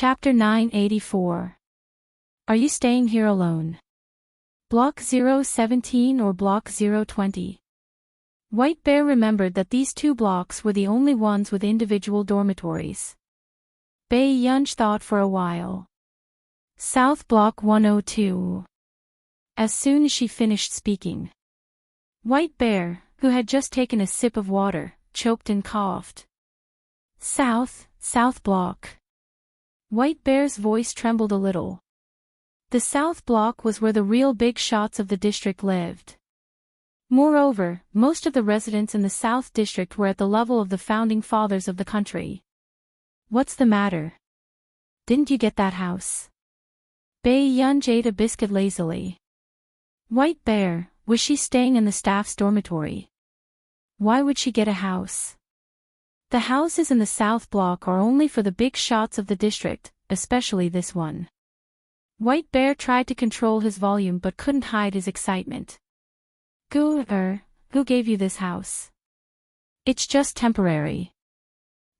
Chapter 984. Are you staying here alone? Block 017 or Block 020? White Bear remembered that these two blocks were the only ones with individual dormitories. Bai Yunj thought for a while. South Block 102. As soon as she finished speaking, White Bear, who had just taken a sip of water, choked and coughed. South Block. White Bear's voice trembled a little. The South Block was where the real big shots of the district lived. Moreover, most of the residents in the South District were at the level of the founding fathers of the country. What's the matter? Didn't you get that house? Bai Yunj ate a biscuit lazily. White Bear, was she staying in the staff's dormitory? Why would she get a house? The houses in the South Block are only for the big shots of the district, especially this one. White Bear tried to control his volume but couldn't hide his excitement. Who gave you this house? It's just temporary.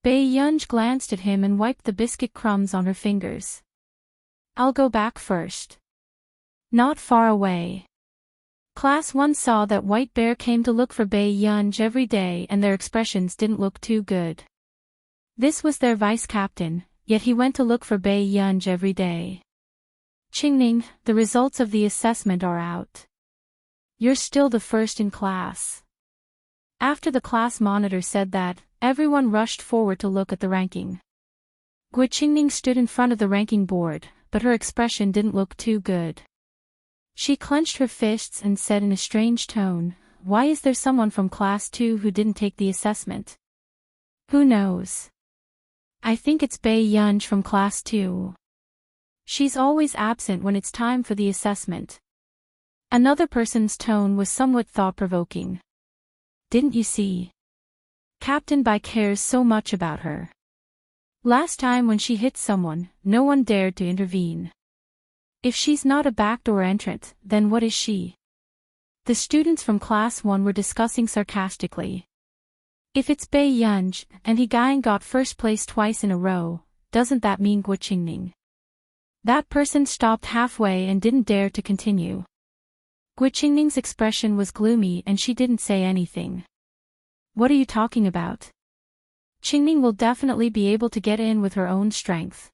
Bai Yunj glanced at him and wiped the biscuit crumbs on her fingers. I'll go back first. Not far away. Class 1 saw that White Bear came to look for Bai Yunj every day and their expressions didn't look too good. This was their vice captain, yet he went to look for Bai Yunj every day. Qingning, the results of the assessment are out. You're still the first in class. After the class monitor said that, everyone rushed forward to look at the ranking. Qingning stood in front of the ranking board, but her expression didn't look too good. She clenched her fists and said in a strange tone, "Why is there someone from class 2 who didn't take the assessment?" Who knows? I think it's Bai Yunj from class 2. She's always absent when it's time for the assessment. Another person's tone was somewhat thought-provoking. Didn't you see? Captain Bai cares so much about her. Last time when she hit someone, no one dared to intervene. If she's not a backdoor entrant, then what is she? The students from class 1 were discussing sarcastically. If it's Bai Yunj, and Hegaing got first place twice in a row, doesn't that mean Qingning? That person stopped halfway and didn't dare to continue. Qingning's expression was gloomy and she didn't say anything. What are you talking about? Qingning will definitely be able to get in with her own strength.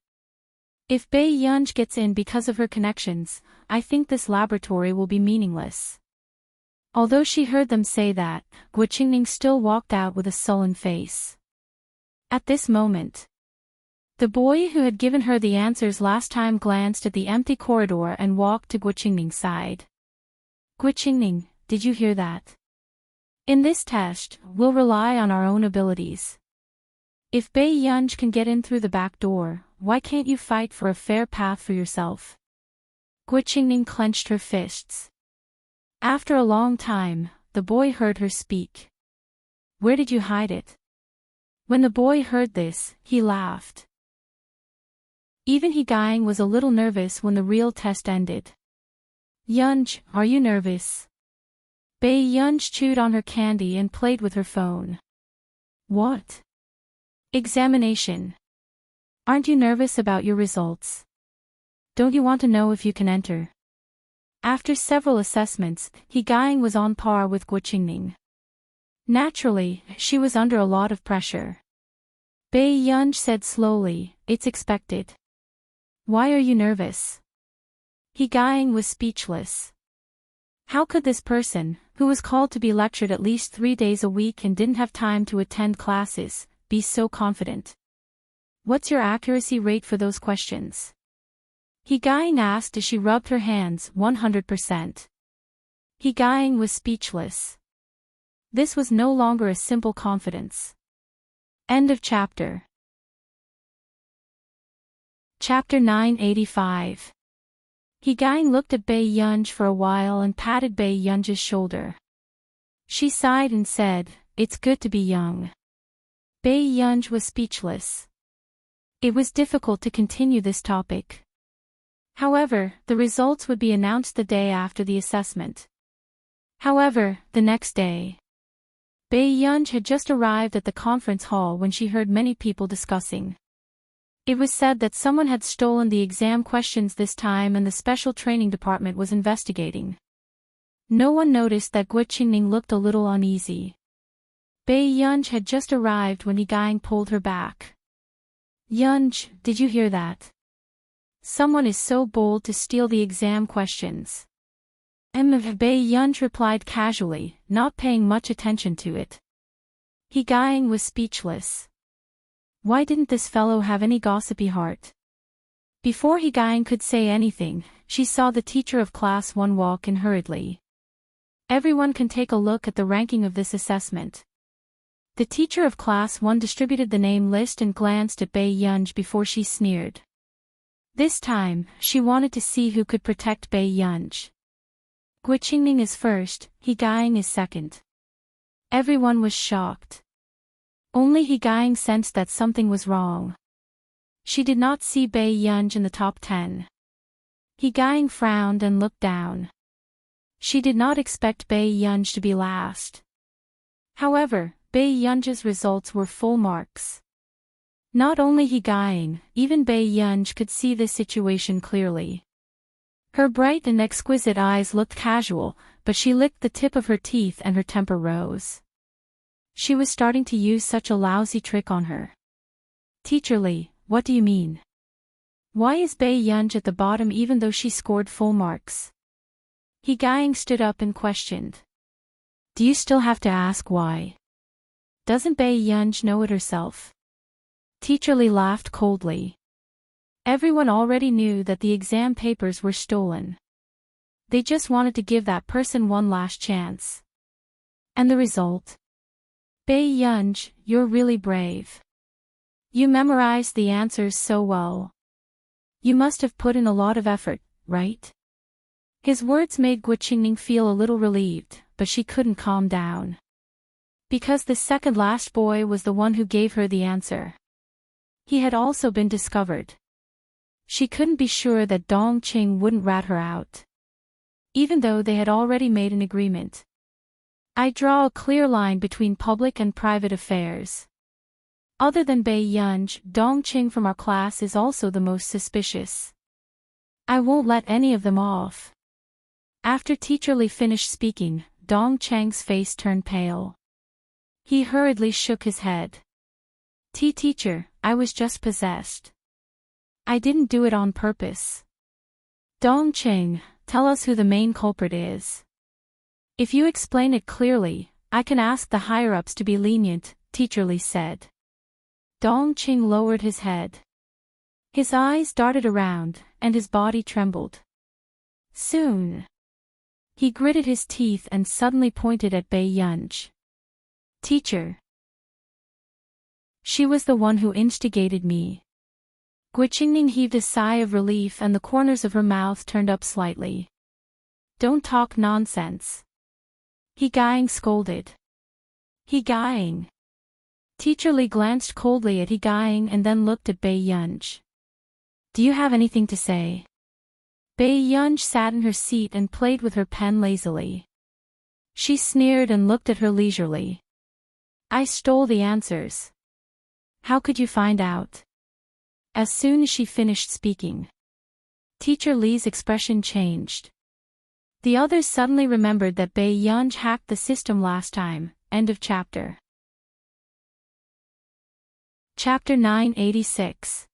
If Bai Yunj gets in because of her connections, I think this laboratory will be meaningless. Although she heard them say that, Qingning still walked out with a sullen face. At this moment, the boy who had given her the answers last time glanced at the empty corridor and walked to Qingning's side. Qingning, did you hear that? In this test, we'll rely on our own abilities. If Bai Yunj can get in through the back door, why can't you fight for a fair path for yourself? Qingning clenched her fists. After a long time, the boy heard her speak. Where did you hide it? When the boy heard this, he laughed. Even Hegaing was a little nervous when the real test ended. Yunj, are you nervous? Bai Yunj chewed on her candy and played with her phone. What? Examination. Aren't you nervous about your results? Don't you want to know if you can enter? After several assessments, Hegaing was on par with Qingning. Naturally, she was under a lot of pressure. Bai Yunj said slowly, it's expected. Why are you nervous? Hegaing was speechless. How could this person, who was called to be lectured at least 3 days a week and didn't have time to attend classes, be so confident? What's your accuracy rate for those questions? Hegaing asked as she rubbed her hands. 100%. Hegaing was speechless. This was no longer a simple confidence. End of chapter. Chapter 985. Hegaing looked at Bai Yunj for a while and patted Bai Yunj's shoulder. She sighed and said, "It's good to be young." Bai Yunj was speechless. It was difficult to continue this topic. However, the results would be announced the day after the assessment. However, the next day, Bai Yunj had just arrived at the conference hall when she heard many people discussing. It was said that someone had stolen the exam questions this time and the special training department was investigating. No one noticed that Guiqingning looked a little uneasy. Bei Yunj had just arrived when He Gang pulled her back. "Yunj, did you hear that? Someone is so bold to steal the exam questions." Bei Yunj replied casually, not paying much attention to it. He Gang was speechless. Why didn't this fellow have any gossipy heart? Before He Gang could say anything, she saw the teacher of Class 1 walk in hurriedly. Everyone can take a look at the ranking of this assessment. The teacher of Class 1 distributed the name list and glanced at Bei Yunj before she sneered. This time, she wanted to see who could protect Bei Yunj. Guiqingning is first, He Gang is second. Everyone was shocked. Only He Gang sensed that something was wrong. She did not see Bei Yunj in the top 10. He Gang frowned and looked down. She did not expect Bei Yunj to be last. However, Bei Yunj's results were full marks. Not only He Gang, even Bei Yunj could see this situation clearly. Her bright and exquisite eyes looked casual, but she licked the tip of her teeth and her temper rose. She was starting to use such a lousy trick on her. "Teacher Lee, what do you mean? Why is Bei Yunj at the bottom even though she scored full marks?" He Gang stood up and questioned. "Do you still have to ask why? Doesn't Bei Yunj know it herself?" Teacher Lee laughed coldly. Everyone already knew that the exam papers were stolen. They just wanted to give that person one last chance. And the result? Bei Yunj, you're really brave. You memorized the answers so well. You must have put in a lot of effort, right? His words made Guiqingning feel a little relieved, but she couldn't calm down. Because the second last boy was the one who gave her the answer. He had also been discovered. She couldn't be sure that Dong Qing wouldn't rat her out. Even though they had already made an agreement. I draw a clear line between public and private affairs. Other than Bei Yunj, Dong Qing from our class is also the most suspicious. I won't let any of them off. After Teacher Lee finished speaking, Dong Chang's face turned pale. He hurriedly shook his head. Teacher, I was just possessed. I didn't do it on purpose. Dong Qing, tell us who the main culprit is. If you explain it clearly, I can ask the higher-ups to be lenient, Teacher Lee said. Dong Qing lowered his head. His eyes darted around, and his body trembled. Soon. He gritted his teeth and suddenly pointed at Bei Yunj. Teacher. She was the one who instigated me. Guiqingning heaved a sigh of relief and the corners of her mouth turned up slightly. Don't talk nonsense. He Gang scolded. He Gang. Teacher Lee glanced coldly at He Gang and then looked at Bei Yunj. Do you have anything to say? Bei Yunj sat in her seat and played with her pen lazily. She sneered and looked at her leisurely. I stole the answers. How could you find out? As soon as she finished speaking. Teacher Lee's expression changed. The others suddenly remembered that Bei Yunj hacked the system last time. End of chapter. Chapter 986.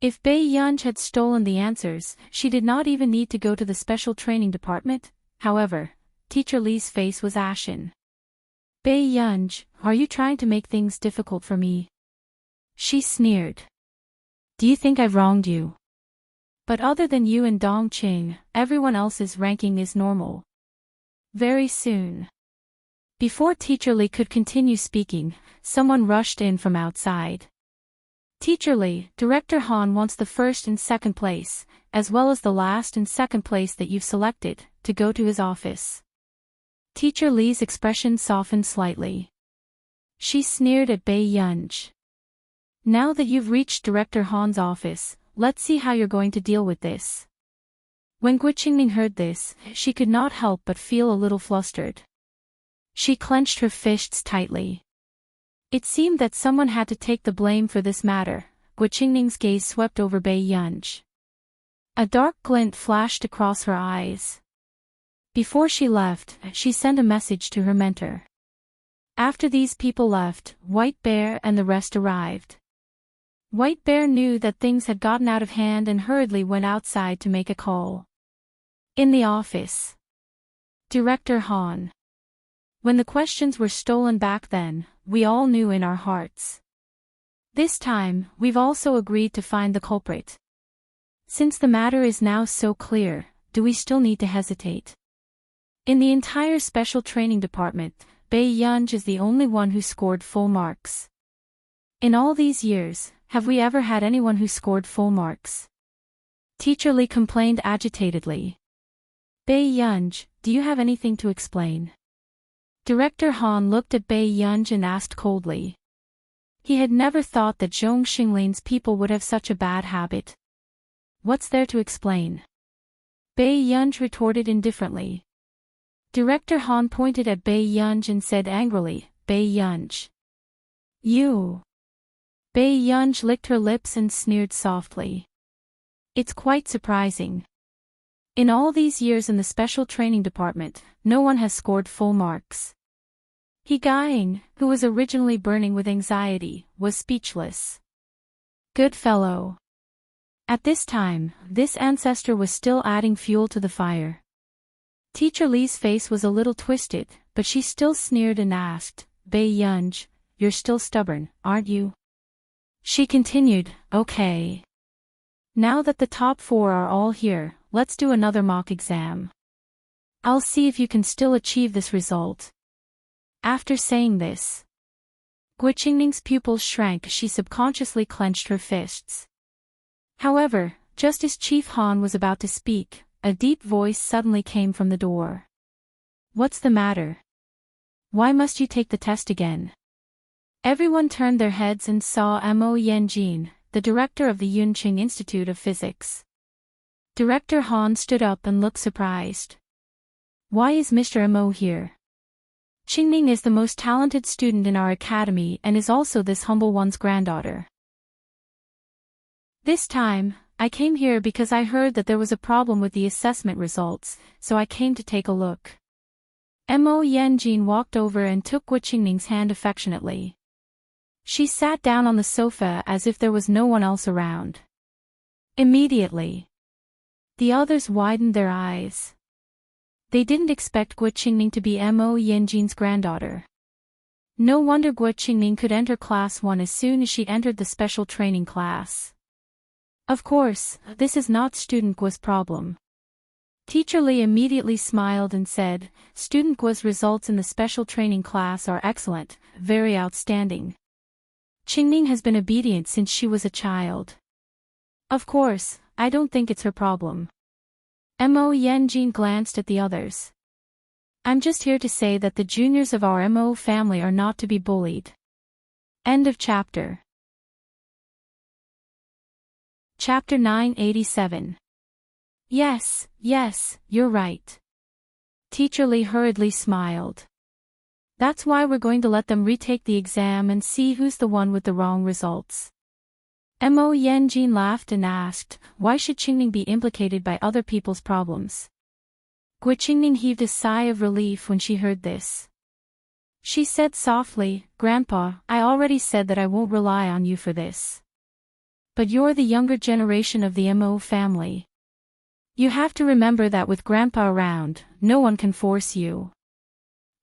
If Bei Yunj had stolen the answers, she did not even need to go to the special training department. However, Teacher Lee's face was ashen. Bei Yunj, are you trying to make things difficult for me? She sneered. Do you think I've wronged you? But other than you and Dong Qing, everyone else's ranking is normal. Very soon. Before Teacher Lee could continue speaking, someone rushed in from outside. Teacher Lee, Director Han wants the first and second place, as well as the last and second place that you've selected, to go to his office. Teacher Lee's expression softened slightly. She sneered at Bei Yunj. Now that you've reached Director Han's office, let's see how you're going to deal with this. When Guiqingning heard this, she could not help but feel a little flustered. She clenched her fists tightly. It seemed that someone had to take the blame for this matter. Guiqingning's gaze swept over Bei Yunj. A dark glint flashed across her eyes. Before she left, she sent a message to her mentor. After these people left, White Bear and the rest arrived. White Bear knew that things had gotten out of hand and hurriedly went outside to make a call. In the office. Director Han. When the questions were stolen back then, we all knew in our hearts. This time, we've also agreed to find the culprit. Since the matter is now so clear, do we still need to hesitate? In the entire special training department, Bei Yunj is the only one who scored full marks. In all these years, have we ever had anyone who scored full marks? Teacher Li complained agitatedly. Bei Yunj, do you have anything to explain? Director Han looked at Bei Yunj and asked coldly. He had never thought that Zhong Xinglin's people would have such a bad habit. What's there to explain? Bei Yunj retorted indifferently. Director Han pointed at Bei Yunj and said angrily, Bei Yunj. You. Bei Yunj licked her lips and sneered softly. It's quite surprising. In all these years in the special training department, no one has scored full marks. He Guying, who was originally burning with anxiety, was speechless. Good fellow. At this time, this ancestor was still adding fuel to the fire. Teacher Li's face was a little twisted, but she still sneered and asked, Bei Yunj, you're still stubborn, aren't you? She continued, okay. Now that the top 4 are all here, let's do another mock exam. I'll see if you can still achieve this result. After saying this, Guiqingning's pupils shrank as she subconsciously clenched her fists. However, just as Chief Han was about to speak, a deep voice suddenly came from the door. What's the matter? Why must you take the test again? Everyone turned their heads and saw Mo Yanjin, the director of the Yunqing Institute of Physics. Director Han stood up and looked surprised. Why is Mr. Mo here? Qingning is the most talented student in our academy and is also this humble one's granddaughter. This time, I came here because I heard that there was a problem with the assessment results, so I came to take a look. Mo Yanjin walked over and took Guiqingning's hand affectionately. She sat down on the sofa as if there was no one else around. Immediately, the others widened their eyes. They didn't expect Guiqingning to be Mo Yanjin's granddaughter. No wonder Guiqingning could enter Class 1 as soon as she entered the special training class. Of course, this is not Student Guo's problem. Teacher Li immediately smiled and said, Student Guo's results in the special training class are excellent, very outstanding. Qingning has been obedient since she was a child. Of course, I don't think it's her problem. Mo Yanjin glanced at the others. I'm just here to say that the juniors of our Mo family are not to be bullied. End of chapter. Chapter 987. Yes, you're right. Teacher Li hurriedly smiled. That's why we're going to let them retake the exam and see who's the one with the wrong results. Mo Yanjin laughed and asked, why should Qingning be implicated by other people's problems? Guiqingning heaved a sigh of relief when she heard this. She said softly, Grandpa, I already said that I won't rely on you for this. But you're the younger generation of the Mo family. You have to remember that with Grandpa around, no one can force you.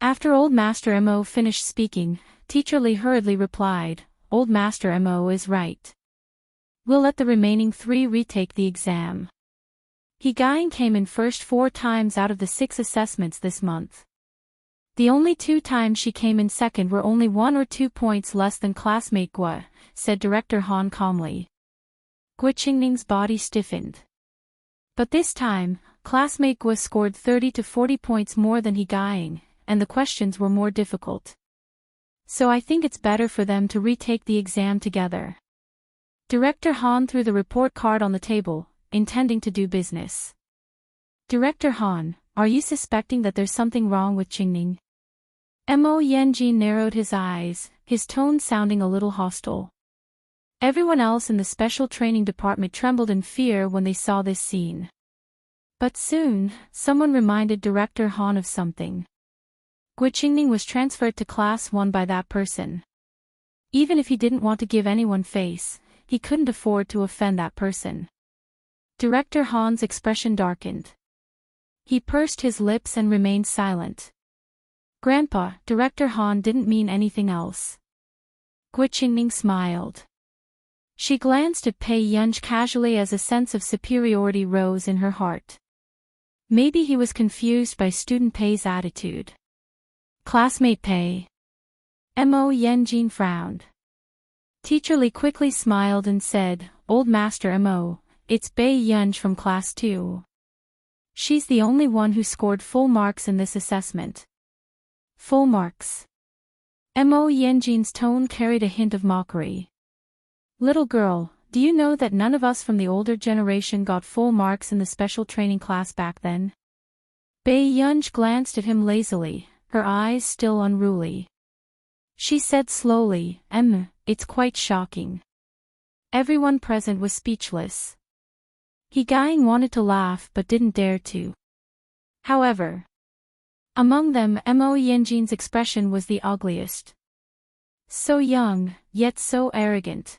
After Old Master Mo finished speaking, Teacher Li hurriedly replied, Old Master Mo is right. We'll let the remaining 3 retake the exam. He Guying came in first 4 times out of the 6 assessments this month. The only 2 times she came in second were only 1 or 2 points less than classmate Guo, said Director Han calmly. Guiqingning's body stiffened. But this time, classmate Guo scored 30 to 40 points more than He Guying, and the questions were more difficult. So I think it's better for them to retake the exam together. Director Han threw the report card on the table, intending to do business. Director Han, are you suspecting that there's something wrong with Qingning? Mo Yanjin narrowed his eyes, his tone sounding a little hostile. Everyone else in the special training department trembled in fear when they saw this scene. But soon, someone reminded Director Han of something. Guiqingning was transferred to Class 1 by that person. Even if he didn't want to give anyone face, he couldn't afford to offend that person. Director Han's expression darkened. He pursed his lips and remained silent. Grandpa, Director Han didn't mean anything else. Guiqingning smiled. She glanced at Pei Yunj casually as a sense of superiority rose in her heart. Maybe he was confused by student Pei's attitude. Classmate Pei. Mo Yenjin frowned. Teacher Li quickly smiled and said, Old Master Mo, it's Pei Yunj from Class 2. She's the only one who scored full marks in this assessment. Full marks. Mo Yenjin's tone carried a hint of mockery. Little girl, do you know that none of us from the older generation got full marks in the special training class back then? Pei Yunj glanced at him lazily, her eyes still unruly. She said slowly, it's quite shocking. Everyone present was speechless. He Gang wanted to laugh but didn't dare to. However, among them Mo Yenjin's expression was the ugliest. So young, yet so arrogant.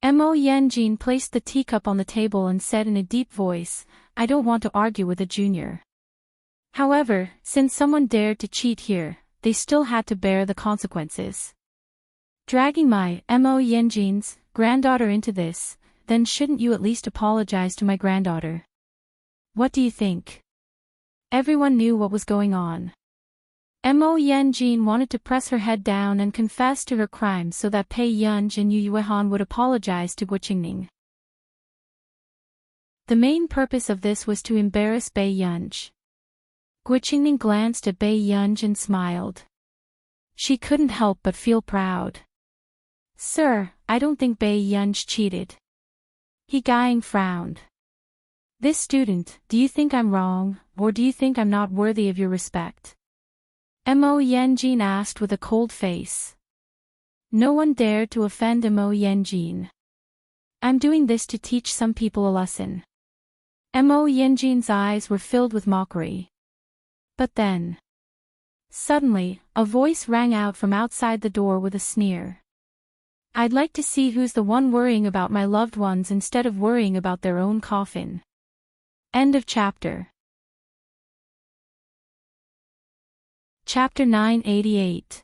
Mo Yenjin placed the teacup on the table and said in a deep voice, I don't want to argue with a junior. However, since someone dared to cheat here, they still had to bear the consequences. Dragging my Mo Yenjin's granddaughter into this, then shouldn't you at least apologize to my granddaughter? What do you think? Everyone knew what was going on. Mo Yenjin wanted to press her head down and confess to her crime so that Pei Yunj and Yu Yuehan would apologize to Guiqingning. The main purpose of this was to embarrass Pei Yunj. Guiqingning glanced at Pei Yunj and smiled. She couldn't help but feel proud. Sir, I don't think Pei Yunj cheated. He Gang frowned. This student, do you think I'm wrong, or do you think I'm not worthy of your respect? Mo Yenjin asked with a cold face. No one dared to offend Mo Yenjin. I'm doing this to teach some people a lesson. Mo Yenjin's eyes were filled with mockery. But then, suddenly, a voice rang out from outside the door with a sneer. I'd like to see who's the one worrying about my loved ones instead of worrying about their own coffin. End of chapter. Chapter 988.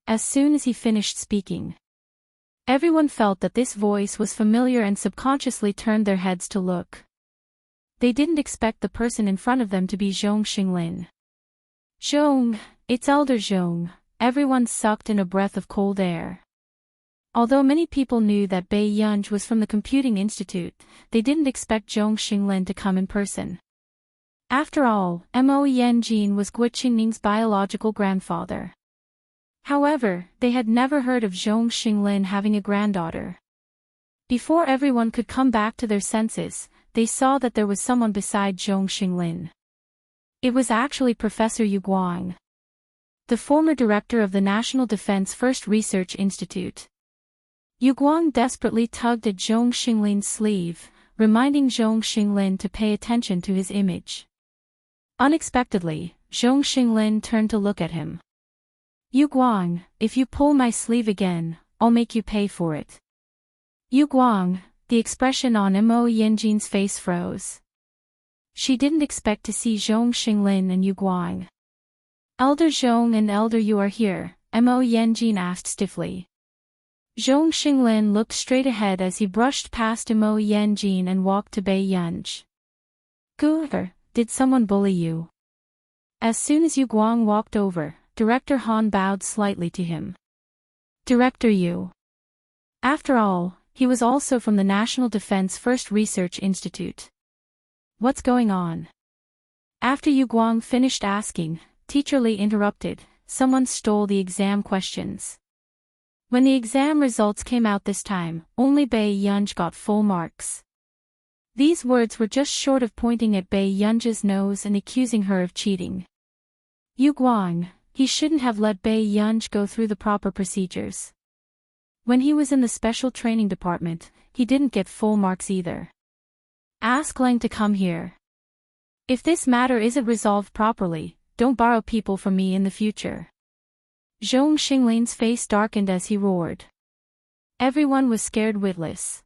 As soon as he finished speaking, everyone felt that this voice was familiar and subconsciously turned their heads to look. They didn't expect the person in front of them to be Zhong Xinglin. Zhong, it's Elder Zhong, everyone sucked in a breath of cold air. Although many people knew that Pei Yunj was from the Computing Institute, they didn't expect Zhong Xinglin to come in person. After all, Mo Yenjin was Guiqingning's biological grandfather. However, they had never heard of Zhong Xinglin having a granddaughter. Before everyone could come back to their senses, they saw that there was someone beside Zhong Xinglin. It was actually Professor Yu Guang, the former director of the National Defense First Research Institute. Yu Guang desperately tugged at Zhong Xinglin's sleeve, reminding Zhong Xinglin to pay attention to his image. Unexpectedly, Zhong Xinglin turned to look at him. Yu Guang, if you pull my sleeve again, I'll make you pay for it. Yu Guang, the expression on Mo Yenjin's face froze. She didn't expect to see Zhong Xinglin and Yu Guang. Elder Zhong and Elder Yu are here, Mo Yenjin asked stiffly. Zhong Xinglin looked straight ahead as he brushed past Mo Yenjin and walked to Pei Yunj. Gu, did someone bully you? As soon as Yu Guang walked over, Director Han bowed slightly to him. Director Yu. After all, he was also from the National Defense First Research Institute. What's going on? After Yu Guang finished asking, Teacher Li interrupted, someone stole the exam questions. When the exam results came out this time, only Pei Yunj got full marks. These words were just short of pointing at Pei Yunj's nose and accusing her of cheating. Yu Guang, he shouldn't have let Pei Yunj go through the proper procedures. When he was in the special training department, he didn't get full marks either. Ask Lang to come here. If this matter isn't resolved properly, don't borrow people from me in the future. Zhong Xinglin's face darkened as he roared. Everyone was scared witless.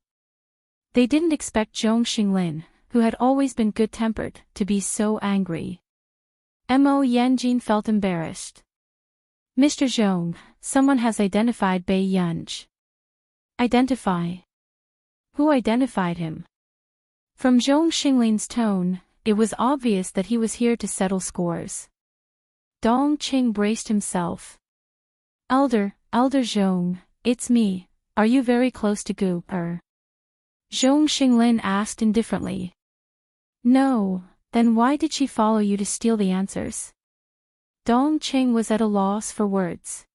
They didn't expect Zhong Xinglin, who had always been good-tempered, to be so angry. Mo Yanjin felt embarrassed. Mr. Zhong, someone has identified Bei Yunj. Identify? Who identified him? From Zhong Xinglin's tone, it was obvious that he was here to settle scores. Dong Qing braced himself. Elder Zhong, it's me, are you very close to Gu, Zhong Xinglin asked indifferently. No, then why did she follow you to steal the answers? Dong Qing was at a loss for words.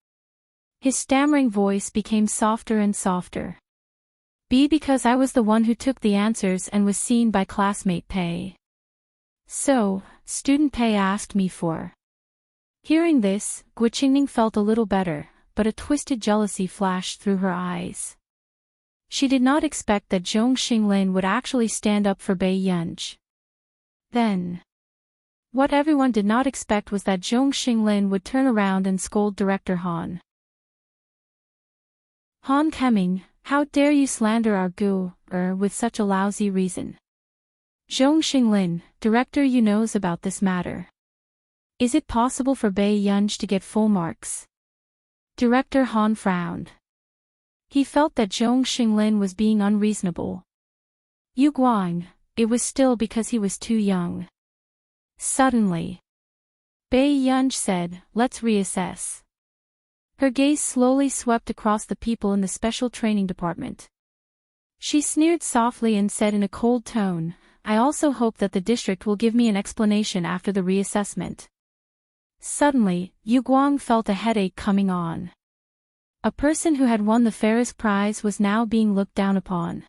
His stammering voice became softer and softer. Because I was the one who took the answers and was seen by classmate Pei. So, student Pei asked me for. Hearing this, Gu Qingning felt a little better, but a twisted jealousy flashed through her eyes. She did not expect that Zhong Xinglin would actually stand up for Bei Yunj. Then, what everyone did not expect was that Zhong Xinglin would turn around and scold Director Han. Han Kemming, how dare you slander our Gu, with such a lousy reason? Zhong Xinglin, Director, you knows about this matter. Is it possible for Bei Yunj to get full marks? Director Han frowned. He felt that Zhong Xinglin was being unreasonable. Yu Guang, it was still because he was too young. Suddenly, Bei Yunj said, let's reassess. Her gaze slowly swept across the people in the special training department. She sneered softly and said in a cold tone, I also hope that the district will give me an explanation after the reassessment. Suddenly, Yu Guang felt a headache coming on. A person who had won the Ferris Prize was now being looked down upon.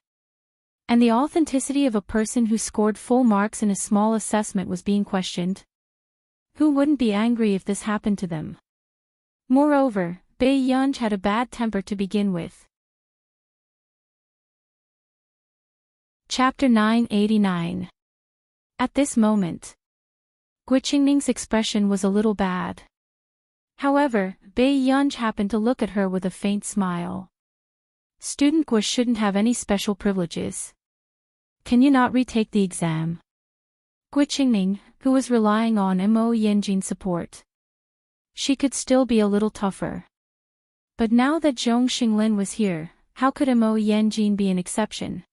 And the authenticity of a person who scored full marks in a small assessment was being questioned. Who wouldn't be angry if this happened to them? Moreover, Bei Yunj had a bad temper to begin with. Chapter 989. At this moment, Gu Qingning's expression was a little bad. However, Bei Yunj happened to look at her with a faint smile. Student Gu shouldn't have any special privileges. Can you not retake the exam? Gu Qingning, who was relying on Mo Yanjin's support. She could still be a little tougher. But now that Zhong Xinglin was here, how could Mo Yanjin be an exception?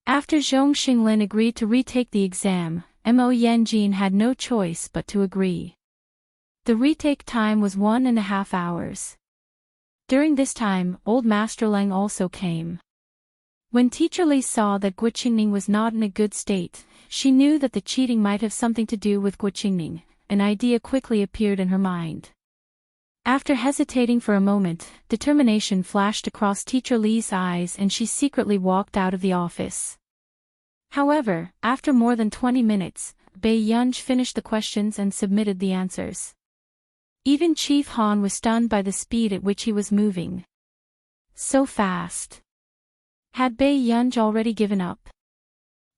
After Zhong Xinglin agreed to retake the exam, Mo Yanjin had no choice but to agree. The retake time was 1.5 hours. During this time, old Master Lang also came. When Teacher Li saw that Gu Qingning was not in a good state, she knew that the cheating might have something to do with Gu Qingning. An idea quickly appeared in her mind. After hesitating for a moment, determination flashed across Teacher Li's eyes and she secretly walked out of the office. However, after more than 20 minutes, Bei Yunj finished the questions and submitted the answers. Even Chief Han was stunned by the speed at which he was moving. So fast. Had Bei Yunj already given up?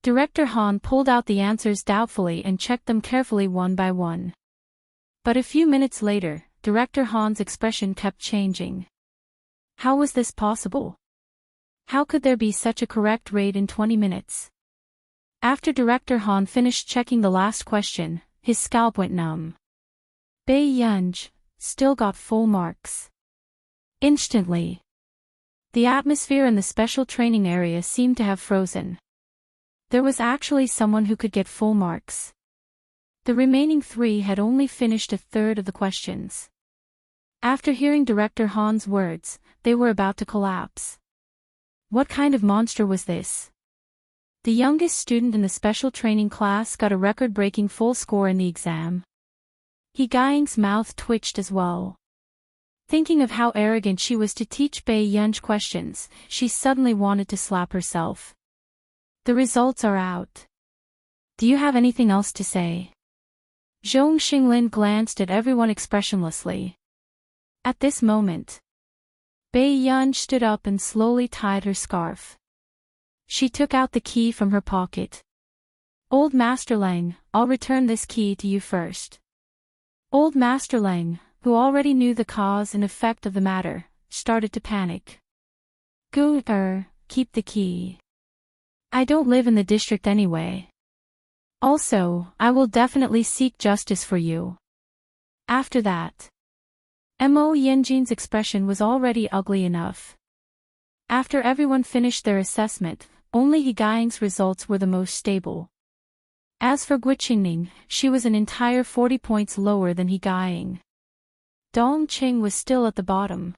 Director Han pulled out the answers doubtfully and checked them carefully one by one. But a few minutes later, Director Han's expression kept changing. How was this possible? How could there be such a correct rate in 20 minutes? After Director Han finished checking the last question, his scalp went numb. Bei Yunj still got full marks. Instantly, the atmosphere in the special training area seemed to have frozen. There was actually someone who could get full marks. The remaining 3 had only finished a third of the questions. After hearing Director Han's words, they were about to collapse. What kind of monster was this? The youngest student in the special training class got a record-breaking full score in the exam. He Gaiying's mouth twitched as well. Thinking of how arrogant she was to teach Bei Yunj questions, she suddenly wanted to slap herself. The results are out. Do you have anything else to say? Zhong Xinglin glanced at everyone expressionlessly. At this moment, Bei Yunj stood up and slowly tied her scarf. She took out the key from her pocket. Old Master Lang, I'll return this key to you first. Old Master Lang, who already knew the cause and effect of the matter, started to panic. Keep the key. I don't live in the district anyway. Also, I will definitely seek justice for you. After that. Mo Yenjin's expression was already ugly enough. After everyone finished their assessment, only Higaying's results were the most stable. As for Guiqingning, she was an entire 40 points lower than Higaying. Dongqing was still at the bottom.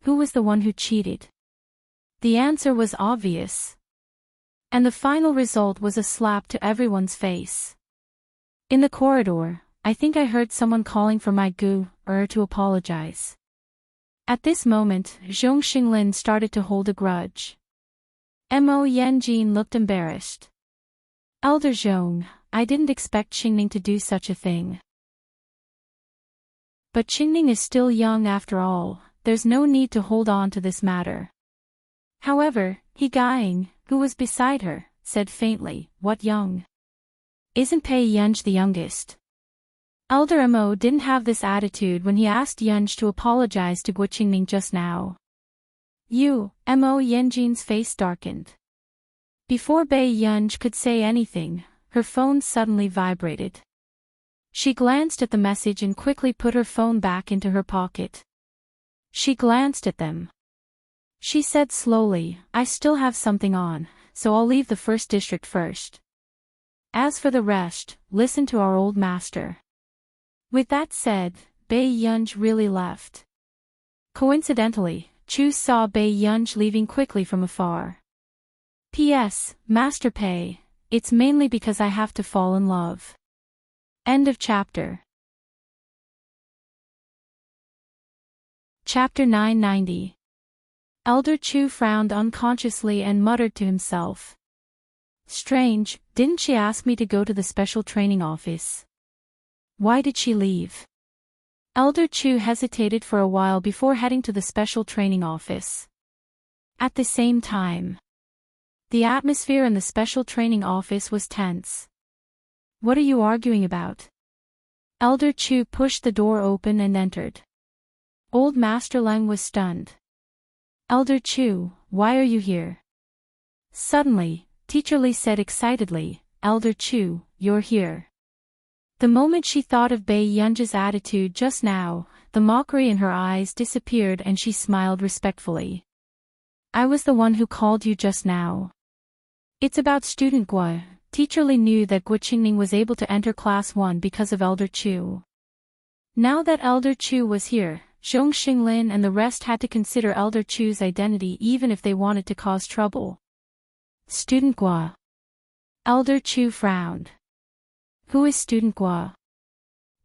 Who was the one who cheated? The answer was obvious. And the final result was a slap to everyone's face. In the corridor, I think I heard someone calling for my to apologize. At this moment, Zhong Xinglin started to hold a grudge. Mo Yanjin looked embarrassed. Elder Zhong, I didn't expect Qingning to do such a thing. But Qingning is still young after all, there's no need to hold on to this matter. However, Higaying, who was beside her, said faintly, what young? Isn't Pei Yunj the youngest? Elder Mo didn't have this attitude when he asked Yunj to apologize to Guiqingning just now. Mo Yanjin's face darkened. Before Bei Yunj could say anything, her phone suddenly vibrated. She glanced at the message and quickly put her phone back into her pocket. She glanced at them. She said slowly, I still have something on, so I'll leave the first district first. As for the rest, listen to our old master. With that said, Bei Yunj really left. Coincidentally, Chu saw Bei Yunj leaving quickly from afar. P.S. Master Pei, it's mainly because I have to fall in love. End of chapter. Chapter 990. Elder Chu frowned unconsciously and muttered to himself. Strange, didn't she ask me to go to the special training office? Why did she leave? Elder Chu hesitated for a while before heading to the special training office. At the same time, the atmosphere in the special training office was tense. What are you arguing about? Elder Chu pushed the door open and entered. Old Master Lang was stunned. Elder Chu, why are you here? Suddenly, Teacher Li said excitedly, Elder Chu, you're here. The moment she thought of Bei Yunj's attitude just now, the mockery in her eyes disappeared and she smiled respectfully. I was the one who called you just now. It's about student Gua. Teacher Li knew that Guiqingning was able to enter class 1 because of Elder Chu. Now that Elder Chu was here, Zhong Xinglin and the rest had to consider Elder Chu's identity even if they wanted to cause trouble. Student Gua. Elder Chu frowned. Who is Student Gua?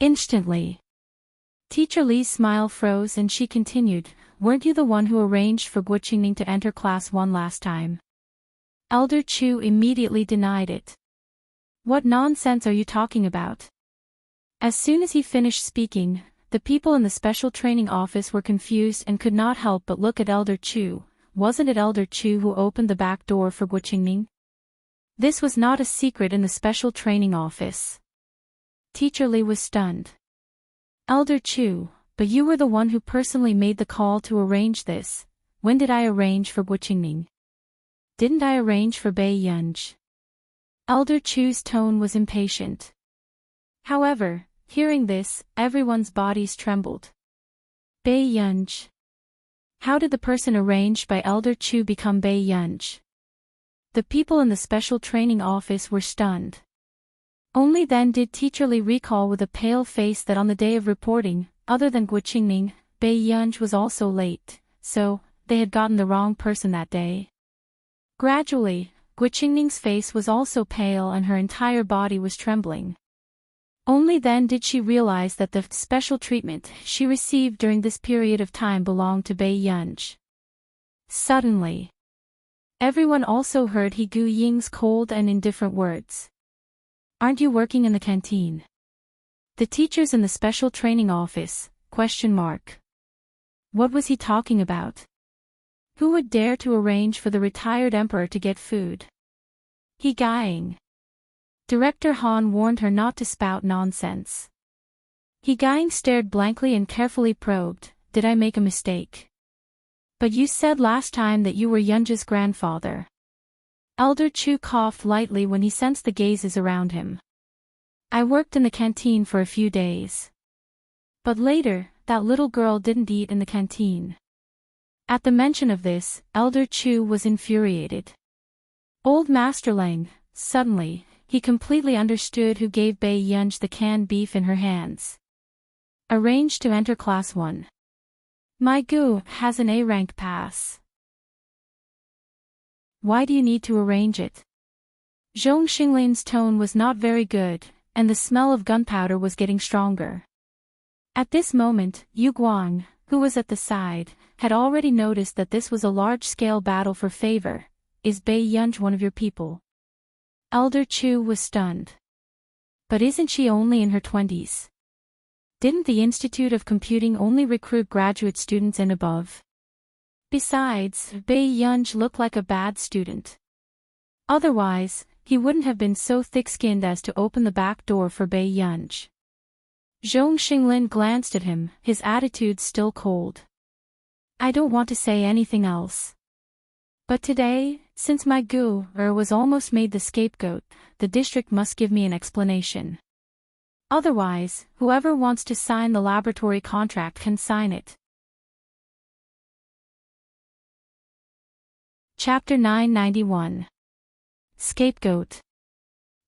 Instantly. Teacher Li's smile froze and she continued, weren't you the one who arranged for Guiqingning to enter class 1 last time? Elder Chu immediately denied it. What nonsense are you talking about? As soon as he finished speaking, the people in the special training office were confused and could not help but look at Elder Chu. Wasn't it Elder Chu who opened the back door for Guiqingning? This was not a secret in the special training office. Teacher Li was stunned. Elder Chu, but you were the one who personally made the call to arrange this. When did I arrange for Guiqingning? Didn't I arrange for Bei Yunj? Elder Chu's tone was impatient. However, hearing this, everyone's bodies trembled. Bei Yunj. How did the person arranged by Elder Chu become Bei Yunj? The people in the special training office were stunned. Only then did Teacher Li recall with a pale face that on the day of reporting, other than Guiqingning, Bei Yunj was also late, so, they had gotten the wrong person that day. Gradually, Guiqingning's face was also pale and her entire body was trembling. Only then did she realize that the special treatment she received during this period of time belonged to Bei Yunj. Suddenly, everyone also heard He Gu Ying's cold and indifferent words. Aren't you working in the canteen? The teachers in the special training office, ? What was he talking about? Who would dare to arrange for the retired emperor to get food? He guying. Director Han warned her not to spout nonsense. He guying stared blankly and carefully probed, did I make a mistake? But you said last time that you were Yunja's grandfather. Elder Chu coughed lightly when he sensed the gazes around him. I worked in the canteen for a few days. But later, that little girl didn't eat in the canteen. At the mention of this, Elder Chu was infuriated. Old Master Lang, suddenly, he completely understood who gave Bai Yunj the canned beef in her hands. Arranged to enter Class 1. My Gu has an A-rank pass. Why do you need to arrange it? Zhong Xinglin's tone was not very good, and the smell of gunpowder was getting stronger. At this moment, Yu Guang, who was at the side, had already noticed that this was a large-scale battle for favor. Is Bai Yunj one of your people? Elder Chu was stunned. But isn't she only in her 20s? Didn't the Institute of Computing only recruit graduate students and above? Besides, Bai Yunj looked like a bad student. Otherwise, he wouldn't have been so thick-skinned as to open the back door for Bai Yunj. Zhong Xinglin glanced at him, his attitude still cold. I don't want to say anything else. But today, since my Gu was almost made the scapegoat, the district must give me an explanation. Otherwise, whoever wants to sign the laboratory contract can sign it. Chapter 991. Scapegoat.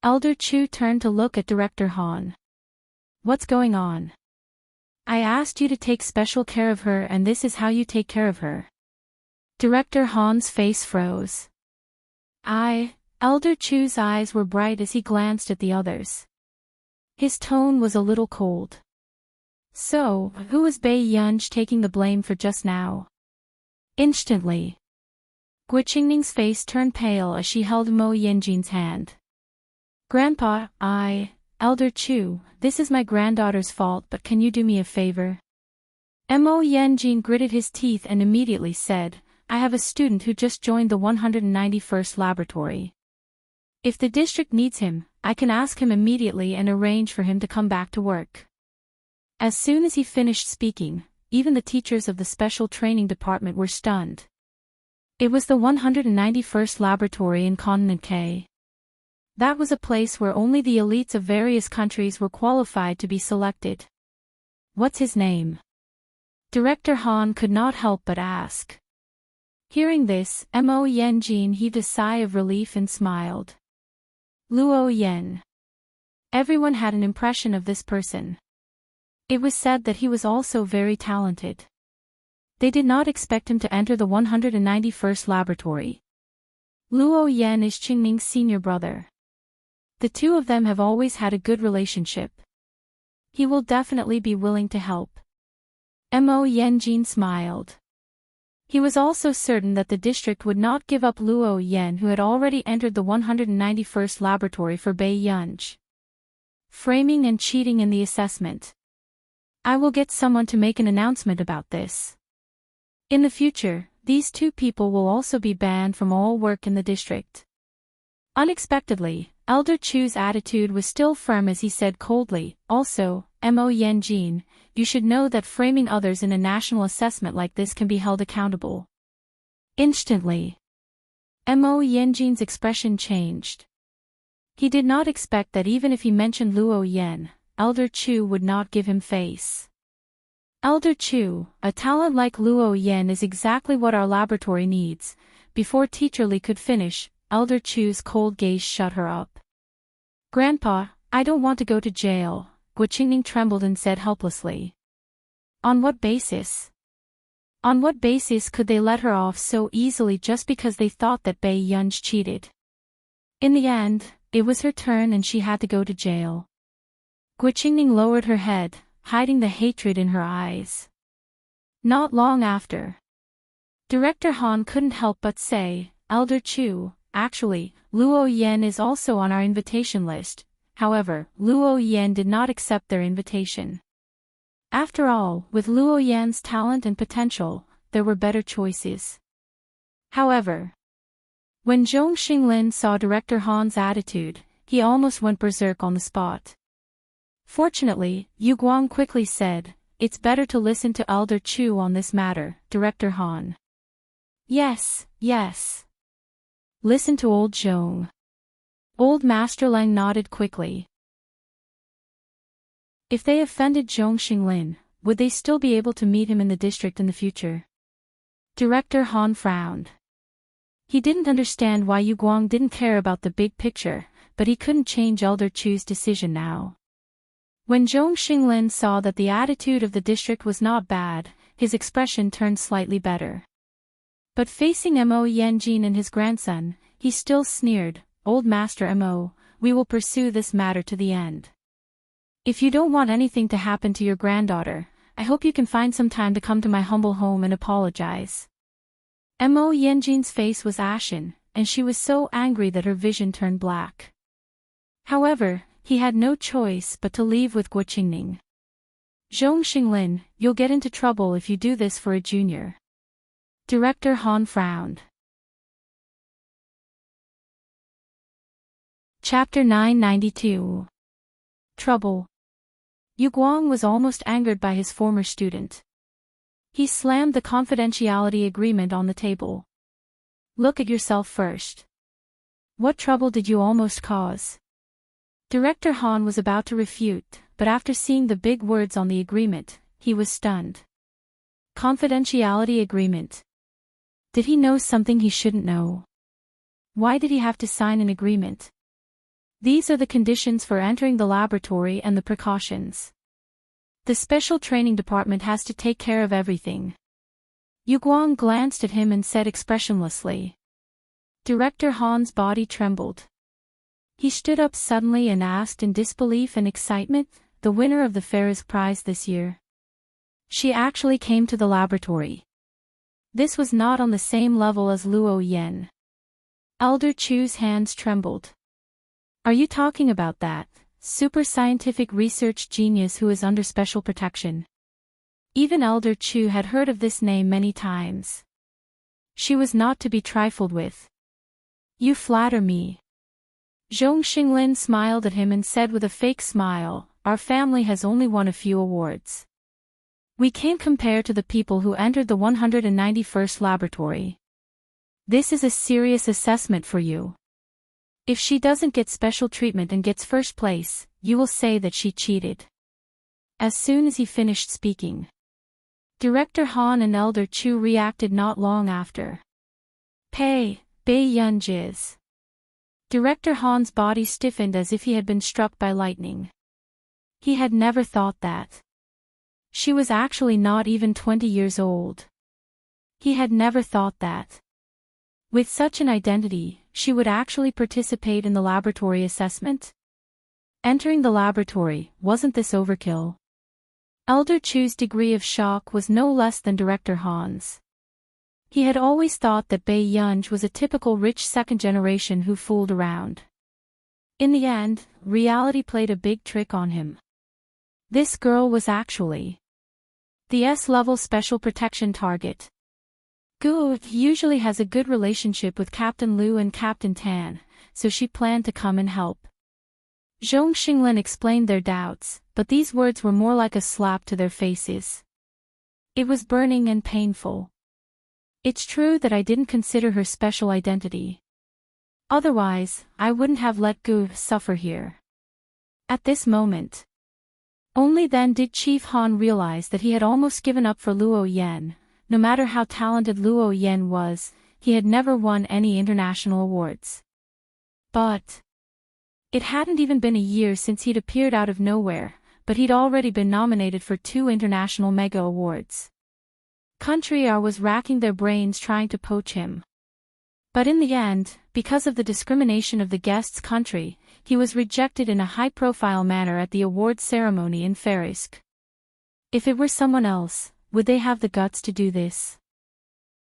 Elder Chu turned to look at Director Han. What's going on? I asked you to take special care of her and this is how you take care of her. Director Han's face froze. Elder Chu's eyes were bright as he glanced at the others. His tone was a little cold. So, who was Bai Yunj taking the blame for just now? Instantly, Gui Qingning's face turned pale as she held Mo Yanjin's hand. Grandpa, Elder Chu, this is my granddaughter's fault, but can you do me a favor? Mo Yanjin gritted his teeth and immediately said, I have a student who just joined the 191st laboratory. If the district needs him, I can ask him immediately and arrange for him to come back to work. As soon as he finished speaking, even the teachers of the special training department were stunned. It was the 191st laboratory in Continent K. That was a place where only the elites of various countries were qualified to be selected. What's his name? Director Han could not help but ask. Hearing this, Mo Yanjin heaved a sigh of relief and smiled. Luo Yan. Everyone had an impression of this person. It was said that he was also very talented. They did not expect him to enter the 191st laboratory. Luo Yan is Qingning's senior brother. The two of them have always had a good relationship. He will definitely be willing to help. Mo Yanjin smiled. He was also certain that the district would not give up Luo Yan, who had already entered the 191st laboratory for Bai Yunj. Framing and cheating in the assessment. I will get someone to make an announcement about this. In the future, these two people will also be banned from all work in the district. Unexpectedly, Elder Chu's attitude was still firm as he said coldly, also, Mo Yanjin, you should know that framing others in a national assessment like this can be held accountable. Instantly, Mo Yanjin's expression changed. He did not expect that even if he mentioned Luo Yan, Elder Chu would not give him face. Elder Chu, a talent like Luo Yan is exactly what our laboratory needs. Before Teacher Li could finish, Elder Chu's cold gaze shut her up. Grandpa, I don't want to go to jail, Gui Qingning trembled and said helplessly. On what basis? On what basis could they let her off so easily just because they thought that Bai Yunj cheated? In the end, it was her turn and she had to go to jail. Gui Qingning lowered her head, hiding the hatred in her eyes. Not long after, Director Han couldn't help but say, Elder Chu, actually, Luo Yan is also on our invitation list. However, Luo Yan did not accept their invitation. After all, with Luo Yan's talent and potential, there were better choices. However, when Zhong Xinglin saw Director Han's attitude, he almost went berserk on the spot. Fortunately, Yu Guang quickly said, "It's better to listen to Elder Chu on this matter, Director Han." "Yes, yes. Listen to old Zhong." Old Master Lang nodded quickly. If they offended Zhong Xinglin, would they still be able to meet him in the district in the future? Director Han frowned. He didn't understand why Yu Guang didn't care about the big picture, but he couldn't change Elder Chu's decision now. When Zhong Xinglin saw that the attitude of the district was not bad, his expression turned slightly better. But facing Mo Yanjin and his grandson, he still sneered, "Old Master Mo, we will pursue this matter to the end. If you don't want anything to happen to your granddaughter, I hope you can find some time to come to my humble home and apologize." Mo Yanjin's face was ashen, and she was so angry that her vision turned black. However, he had no choice but to leave with Guo Qingning. "Zhong Xinglin, you'll get into trouble if you do this for a junior." Director Han frowned. Chapter 992. Trouble. Yu Guang was almost angered by his former student. He slammed the confidentiality agreement on the table. "Look at yourself first. What trouble did you almost cause?" Director Han was about to refute, but after seeing the big words on the agreement, he was stunned. Confidentiality agreement. Did he know something he shouldn't know? Why did he have to sign an agreement? These are the conditions for entering the laboratory and the precautions. The special training department has to take care of everything. Yu Guang glanced at him and said expressionlessly. Director Han's body trembled. He stood up suddenly and asked in disbelief and excitement, "The winner of the Ferris Prize this year? She actually came to the laboratory." This was not on the same level as Luo Yan. Elder Chu's hands trembled. "Are you talking about that super scientific research genius who is under special protection?" Even Elder Chu had heard of this name many times. She was not to be trifled with. "You flatter me." Zhong Xinglin smiled at him and said with a fake smile, "Our family has only won a few awards. We can't compare to the people who entered the 191st laboratory. This is a serious assessment for you. If she doesn't get special treatment and gets first place, you will say that she cheated." As soon as he finished speaking, Director Han and Elder Chu reacted not long after. "Bei Yunjiz." Director Han's body stiffened as if he had been struck by lightning. He had never thought that. She was actually not even 20 years old. He had never thought that. With such an identity, she would actually participate in the laboratory assessment? Entering the laboratory, wasn't this overkill? Elder Chu's degree of shock was no less than Director Han's. He had always thought that Bei Yunj was a typical rich second generation who fooled around. In the end, reality played a big trick on him. This girl was actually the S-level special protection target. Gu usually has a good relationship with Captain Liu and Captain Tan, so she planned to come and help. Zhong Xinglin explained their doubts, but these words were more like a slap to their faces. It was burning and painful. It's true that I didn't consider her special identity. Otherwise, I wouldn't have let Gu suffer here. At this moment. Only then did Chief Han realize that he had almost given up for Luo Yan. No matter how talented Luo Yan was, he had never won any international awards. But it hadn't even been a year since he'd appeared out of nowhere, but he'd already been nominated for 2 international mega awards. Country R was racking their brains trying to poach him. But in the end, because of the discrimination of the guest's country, he was rejected in a high-profile manner at the awards ceremony in Ferisk. If it were someone else, would they have the guts to do this?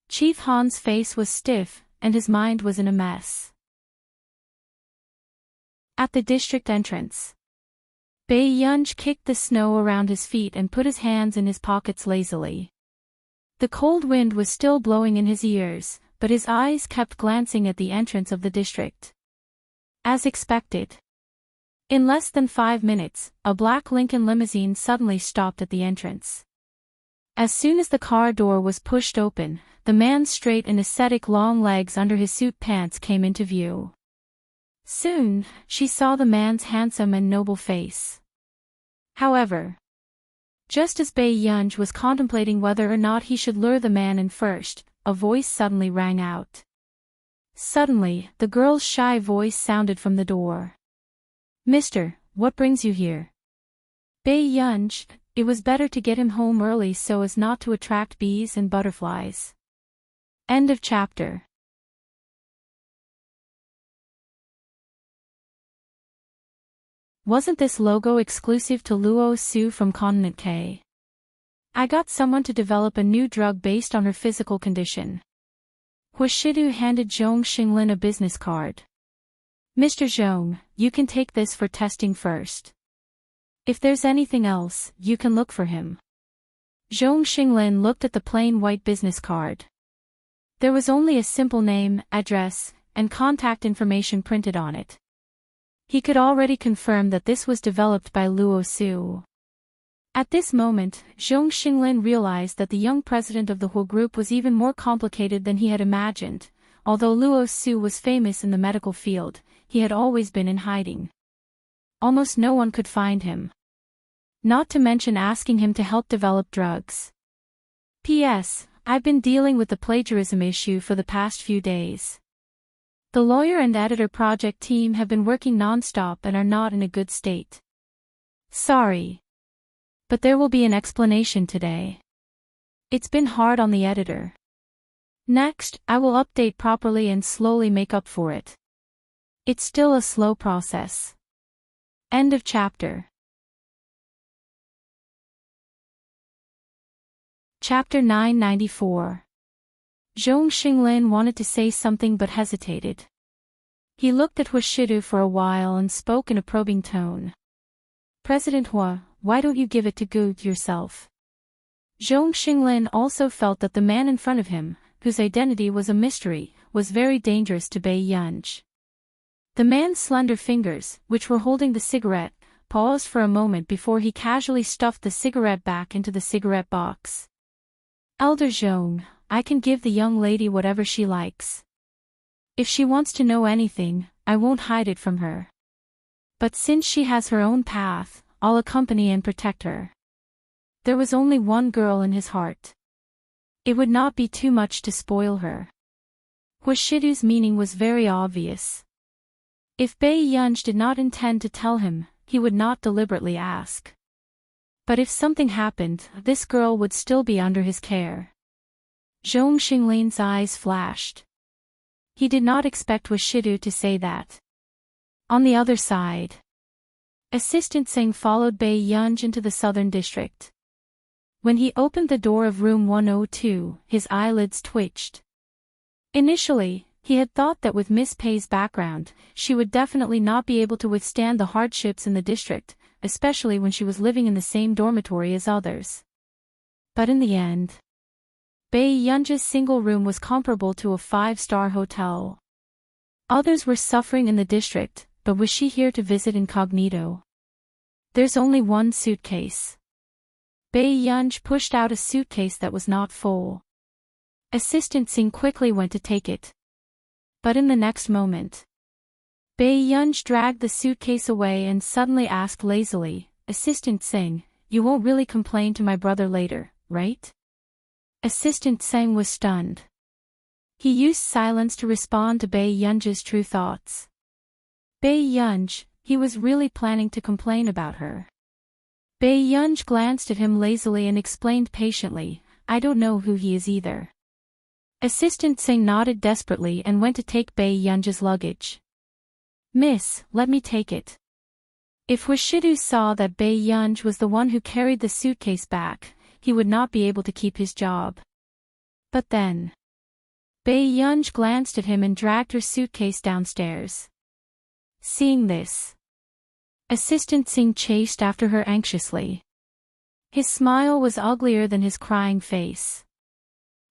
Chief Han's face was stiff, and his mind was in a mess. At the district entrance, Bei Yunj kicked the snow around his feet and put his hands in his pockets lazily. The cold wind was still blowing in his ears, but his eyes kept glancing at the entrance of the district. As expected. In less than 5 minutes, a black Lincoln limousine suddenly stopped at the entrance. As soon as the car door was pushed open, the man's straight and ascetic long legs under his suit pants came into view. Soon, she saw the man's handsome and noble face. However, just as Bei Yunj was contemplating whether or not he should lure the man in first, a voice suddenly rang out. Suddenly, the girl's shy voice sounded from the door. "Mister, what brings you here?" "Bei Yunj, it was better to get him home early so as not to attract bees and butterflies." End of chapter. Wasn't this logo exclusive to Luo Su from Continent K? I got someone to develop a new drug based on her physical condition. Huashidu handed Zhong Xinglin a business card. "Mr. Zhong, you can take this for testing first. If there's anything else, you can look for him." Zhong Xinglin looked at the plain white business card. There was only a simple name, address, and contact information printed on it. He could already confirm that this was developed by Luo Su. At this moment, Zhong Xinglin realized that the young president of the Huo group was even more complicated than he had imagined. Although Luo Su was famous in the medical field, he had always been in hiding. Almost no one could find him. Not to mention asking him to help develop drugs. P.S. I've been dealing with the plagiarism issue for the past few days. The lawyer and editor project team have been working non-stop and are not in a good state. Sorry. But there will be an explanation today. It's been hard on the editor. Next, I will update properly and slowly make up for it. It's still a slow process. End of chapter. Chapter 994. Zhong Xinglin wanted to say something but hesitated. He looked at Huashidu for a while and spoke in a probing tone. "President Hua, why don't you give it to Gu yourself?" Zhong Xinglin also felt that the man in front of him, whose identity was a mystery, was very dangerous to Bei Yunj. The man's slender fingers, which were holding the cigarette, paused for a moment before he casually stuffed the cigarette back into the cigarette box. "Elder Zhong, I can give the young lady whatever she likes. If she wants to know anything, I won't hide it from her. But since she has her own path, I'll accompany and protect her." There was only one girl in his heart. It would not be too much to spoil her. Huashidu's meaning was very obvious. If Bei Yunj did not intend to tell him, he would not deliberately ask. But if something happened, this girl would still be under his care. Zhong Xinglin's eyes flashed. He did not expect Huashidu to say that. On the other side, Assistant Singh followed Bei Yunj into the southern district. When he opened the door of room 102, his eyelids twitched. Initially, he had thought that with Miss Pei's background, she would definitely not be able to withstand the hardships in the district, especially when she was living in the same dormitory as others. But in the end, Bei Yunj's single room was comparable to a 5-star hotel. Others were suffering in the district, but was she here to visit incognito? There's only one suitcase. Bei Yunj pushed out a suitcase that was not full. Assistant Singh quickly went to take it. But in the next moment, Bei Yunj dragged the suitcase away and suddenly asked lazily, "Assistant Singh, you won't really complain to my brother later, right?" Assistant Singh was stunned. He used silence to respond to Bei Yunj's true thoughts. Bei Yunj, he was really planning to complain about her. Bei Yunj glanced at him lazily and explained patiently, "I don't know who he is either." Assistant Singh nodded desperately and went to take Bei Yunj's luggage. "Miss, let me take it." If Huashidu saw that Bei Yunj was the one who carried the suitcase back, he would not be able to keep his job. But then, Bei Yunj glanced at him and dragged her suitcase downstairs. Seeing this, Assistant Singh chased after her anxiously. His smile was uglier than his crying face.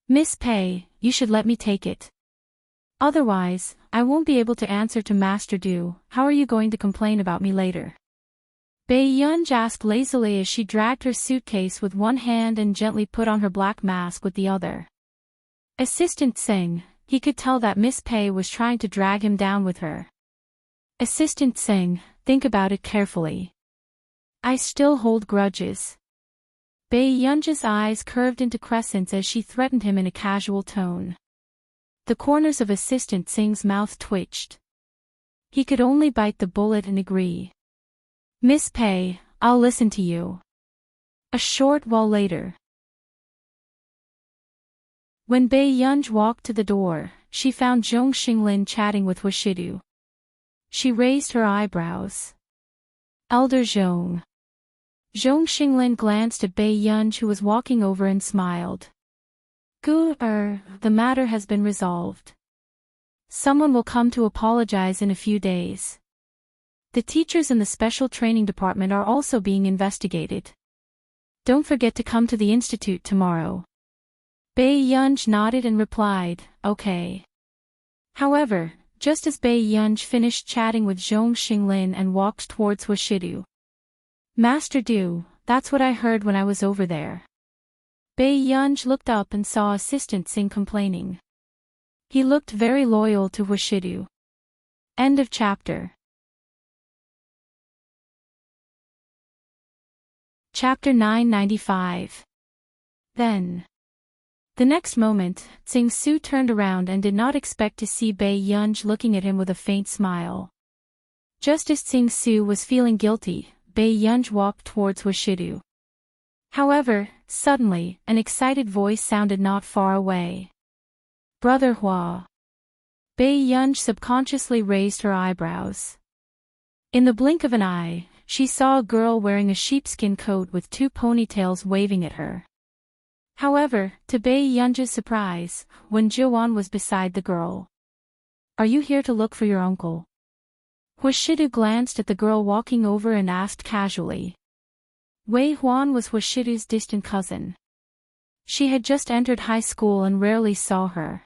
Miss Pei, you should let me take it. Otherwise, I won't be able to answer to Master Du. How are you going to complain about me later? Bai Yunj asked lazily as she dragged her suitcase with one hand and gently put on her black mask with the other. Assistant Singh, he could tell that Miss Pei was trying to drag him down with her. Assistant Singh, think about it carefully. I still hold grudges. Bai Yunj's eyes curved into crescents as she threatened him in a casual tone. The corners of Assistant Singh's mouth twitched. He could only bite the bullet and agree. Miss Pei, I'll listen to you. A short while later. When Bai Yunj walked to the door, she found Zhong Xinglin chatting with Washidu. She raised her eyebrows. Elder Zhong. Zhong Xinglin glanced at Bai Yunj who was walking over and smiled. The matter has been resolved. Someone will come to apologize in a few days. The teachers in the special training department are also being investigated. Don't forget to come to the institute tomorrow. Bai Yunj nodded and replied, okay. However, just as Bai Yunj finished chatting with Zhong Xinglin and walked towards Washidu. Master Du, that's what I heard when I was over there. Bai Yunj looked up and saw Assistant Singh complaining. He looked very loyal to Washidu. End of chapter. Chapter 995. Then. The next moment, Tsing Su turned around and did not expect to see Bai Yunj looking at him with a faint smile. Just as Tsing Su was feeling guilty, Bai Yunj walked towards Washidu. However, suddenly, an excited voice sounded not far away. Brother Hua. Bai Yunj subconsciously raised her eyebrows. In the blink of an eye, she saw a girl wearing a sheepskin coat with two ponytails waving at her. However, to Bai Yunj's surprise, Wen Jiwan was beside the girl. Are you here to look for your uncle? Washidu glanced at the girl walking over and asked casually. Wei Huan was Washidu's distant cousin. She had just entered high school and rarely saw her.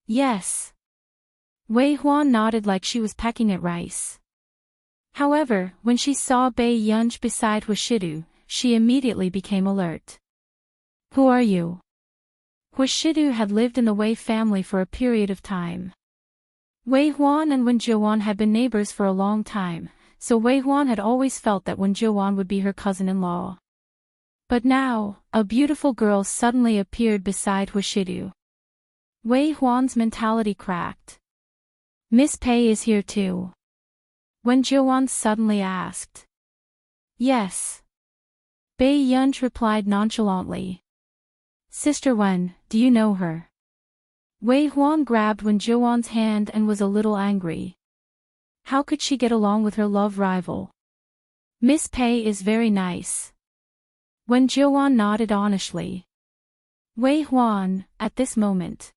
Yes. Wei Huan nodded like she was pecking at rice. However, when she saw Bai Yunj beside Washidu, she immediately became alert. Who are you? Washidu had lived in the Wei family for a period of time. Wei Huan and Wen Jiwan had been neighbors for a long time, so Wei Huan had always felt that Wen Jiwan would be her cousin-in-law. But now, a beautiful girl suddenly appeared beside Washidu. Wei Huan's mentality cracked. Miss Pei is here too. Wen Jiwan suddenly asked. Yes. Bai Yunj replied nonchalantly. Sister Wen, do you know her? Wei Huan grabbed Wen Jiwan's hand and was a little angry. How could she get along with her love rival? Miss Pei is very nice. Wen Jiwan nodded honestly. Wei Huan, at this moment.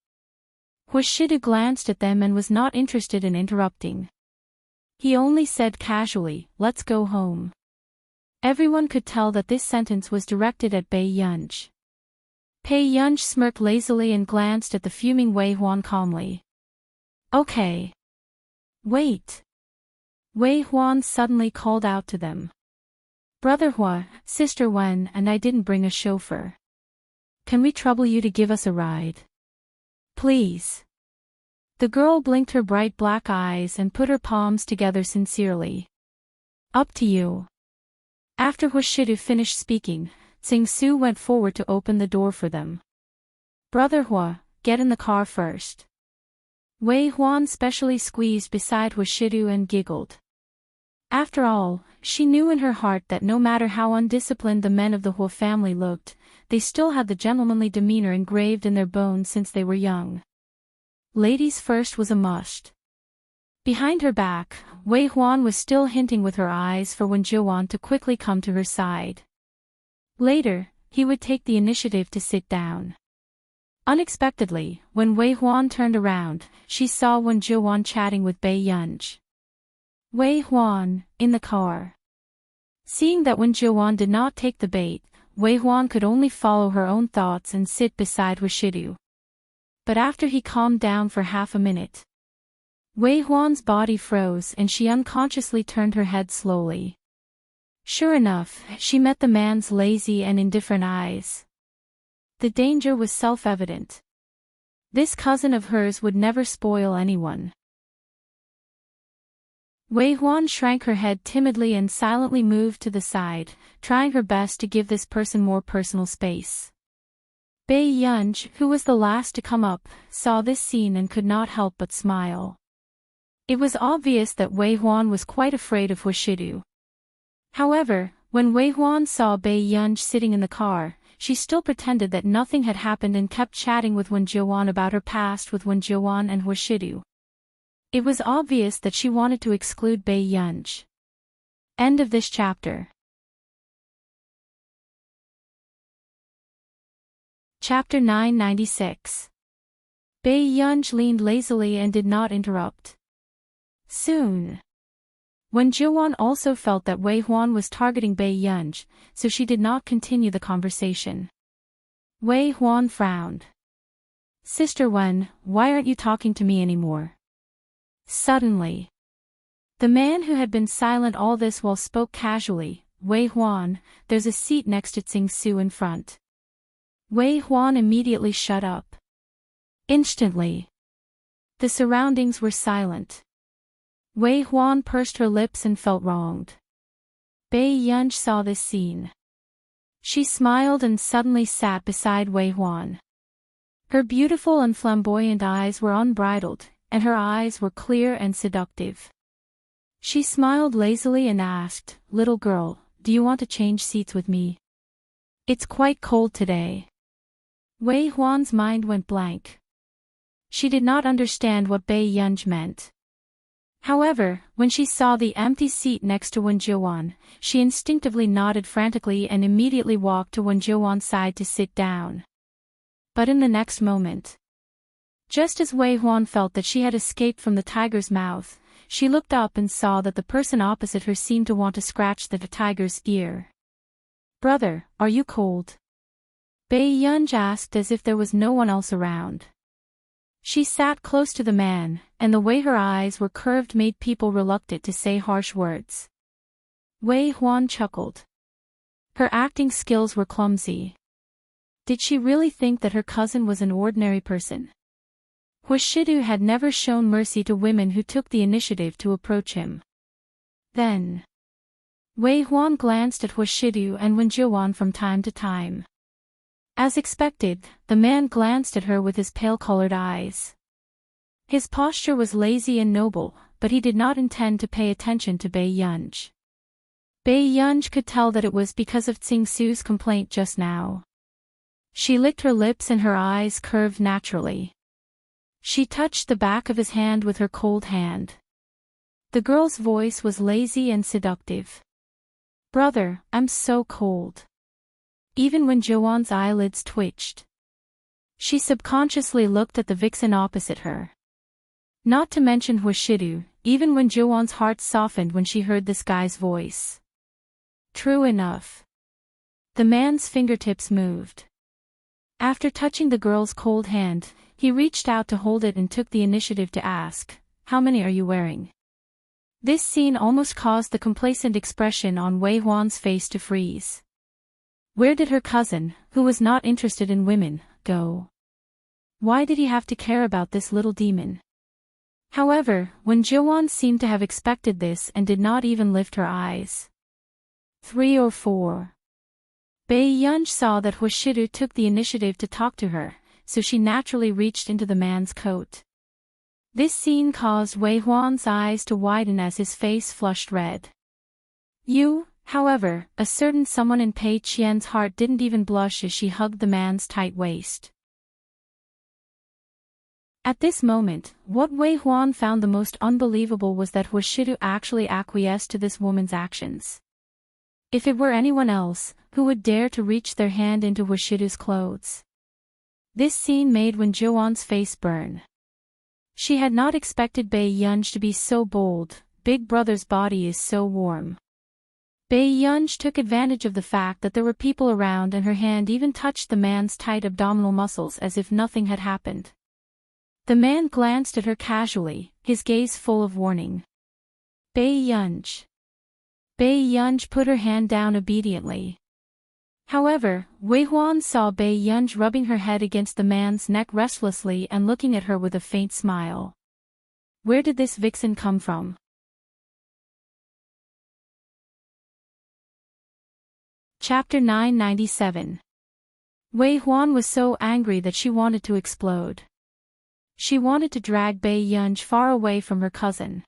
Washidu glanced at them and was not interested in interrupting. He only said casually, let's go home. Everyone could tell that this sentence was directed at Bai Yunj. Bai Yunj smirked lazily and glanced at the fuming Wei Huan calmly. Okay. Wait. Wei Huan suddenly called out to them. Brother Hua, Sister Wen and I didn't bring a chauffeur. Can we trouble you to give us a ride? Please. The girl blinked her bright black eyes and put her palms together sincerely. Up to you. After Washidu finished speaking, Tsing Su went forward to open the door for them. Brother Hua, get in the car first. Wei Huan specially squeezed beside Washidu and giggled. After all, she knew in her heart that no matter how undisciplined the men of the Hua family looked, they still had the gentlemanly demeanor engraved in their bones since they were young. Ladies first was a must. Behind her back, Wei Huan was still hinting with her eyes for Wen Jiwan to quickly come to her side. Later, he would take the initiative to sit down. Unexpectedly, when Wei Huan turned around, she saw Wen Jiwan chatting with Bai Yunj. Wei Huan, in the car. Seeing that Wen Jiuan did not take the bait, Wei Huan could only follow her own thoughts and sit beside Hushidu. But after he calmed down for half a minute, Wei Huan's body froze and she unconsciously turned her head slowly. Sure enough, she met the man's lazy and indifferent eyes. The danger was self-evident. This cousin of hers would never spoil anyone. Wei Huan shrank her head timidly and silently moved to the side, trying her best to give this person more personal space. Bei Yunj, who was the last to come up, saw this scene and could not help but smile. It was obvious that Wei Huan was quite afraid of Hushidu. However, when Wei Huan saw Bei Yunj sitting in the car, she still pretended that nothing had happened and kept chatting with Wen Jiuan about her past with Wen Jiuan and Hushidu. It was obvious that she wanted to exclude Bei Yunj. End of this chapter. Chapter 996. Bei Yunj leaned lazily and did not interrupt. Soon. Wen Jiuan also felt that Wei Huan was targeting Bei Yunj, so she did not continue the conversation. Wei Huan frowned. Sister Wen, why aren't you talking to me anymore? Suddenly. The man who had been silent all this while spoke casually, Wei Huan, there's a seat next to Tsing Su in front. Wei Huan immediately shut up. Instantly. The surroundings were silent. Wei Huan pursed her lips and felt wronged. Bei Yunj saw this scene. She smiled and suddenly sat beside Wei Huan. Her beautiful and flamboyant eyes were unbridled, and her eyes were clear and seductive. She smiled lazily and asked, Little girl, do you want to change seats with me? It's quite cold today. Wei Huan's mind went blank. She did not understand what Bei Yunj meant. However, when she saw the empty seat next to Wen Jiuan, she instinctively nodded frantically and immediately walked to Wen Jiuan's side to sit down. But in the next moment, just as Wei Huan felt that she had escaped from the tiger's mouth, she looked up and saw that the person opposite her seemed to want to scratch the tiger's ear. Brother, are you cold? Bei Yunj asked as if there was no one else around. She sat close to the man, and the way her eyes were curved made people reluctant to say harsh words. Wei Huan chuckled. Her acting skills were clumsy. Did she really think that her cousin was an ordinary person? Hushidu had never shown mercy to women who took the initiative to approach him. Then, Wei Huan glanced at Hushidu and Wen Jiuan from time to time. As expected, the man glanced at her with his pale-colored eyes. His posture was lazy and noble, but he did not intend to pay attention to Bei Yunj. Bei Yunj could tell that it was because of Tsing Su's complaint just now. She licked her lips and her eyes curved naturally. She touched the back of his hand with her cold hand. The girl's voice was lazy and seductive. Brother, I'm so cold. Even when Jiuan's eyelids twitched. She subconsciously looked at the vixen opposite her. Not to mention Hushidu, even when Jiuan's heart softened when she heard this guy's voice. True enough. The man's fingertips moved. After touching the girl's cold hand, he reached out to hold it and took the initiative to ask, How many are you wearing? This scene almost caused the complacent expression on Wei Huan's face to freeze. Where did her cousin, who was not interested in women, go? Why did he have to care about this little demon? However, Wen Jiuan seemed to have expected this and did not even lift her eyes. 3 or 4. Bei Yunj saw that Hushidu took the initiative to talk to her, so she naturally reached into the man's coat. This scene caused Wei Huan's eyes to widen as his face flushed red. However, a certain someone in Pei Qian's heart didn't even blush as she hugged the man's tight waist. At this moment, what Wei Huan found the most unbelievable was that Hushidu actually acquiesced to this woman's actions. If it were anyone else, who would dare to reach their hand into Hushidu's clothes? This scene made Wen Jiuan's face burn. She had not expected Bei Yunj to be so bold, Big Brother's body is so warm. Bei Yunj took advantage of the fact that there were people around and her hand even touched the man's tight abdominal muscles as if nothing had happened. The man glanced at her casually, his gaze full of warning. Bei Yunj. Bei Yunj put her hand down obediently. However, Wei Huan saw Bei Yunj rubbing her head against the man's neck restlessly and looking at her with a faint smile. Where did this vixen come from? Chapter 997. Wei Huan was so angry that she wanted to explode. She wanted to drag Bei Yunj far away from her cousin.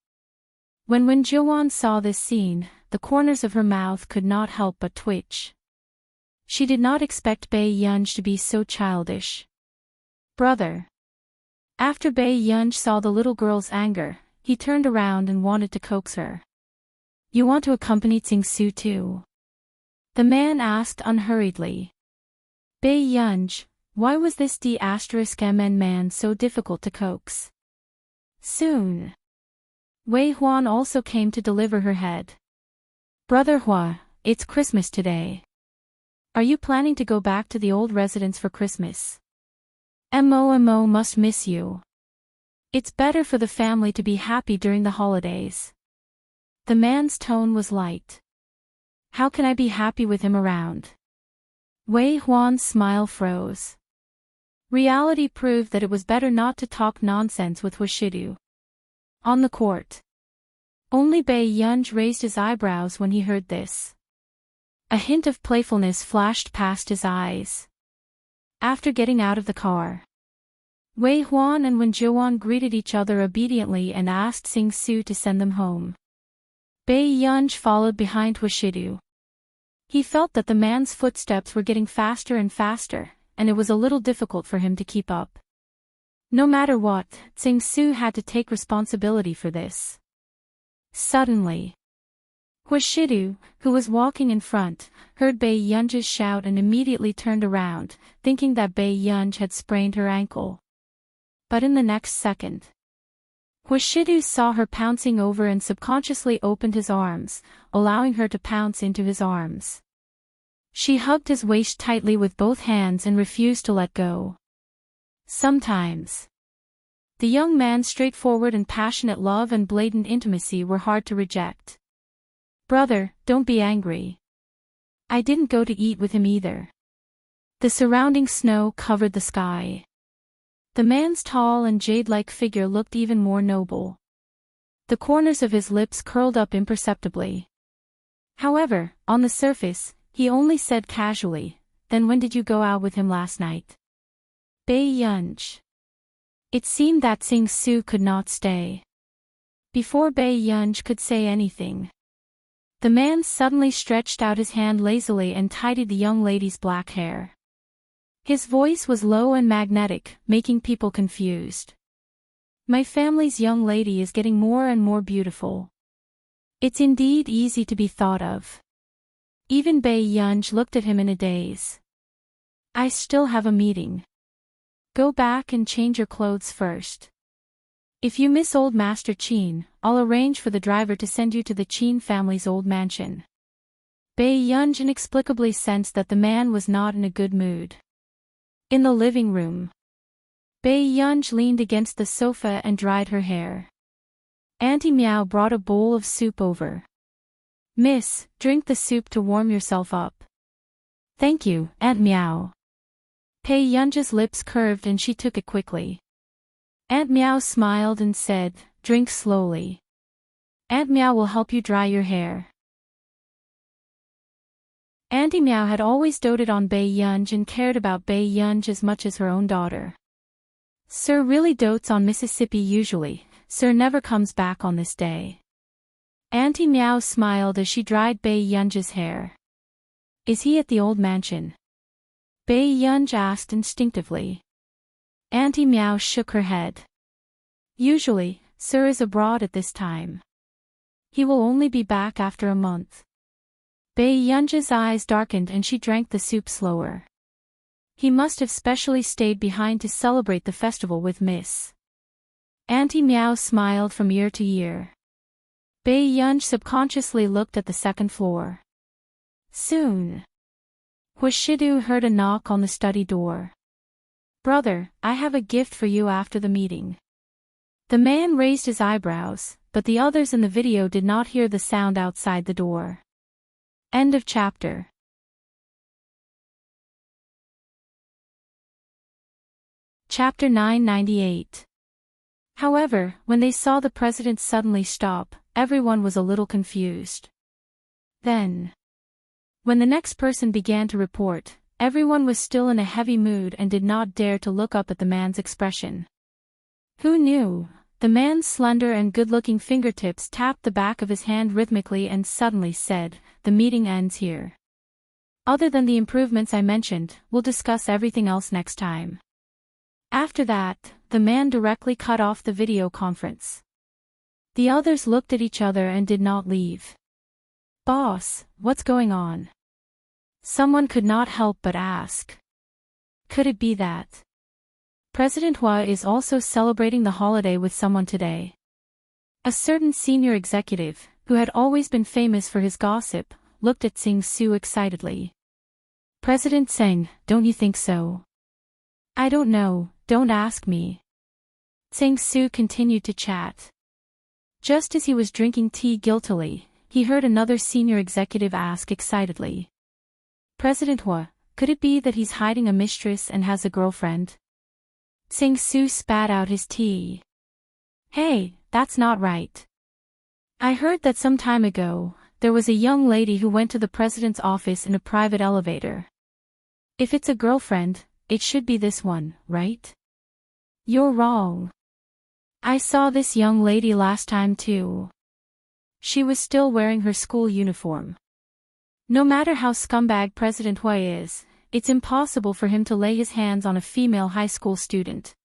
When Wen Jiuan saw this scene, the corners of her mouth could not help but twitch. She did not expect Bei Yunj to be so childish. Brother. After Bei Yunj saw the little girl's anger, he turned around and wanted to coax her. You want to accompany Tsing-Su too? The man asked unhurriedly. Bei Yunj, why was this D*MN man so difficult to coax? Soon. Wei Huan also came to deliver her head. Brother Hua, it's Christmas today. Are you planning to go back to the old residence for Christmas? Mo must miss you. It's better for the family to be happy during the holidays. The man's tone was light. How can I be happy with him around? Wei Huan's smile froze. Reality proved that it was better not to talk nonsense with Washidu. On the court. Only Bei Yunj raised his eyebrows when he heard this. A hint of playfulness flashed past his eyes. After getting out of the car, Wei Huan and Wen Jiuan greeted each other obediently and asked Tsing-Su to send them home. Bei Yunj followed behind Washidu. He felt that the man's footsteps were getting faster and faster, and it was a little difficult for him to keep up. No matter what, Tsing-Su had to take responsibility for this. Suddenly, Washidu, who was walking in front, heard Bei Yunj's shout and immediately turned around, thinking that Bei Yunj had sprained her ankle. But in the next second, Washidu saw her pouncing over and subconsciously opened his arms, allowing her to pounce into his arms. She hugged his waist tightly with both hands and refused to let go. Sometimes, the young man's straightforward and passionate love and blatant intimacy were hard to reject. Brother, don't be angry. I didn't go to eat with him either. The surrounding snow covered the sky. The man's tall and jade-like figure looked even more noble. The corners of his lips curled up imperceptibly. However, on the surface, he only said casually, Then when did you go out with him last night? Bei Yunj. It seemed that Tsing-Su could not stay. Before Bei Yunj could say anything, the man suddenly stretched out his hand lazily and tidied the young lady's black hair. His voice was low and magnetic, making people confused. My family's young lady is getting more and more beautiful. It's indeed easy to be thought of. Even Bei Yunj looked at him in a daze. I still have a meeting. Go back and change your clothes first. If you miss old Master Qin, I'll arrange for the driver to send you to the Qin family's old mansion. Bei Yunj inexplicably sensed that the man was not in a good mood. In the living room, Bei Yunj leaned against the sofa and dried her hair. Auntie Meow brought a bowl of soup over. Miss, drink the soup to warm yourself up. Thank you, Aunt Meow. Bei Yunj's lips curved and she took it quickly. Aunt Meow smiled and said, Drink slowly. Aunt Meow will help you dry your hair. Auntie Meow had always doted on Bei Yunj and cared about Bei Yunj as much as her own daughter. Sir really dotes on Mississippi usually, Sir never comes back on this day. Auntie Meow smiled as she dried Bei Yunj's hair. Is he at the old mansion? Bei Yunj asked instinctively. Auntie Meow shook her head. Usually, Sir is abroad at this time. He will only be back after a month. Bei Yunj's eyes darkened and she drank the soup slower. He must have specially stayed behind to celebrate the festival with Miss. Auntie Meow smiled from ear to ear. Bae Yunj subconsciously looked at the second floor. Soon, Hwashidu heard a knock on the study door. "Brother, I have a gift for you after the meeting." The man raised his eyebrows, but the others in the video did not hear the sound outside the door. End of chapter. Chapter 998. However, when they saw the president suddenly stop, everyone was a little confused. Then, when the next person began to report, everyone was still in a heavy mood and did not dare to look up at the man's expression. Who knew? The man's slender and good-looking fingertips tapped the back of his hand rhythmically and suddenly said, "The meeting ends here. Other than the improvements I mentioned, we'll discuss everything else next time." After that, the man directly cut off the video conference. The others looked at each other and did not leave. "Boss, what's going on?" Someone could not help but ask. Could it be that President Hua is also celebrating the holiday with someone today? A certain senior executive, who had always been famous for his gossip, looked at Sing Su excitedly. "President Tseng, don't you think so?" "I don't know, don't ask me." Sing Su continued to chat. Just as he was drinking tea guiltily, he heard another senior executive ask excitedly. "President Hua, could it be that he's hiding a mistress and has a girlfriend?" Sing Su spat out his tea. "Hey, that's not right. I heard that some time ago, there was a young lady who went to the president's office in a private elevator. If it's a girlfriend, it should be this one, right?" "You're wrong. I saw this young lady last time too. She was still wearing her school uniform. No matter how scumbag President Hua is, it's impossible for him to lay his hands on a female high school student."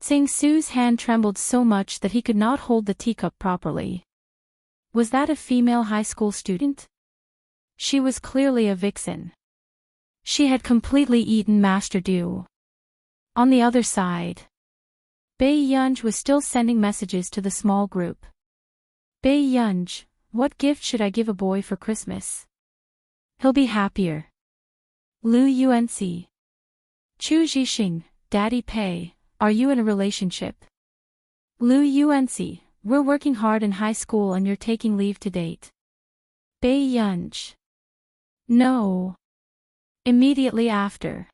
Sing Su's hand trembled so much that he could not hold the teacup properly. Was that a female high school student? She was clearly a vixen. She had completely eaten Master Du. On the other side, Bae Yunj was still sending messages to the small group. "Bae Yunj, what gift should I give a boy for Christmas? He'll be happier. Lu Yuanci. Chu Zhixing, Daddy Pei, are you in a relationship? Lu Yuanci, we're working hard in high school and you're taking leave to date. Bae Yunj. No." Immediately after,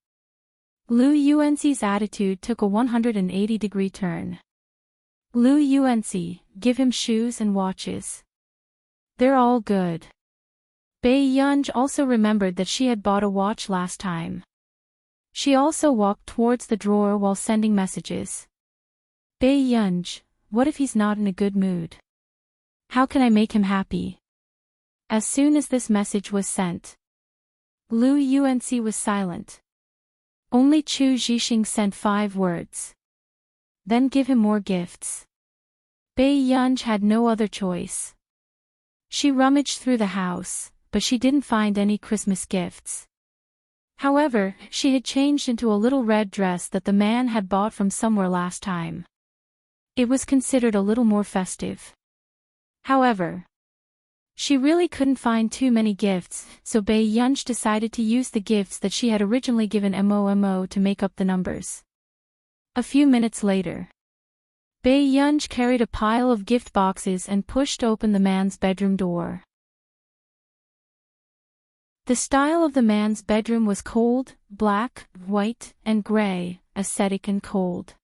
Lu Yuanci's attitude took a 180-degree turn. "Lu Yuanci, give him shoes and watches. They're all good." Bae Yunj also remembered that she had bought a watch last time. She also walked towards the drawer while sending messages. "Bae Yunj, what if he's not in a good mood? How can I make him happy?" As soon as this message was sent, Lu Yuanci was silent. Only Chu Zhixing sent 5 words. "Then give him more gifts." Bae Yunj had no other choice. She rummaged through the house, but she didn't find any Christmas gifts. However, she had changed into a little red dress that the man had bought from somewhere last time. It was considered a little more festive. However, she really couldn't find too many gifts, so Bae Yunj decided to use the gifts that she had originally given Mo to make up the numbers. A few minutes later, Bae Yunj carried a pile of gift boxes and pushed open the man's bedroom door. The style of the man's bedroom was cold, black, white, and gray, ascetic and cold.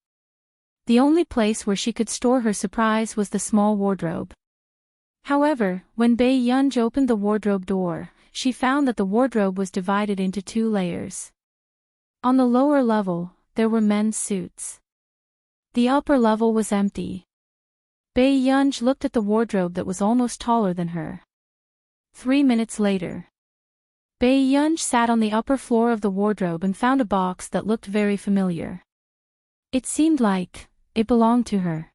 The only place where she could store her surprise was the small wardrobe. However, when Bae Yunj opened the wardrobe door, she found that the wardrobe was divided into 2 layers. On the lower level, there were men's suits. The upper level was empty. Bae Yunj looked at the wardrobe that was almost taller than her. 3 minutes later, Bae Yunj sat on the upper floor of the wardrobe and found a box that looked very familiar. It seemed like it belonged to her.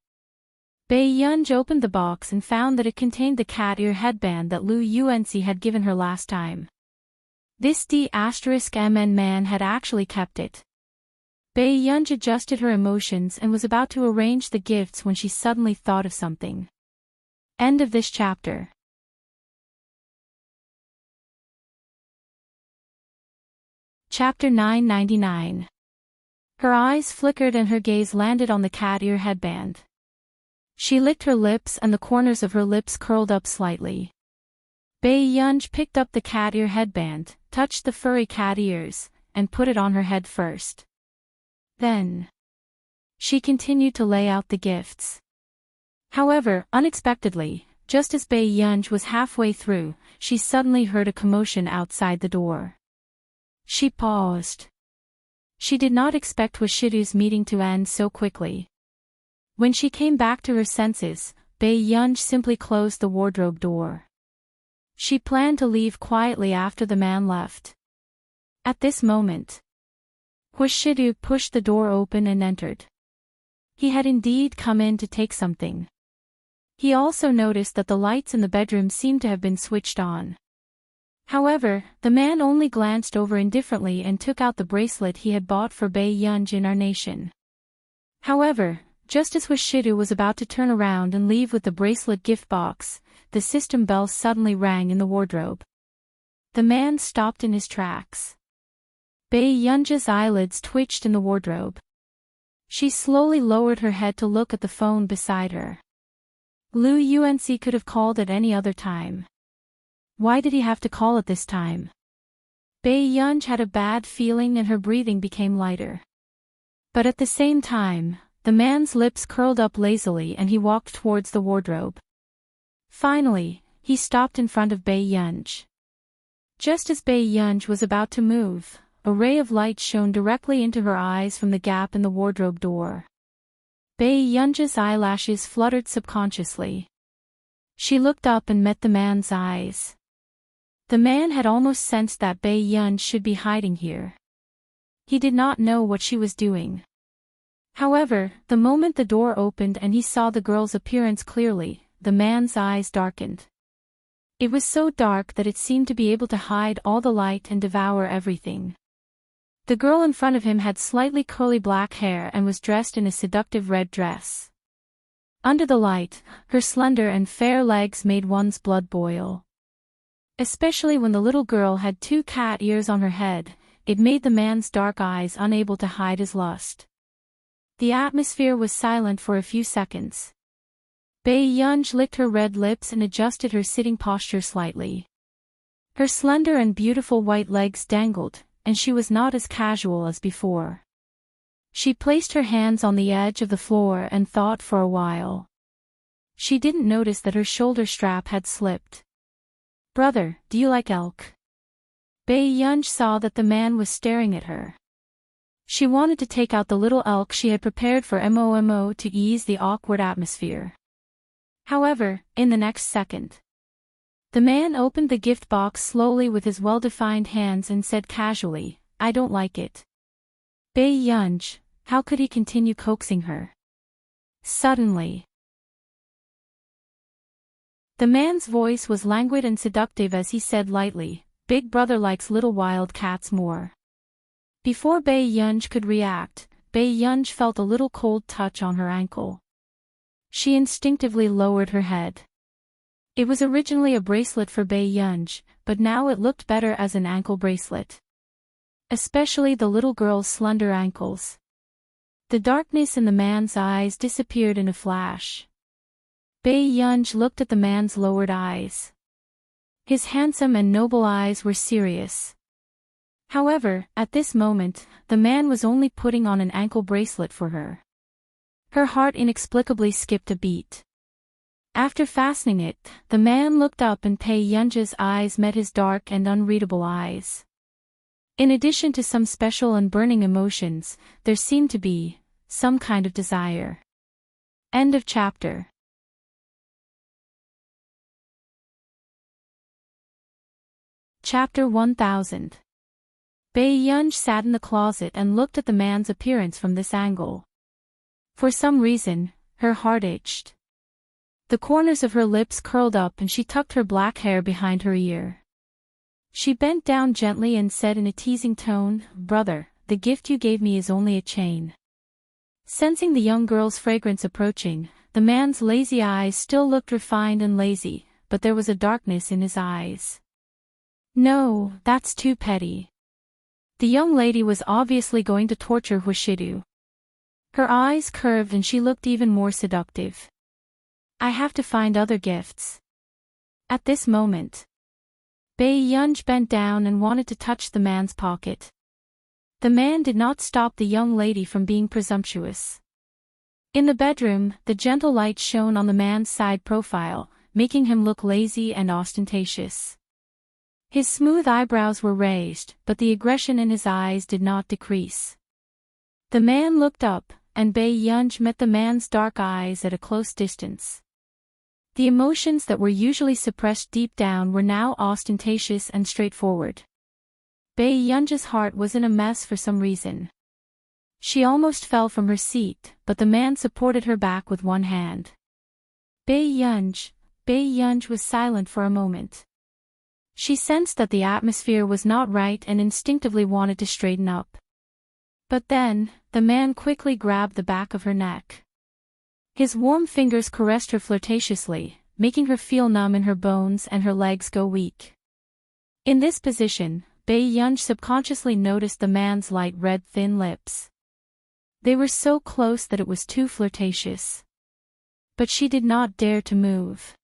Bae Yunj opened the box and found that it contained the cat ear headband that Lu Yuanci had given her last time. This D*MN man had actually kept it. Bae Yunj adjusted her emotions and was about to arrange the gifts when she suddenly thought of something. End of this chapter. Chapter 999. Her eyes flickered and her gaze landed on the cat ear headband. She licked her lips and the corners of her lips curled up slightly. Bae-yeonj picked up the cat ear headband, touched the furry cat ears, and put it on her head first. Then she continued to lay out the gifts. However, unexpectedly, just as Bae-yeonj was halfway through, she suddenly heard a commotion outside the door. She paused. She did not expect Washidu's meeting to end so quickly. When she came back to her senses, Bae-yeonj simply closed the wardrobe door. She planned to leave quietly after the man left. At this moment, Washidu pushed the door open and entered. He had indeed come in to take something. He also noticed that the lights in the bedroom seemed to have been switched on. However, the man only glanced over indifferently and took out the bracelet he had bought for Bae-yeonj in our nation. However, just as Washidu was about to turn around and leave with the bracelet gift box, the system bell suddenly rang in the wardrobe. The man stopped in his tracks. Bae-yeonj's eyelids twitched in the wardrobe. She slowly lowered her head to look at the phone beside her. Lu Yuanci could have called at any other time. Why did he have to call at this time? Bae-yeonj had a bad feeling and her breathing became lighter. But at the same time, the man's lips curled up lazily and he walked towards the wardrobe. Finally, he stopped in front of Bae-yeonj. Just as Bae-yeonj was about to move, a ray of light shone directly into her eyes from the gap in the wardrobe door. Bae-yeonj's eyelashes fluttered subconsciously. She looked up and met the man's eyes. The man had almost sensed that Bae-yeonj should be hiding here. He did not know what she was doing. However, the moment the door opened and he saw the girl's appearance clearly, the man's eyes darkened. It was so dark that it seemed to be able to hide all the light and devour everything. The girl in front of him had slightly curly black hair and was dressed in a seductive red dress. Under the light, her slender and fair legs made one's blood boil. Especially when the little girl had 2 cat ears on her head, it made the man's dark eyes unable to hide his lust. The atmosphere was silent for a few seconds. Bae-yeonj licked her red lips and adjusted her sitting posture slightly. Her slender and beautiful white legs dangled, and she was not as casual as before. She placed her hands on the edge of the floor and thought for a while. She didn't notice that her shoulder strap had slipped. "Brother, do you like elk?" Bae-yeonj saw that the man was staring at her. She wanted to take out the little elk she had prepared for Momo to ease the awkward atmosphere. However, in the next second, the man opened the gift box slowly with his well-defined hands and said casually, "I don't like it." Bae-yeonj, how could he continue coaxing her? Suddenly, the man's voice was languid and seductive as he said lightly, "Big brother likes little wild cats more." Before Bae-yeonj could react, Bae-yeonj felt a little cold touch on her ankle. She instinctively lowered her head. It was originally a bracelet for Bae-yeonj, but now it looked better as an ankle bracelet. Especially the little girl's slender ankles. The darkness in the man's eyes disappeared in a flash. Bae-yeonj looked at the man's lowered eyes. His handsome and noble eyes were serious. However, at this moment, the man was only putting on an ankle bracelet for her. Her heart inexplicably skipped a beat. After fastening it, the man looked up and Bae-yeonj's eyes met his dark and unreadable eyes. In addition to some special and burning emotions, there seemed to be some kind of desire. End of chapter. Chapter 1000. Bae-yeonj sat in the closet and looked at the man's appearance from this angle. For some reason, her heart itched. The corners of her lips curled up and she tucked her black hair behind her ear. She bent down gently and said in a teasing tone, "Brother, the gift you gave me is only a chain." Sensing the young girl's fragrance approaching, the man's lazy eyes still looked refined and lazy, but there was a darkness in his eyes. No, that's too petty. The young lady was obviously going to torture Hwashidu. Her eyes curved and she looked even more seductive. I have to find other gifts. At this moment, Bae-yunj bent down and wanted to touch the man's pocket. The man did not stop the young lady from being presumptuous. In the bedroom, the gentle light shone on the man's side profile, making him look lazy and ostentatious. His smooth eyebrows were raised, but the aggression in his eyes did not decrease. The man looked up, and Bae-yunj met the man's dark eyes at a close distance. The emotions that were usually suppressed deep down were now ostentatious and straightforward. Bae-yunj's heart was in a mess for some reason. She almost fell from her seat, but the man supported her back with one hand. Bae-yunj was silent for a moment. She sensed that the atmosphere was not right and instinctively wanted to straighten up. But then, the man quickly grabbed the back of her neck. His warm fingers caressed her flirtatiously, making her feel numb in her bones and her legs go weak. In this position, Bae-yunj subconsciously noticed the man's light red thin lips. They were so close that it was too flirtatious. But she did not dare to move.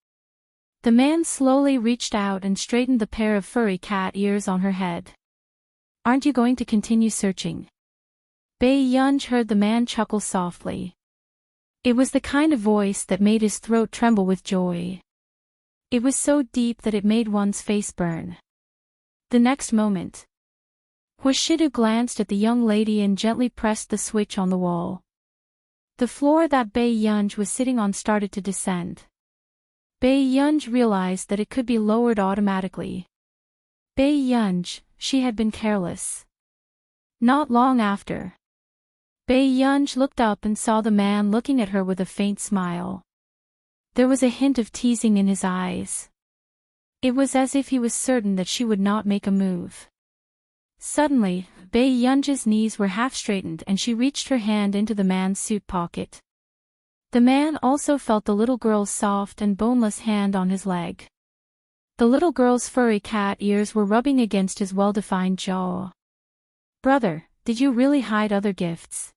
The man slowly reached out and straightened the pair of furry cat ears on her head. Aren't you going to continue searching? Bae-yunj heard the man chuckle softly. It was the kind of voice that made his throat tremble with joy. It was so deep that it made one's face burn. The next moment, Hwashidu glanced at the young lady and gently pressed the switch on the wall. The floor that Bae-yunj was sitting on started to descend. Bae-yunj realized that it could be lowered automatically. Bae-yunj, she had been careless. Not long after, Bae-yunj looked up and saw the man looking at her with a faint smile. There was a hint of teasing in his eyes. It was as if he was certain that she would not make a move. Suddenly, Bae-yunj's knees were half straightened and she reached her hand into the man's suit pocket. The man also felt the little girl's soft and boneless hand on his leg. The little girl's furry cat ears were rubbing against his well-defined jaw. Brother, did you really hide other gifts?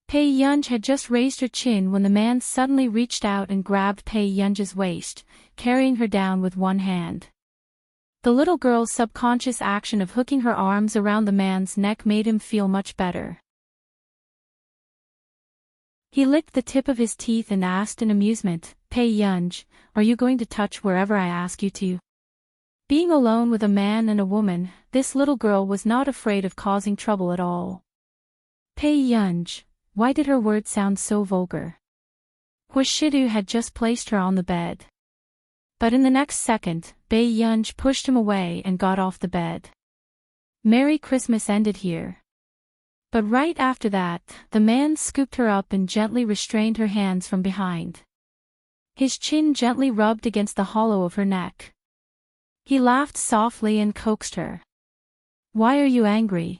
Bae-yunj had just raised her chin when the man suddenly reached out and grabbed Bae-yunj's waist, carrying her down with one hand. The little girl's subconscious action of hooking her arms around the man's neck made him feel much better. He licked the tip of his teeth and asked in amusement, Bae-yunj, are you going to touch wherever I ask you to? Being alone with a man and a woman, this little girl was not afraid of causing trouble at all. Bae-yunj, why did her words sound so vulgar? Hwashidu had just placed her on the bed. But in the next second, Bae-yunj pushed him away and got off the bed. Merry Christmas ended here. But right after that, the man scooped her up and gently restrained her hands from behind. His chin gently rubbed against the hollow of her neck. He laughed softly and coaxed her. Why are you angry?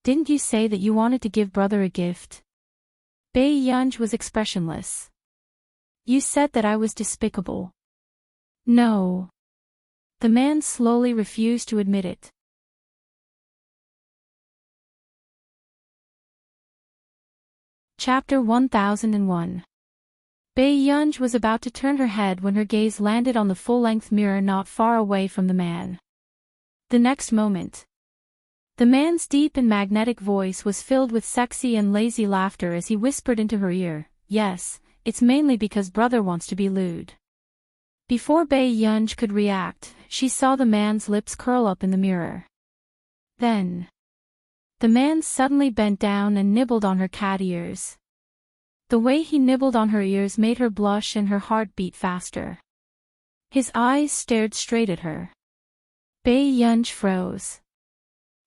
Didn't you say that you wanted to give brother a gift? Bae-yunj was expressionless. You said that I was despicable. No. The man slowly refused to admit it. Chapter 1001. Bae-yunj was about to turn her head when her gaze landed on the full-length mirror not far away from the man. The next moment, the man's deep and magnetic voice was filled with sexy and lazy laughter as he whispered into her ear, yes, it's mainly because brother wants to be lewd. Before Bae-yunj could react, she saw the man's lips curl up in the mirror. Then, the man suddenly bent down and nibbled on her cat ears. The way he nibbled on her ears made her blush and her heart beat faster. His eyes stared straight at her. Bae-yunj froze.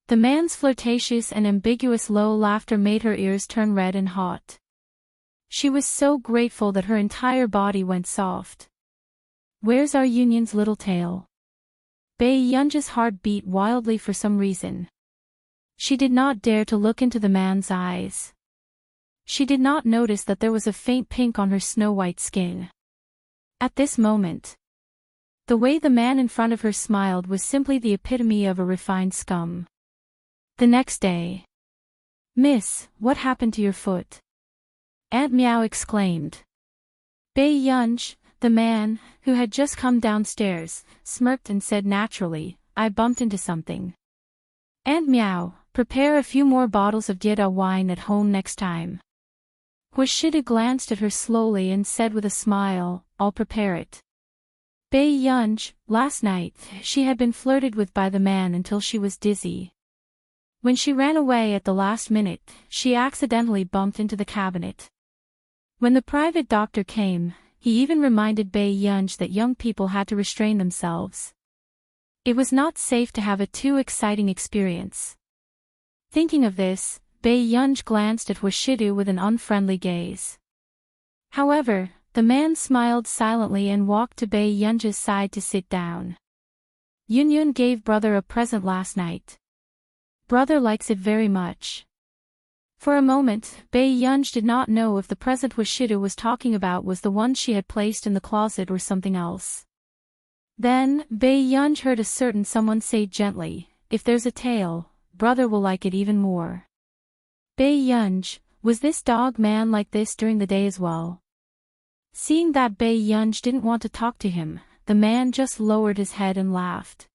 The man's flirtatious and ambiguous low laughter made her ears turn red and hot. She was so grateful that her entire body went soft. Where's our union's little tail? Bae-yunj's heart beat wildly for some reason. She did not dare to look into the man's eyes. she did not notice that there was a faint pink on her snow-white skin. At this moment, the way the man in front of her smiled was simply the epitome of a refined scum. The next day. "Miss, what happened to your foot?" Aunt Meow exclaimed. Bei Yunj, the man, who had just come downstairs, smirked and said naturally, "I bumped into something." "Aunt Meow, prepare a few more bottles of Jeda wine at home next time." Huishida glanced at her slowly and said with a smile, "I'll prepare it." Bei Yunj, last night, she had been flirted with by the man until she was dizzy. When she ran away at the last minute, she accidentally bumped into the cabinet. When the private doctor came, he even reminded Bei Yunj that young people had to restrain themselves. It was not safe to have a too exciting experience. Thinking of this, Bei Yunj glanced at Huishida with an unfriendly gaze. However, the man smiled silently and walked to Bei Yunj's side to sit down. "Yunyun gave brother a present last night. Brother likes it very much." For a moment, Bei Yunj did not know if the present Huishida was talking about was the one she had placed in the closet or something else. Then, Bei Yunj heard a certain someone say gently, "If there's a tail, brother will like it even more." Bei Yunj, was this dog man like this during the day as well? Seeing that Bei Yunj didn't want to talk to him, the man just lowered his head and laughed.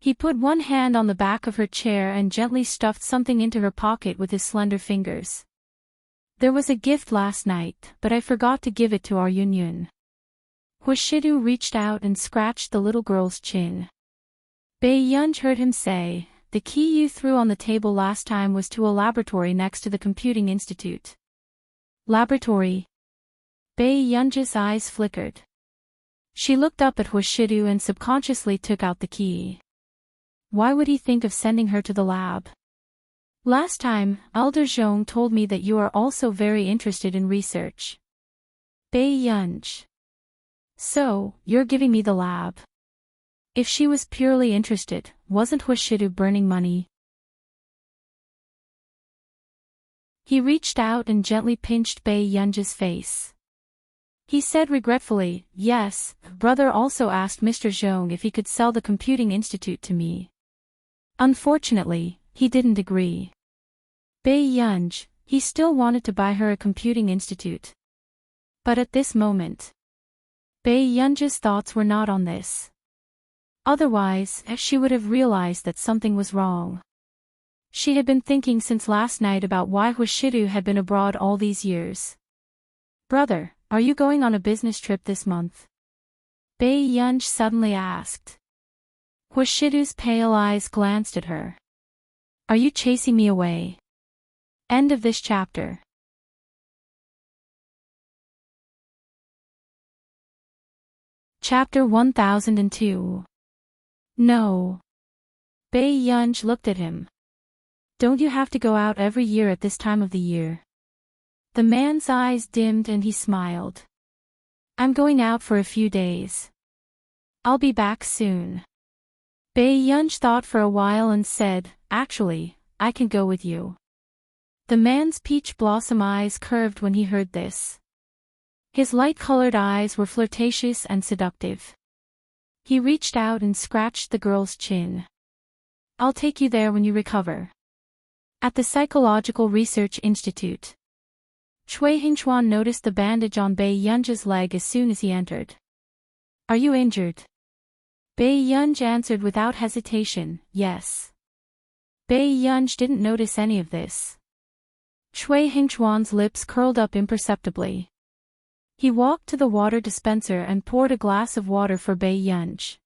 He put one hand on the back of her chair and gently stuffed something into her pocket with his slender fingers. "There was a gift last night, but I forgot to give it to our Yunyun." Huishida reached out and scratched the little girl's chin. Bei Yunj heard him say, "The key you threw on the table last time was to a laboratory next to the Computing Institute." "Laboratory?" Bei Yunj's eyes flickered. She looked up at Huishida and subconsciously took out the key. Why would he think of sending her to the lab? "Last time, Elder Zhong told me that you are also very interested in research." Bei Yunj. "So, you're giving me the lab." If she was purely interested, wasn't Huishida burning money? He reached out and gently pinched Bei Yunj's face. He said regretfully, "Yes, brother also asked Mr. Zhong if he could sell the Computing Institute to me. Unfortunately, he didn't agree." Bei Yunj, he still wanted to buy her a Computing Institute. But at this moment, Bei Yunj's thoughts were not on this. Otherwise, she would have realized that something was wrong. She had been thinking since last night about why Huishida had been abroad all these years. "Brother, are you going on a business trip this month?" Bei Yunj suddenly asked. Huishida's pale eyes glanced at her. "Are you chasing me away?" End of this chapter. Chapter 1002. No. Bei Yunj looked at him. "Don't you have to go out every year at this time of the year?" The man's eyes dimmed and he smiled. "I'm going out for a few days. I'll be back soon." Bei Yunj thought for a while and said, "Actually, I can go with you." The man's peach blossom eyes curved when he heard this. His light-colored eyes were flirtatious and seductive. He reached out and scratched the girl's chin. "I'll take you there when you recover." At the Psychological Research Institute. Cui Hingchuan noticed the bandage on Bei Yunj's leg as soon as he entered. "Are you injured?" Bei Yunj answered without hesitation, "Yes." Bei Yunj didn't notice any of this. Cui Hingchuan's lips curled up imperceptibly. He walked to the water dispenser and poured a glass of water for Bei Yunj.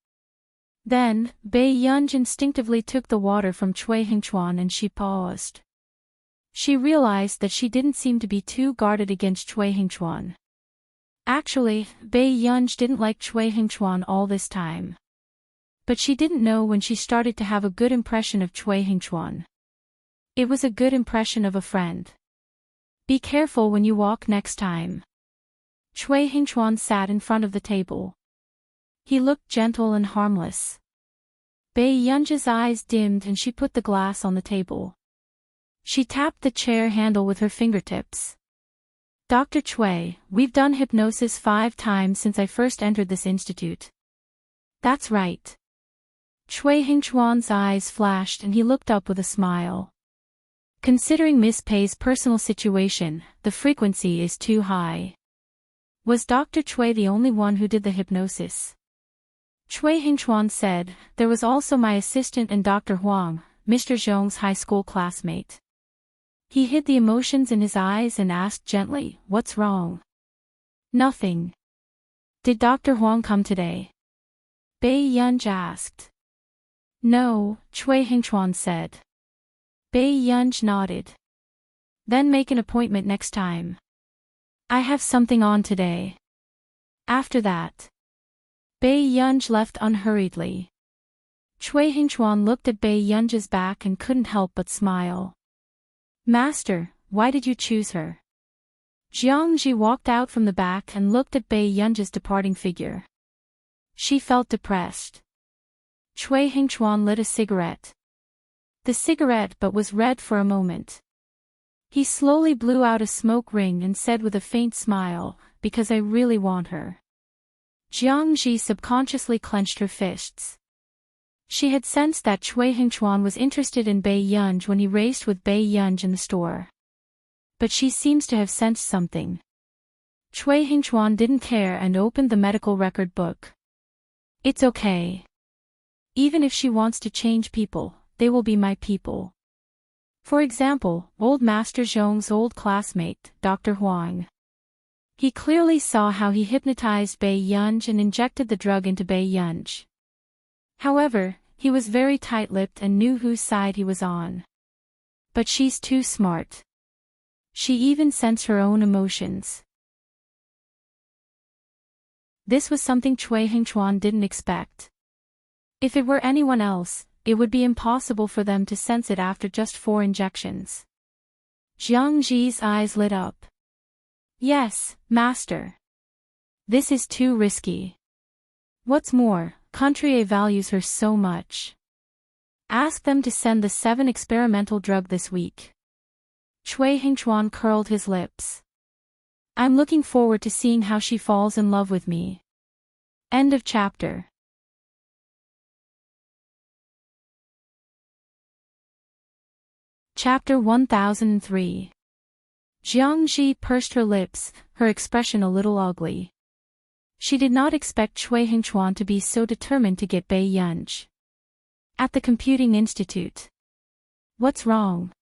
Then, Bei Yunj instinctively took the water from Cui Hingchuan and she paused. She realized that she didn't seem to be too guarded against Cui Hingchuan. Actually, Bei Yunj didn't like Cui Hingchuan all this time. But she didn't know when she started to have a good impression of Cui Hingchuan. It was a good impression of a friend. "Be careful when you walk next time." Cui Hingchuan sat in front of the table. He looked gentle and harmless. Bei Yunj's eyes dimmed and she put the glass on the table. She tapped the chair handle with her fingertips. Dr. Chui, we've done hypnosis 5 times since I first entered this institute. That's right. Chui Hingchuan's eyes flashed and he looked up with a smile. Considering Miss Pei's personal situation, the frequency is too high. Was Dr. Chui the only one who did the hypnosis? Chui Hingchuan said, there was also my assistant and Dr. Huang, Mr. Zhong's high school classmate. He hid the emotions in his eyes and asked gently, what's wrong? Nothing. Did Dr. Huang come today? Bei Yunj asked. No, Chui Hingchuan said. Bei Yunj nodded. Then make an appointment next time. I have something on today. After that, Bei Yunj left unhurriedly. Chui Hingchuan looked at Bei Yunj's back and couldn't help but smile. Master, why did you choose her? Jiangji walked out from the back and looked at Bei Yunj's departing figure. She felt depressed. Chui Hingchuan lit a cigarette. The cigarette but was red for a moment. He slowly blew out a smoke ring and said with a faint smile, because I really want her. Jiangji subconsciously clenched her fists. She had sensed that Chui Hingchuan was interested in Bei Yunj when he raced with Bei Yunj in the store. But she seems to have sensed something. Chui Hingchuan didn't care and opened the medical record book. It's okay. Even if she wants to change people, they will be my people. For example, old Master Zhong's old classmate, Dr. Huang. He clearly saw how he hypnotized Bei Yunj and injected the drug into Bei Yunj. However, he was very tight-lipped and knew whose side he was on. But she's too smart. She even sensed her own emotions. This was something Chui Hingchuan didn't expect. If it were anyone else, it would be impossible for them to sense it after just 4 injections. Jiang Ji's eyes lit up. Yes, Master. This is too risky. What's more, Contreras values her so much. Ask them to send the 7 experimental drug this week. Chui Hingchuan curled his lips. I'm looking forward to seeing how she falls in love with me. End of chapter. Chapter 1003. Jiangji pursed her lips, her expression a little ugly. She did not expect Chui Hingchuan to be so determined to get Bei Yunj. At the Computing Institute. What's wrong?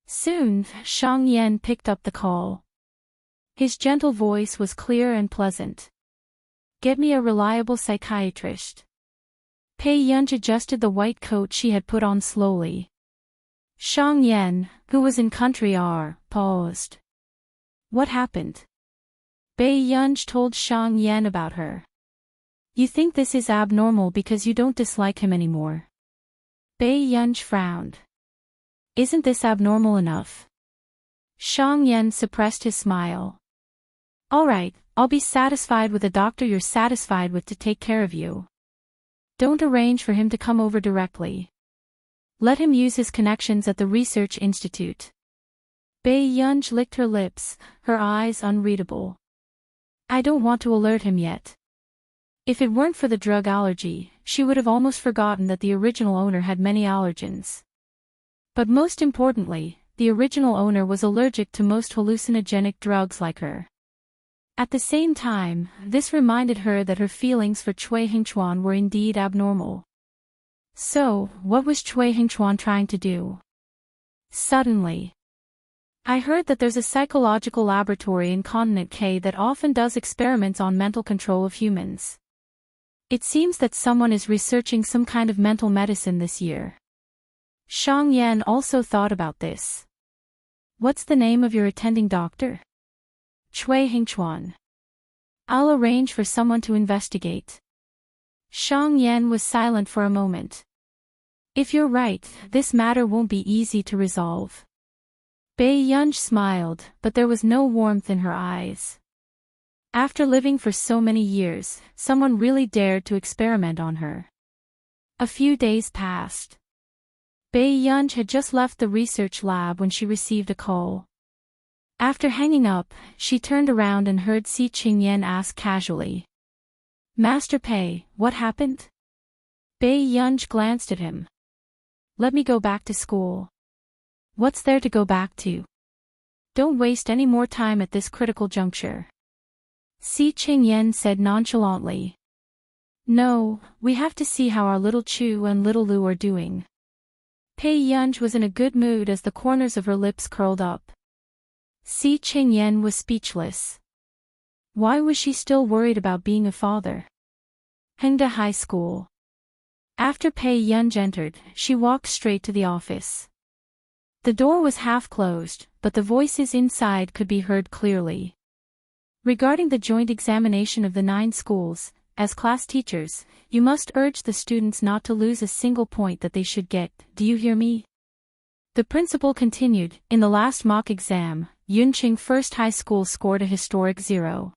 Soon, Shang Yan picked up the call. His gentle voice was clear and pleasant. Get me a reliable psychiatrist. Bei Yunj adjusted the white coat she had put on slowly. Shang Yan, who was in country R, paused. What happened? Bei Yunj told Shang Yan about her. You think this is abnormal because you don't dislike him anymore. Bei Yunj frowned. Isn't this abnormal enough? Shang Yan suppressed his smile. Alright, I'll be satisfied with a doctor you're satisfied with to take care of you. Don't arrange for him to come over directly. Let him use his connections at the research institute. Bei Yunj licked her lips, her eyes unreadable. I don't want to alert him yet. If it weren't for the drug allergy, she would have almost forgotten that the original owner had many allergens. But most importantly, the original owner was allergic to most hallucinogenic drugs like her. At the same time, this reminded her that her feelings for Chui Hingchuan were indeed abnormal. So, what was Chui Hingchuan trying to do? Suddenly, I heard that there's a psychological laboratory in Continent K that often does experiments on mental control of humans. It seems that someone is researching some kind of mental medicine this year. Shang Yan also thought about this. What's the name of your attending doctor? Chui Hingchuan. I'll arrange for someone to investigate. Shang Yan was silent for a moment. If you're right, this matter won't be easy to resolve. Bei Yunj smiled, but there was no warmth in her eyes. After living for so many years, someone really dared to experiment on her. A few days passed. Bei Yunj had just left the research lab when she received a call. After hanging up, she turned around and heard Si Qingyan ask casually. Master Pei, what happened? Bei Yunj glanced at him. Let me go back to school. What's there to go back to? Don't waste any more time at this critical juncture. Si Qingyan said nonchalantly. No, we have to see how our little Chu and little Lu are doing. Pei Yunj was in a good mood as the corners of her lips curled up. Si Qingyan was speechless. Why was she still worried about being a father? Hengda High School. After Pei Yunj entered, she walked straight to the office. The door was half closed, but the voices inside could be heard clearly. Regarding the joint examination of the 9 schools, as class teachers, you must urge the students not to lose a single point that they should get, do you hear me? The principal continued, in the last mock exam, Yunqing First High School scored a historic 0.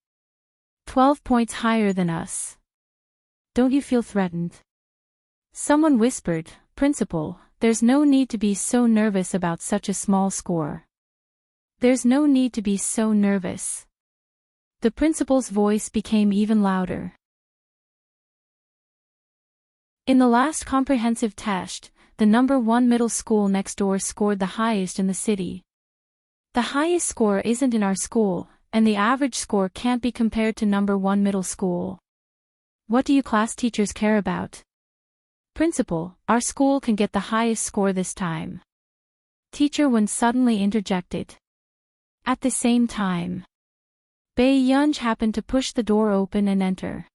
12 points higher than us. Don't you feel threatened? Someone whispered, Principal, there's no need to be so nervous about such a small score. There's no need to be so nervous. The principal's voice became even louder. In the last comprehensive test, the number 1 middle school next door scored the highest in the city. The highest score isn't in our school, and the average score can't be compared to number 1 middle school. What do you class teachers care about? Principal, our school can get the highest score this time. Teacher Wen suddenly interjected. At the same time, Bei Yunj happened to push the door open and enter.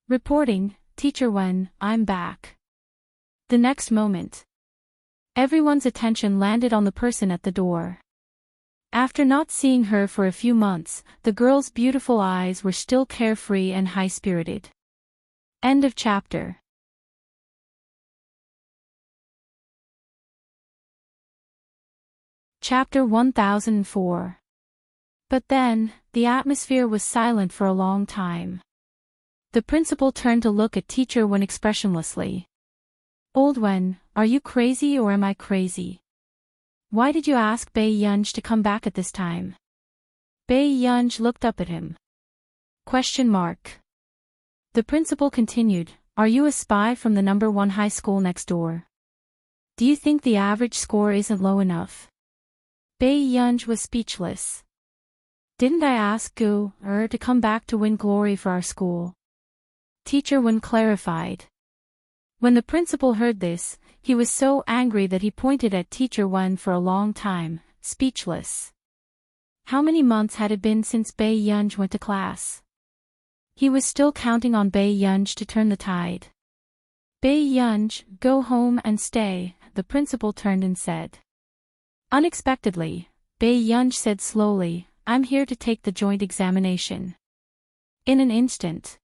Reporting, Teacher Wen, I'm back. The next moment, everyone's attention landed on the person at the door. After not seeing her for a few months, the girl's beautiful eyes were still carefree and high-spirited. End of chapter. Chapter 1004. But then, the atmosphere was silent for a long time. The principal turned to look at Teacher Wen expressionlessly. Old Wen, are you crazy or am I crazy? Why did you ask Bei Yunj to come back at this time? Bei Yunj looked up at him. Question mark. The principal continued, are you a spy from the number 1 high school next door? Do you think the average score isn't low enough? Bei Yunj was speechless. Didn't I ask Gu to come back to win glory for our school? Teacher Wen clarified. When the principal heard this, he was so angry that he pointed at Teacher Wen for a long time, speechless. How many months had it been since Bei Yunj went to class? He was still counting on Bei Yunj to turn the tide. Bei Yunj, go home and stay, the principal turned and said. Unexpectedly, Bei Yunj said slowly, I'm here to take the joint examination. In an instant,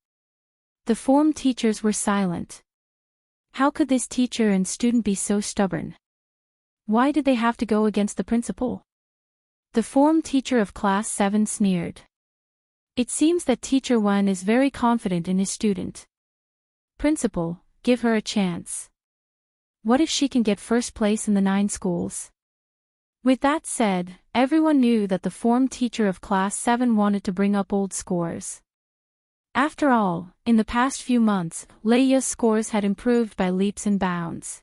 the form teachers were silent. How could this teacher and student be so stubborn? Why did they have to go against the principal? The form teacher of class 7 sneered. It seems that Teacher Wen is very confident in his student. Principal, give her a chance. What if she can get first place in the 9 schools? With that said, everyone knew that the form teacher of class 7 wanted to bring up old scores. After all, in the past few months, Leia's scores had improved by leaps and bounds.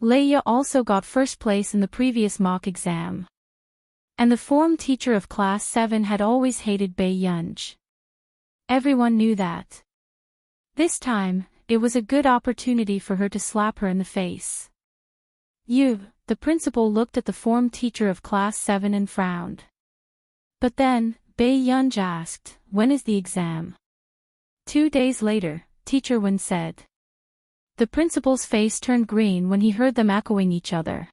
Leia also got first place in the previous mock exam. And the form teacher of class 7 had always hated Bei Yunj. Everyone knew that. This time, it was a good opportunity for her to slap her in the face. The principal looked at the form teacher of class 7 and frowned. But then, Bei Yunj asked, when is the exam? 2 days later, Teacher Wen said. The principal's face turned green when he heard them echoing each other.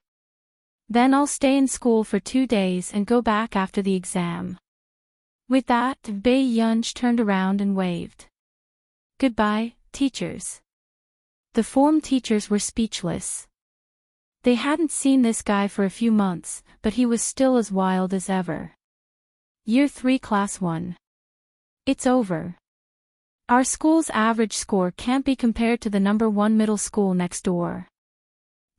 Then I'll stay in school for 2 days and go back after the exam. With that, Bei Yunj turned around and waved. Goodbye, teachers. The form teachers were speechless. They hadn't seen this guy for a few months, but he was still as wild as ever. Year 3 Class 1. It's over. Our school's average score can't be compared to the number 1 middle school next door.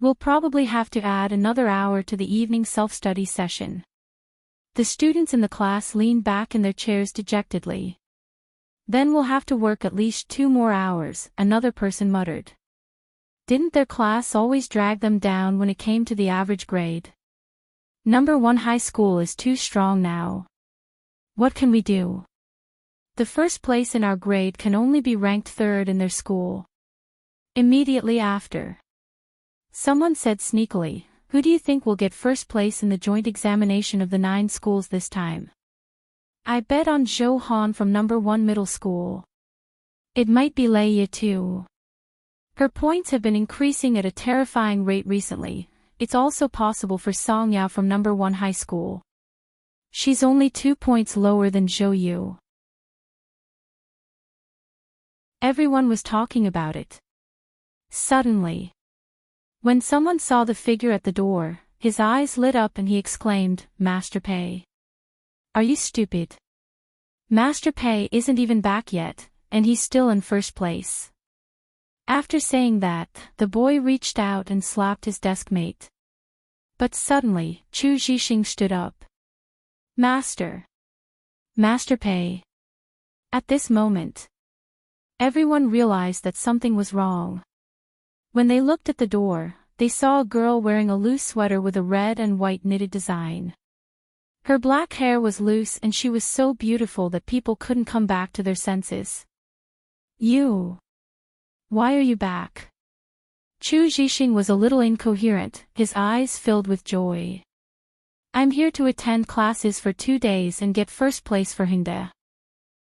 We'll probably have to add another hour to the evening self-study session. The students in the class leaned back in their chairs dejectedly. Then we'll have to work at least 2 more hours, another person muttered. Didn't their class always drag them down when it came to the average grade? Number 1 high school is too strong now. What can we do? The first place in our grade can only be ranked 3rd in their school. Immediately after, someone said sneakily, "Who do you think will get first place in the joint examination of the 9 schools this time?" I bet on Zhou Han from number 1 middle school. It might be Leia too. Her points have been increasing at a terrifying rate recently. It's also possible for Song Yao from number 1 high school. She's only 2 points lower than Zhou Yu. Everyone was talking about it. Suddenly, when someone saw the figure at the door, his eyes lit up and he exclaimed, "Master Pei. Are you stupid? Master Pei isn't even back yet, and he's still in first place." After saying that, the boy reached out and slapped his desk mate. But suddenly, Chu Zhixing stood up. "Master! Master Pei!" At this moment, everyone realized that something was wrong. When they looked at the door, they saw a girl wearing a loose sweater with a red and white knitted design. Her black hair was loose and she was so beautiful that people couldn't come back to their senses. "You! Why are you back?" Chu Zhixing was a little incoherent, his eyes filled with joy. "I'm here to attend classes for 2 days and get first place for Hingde."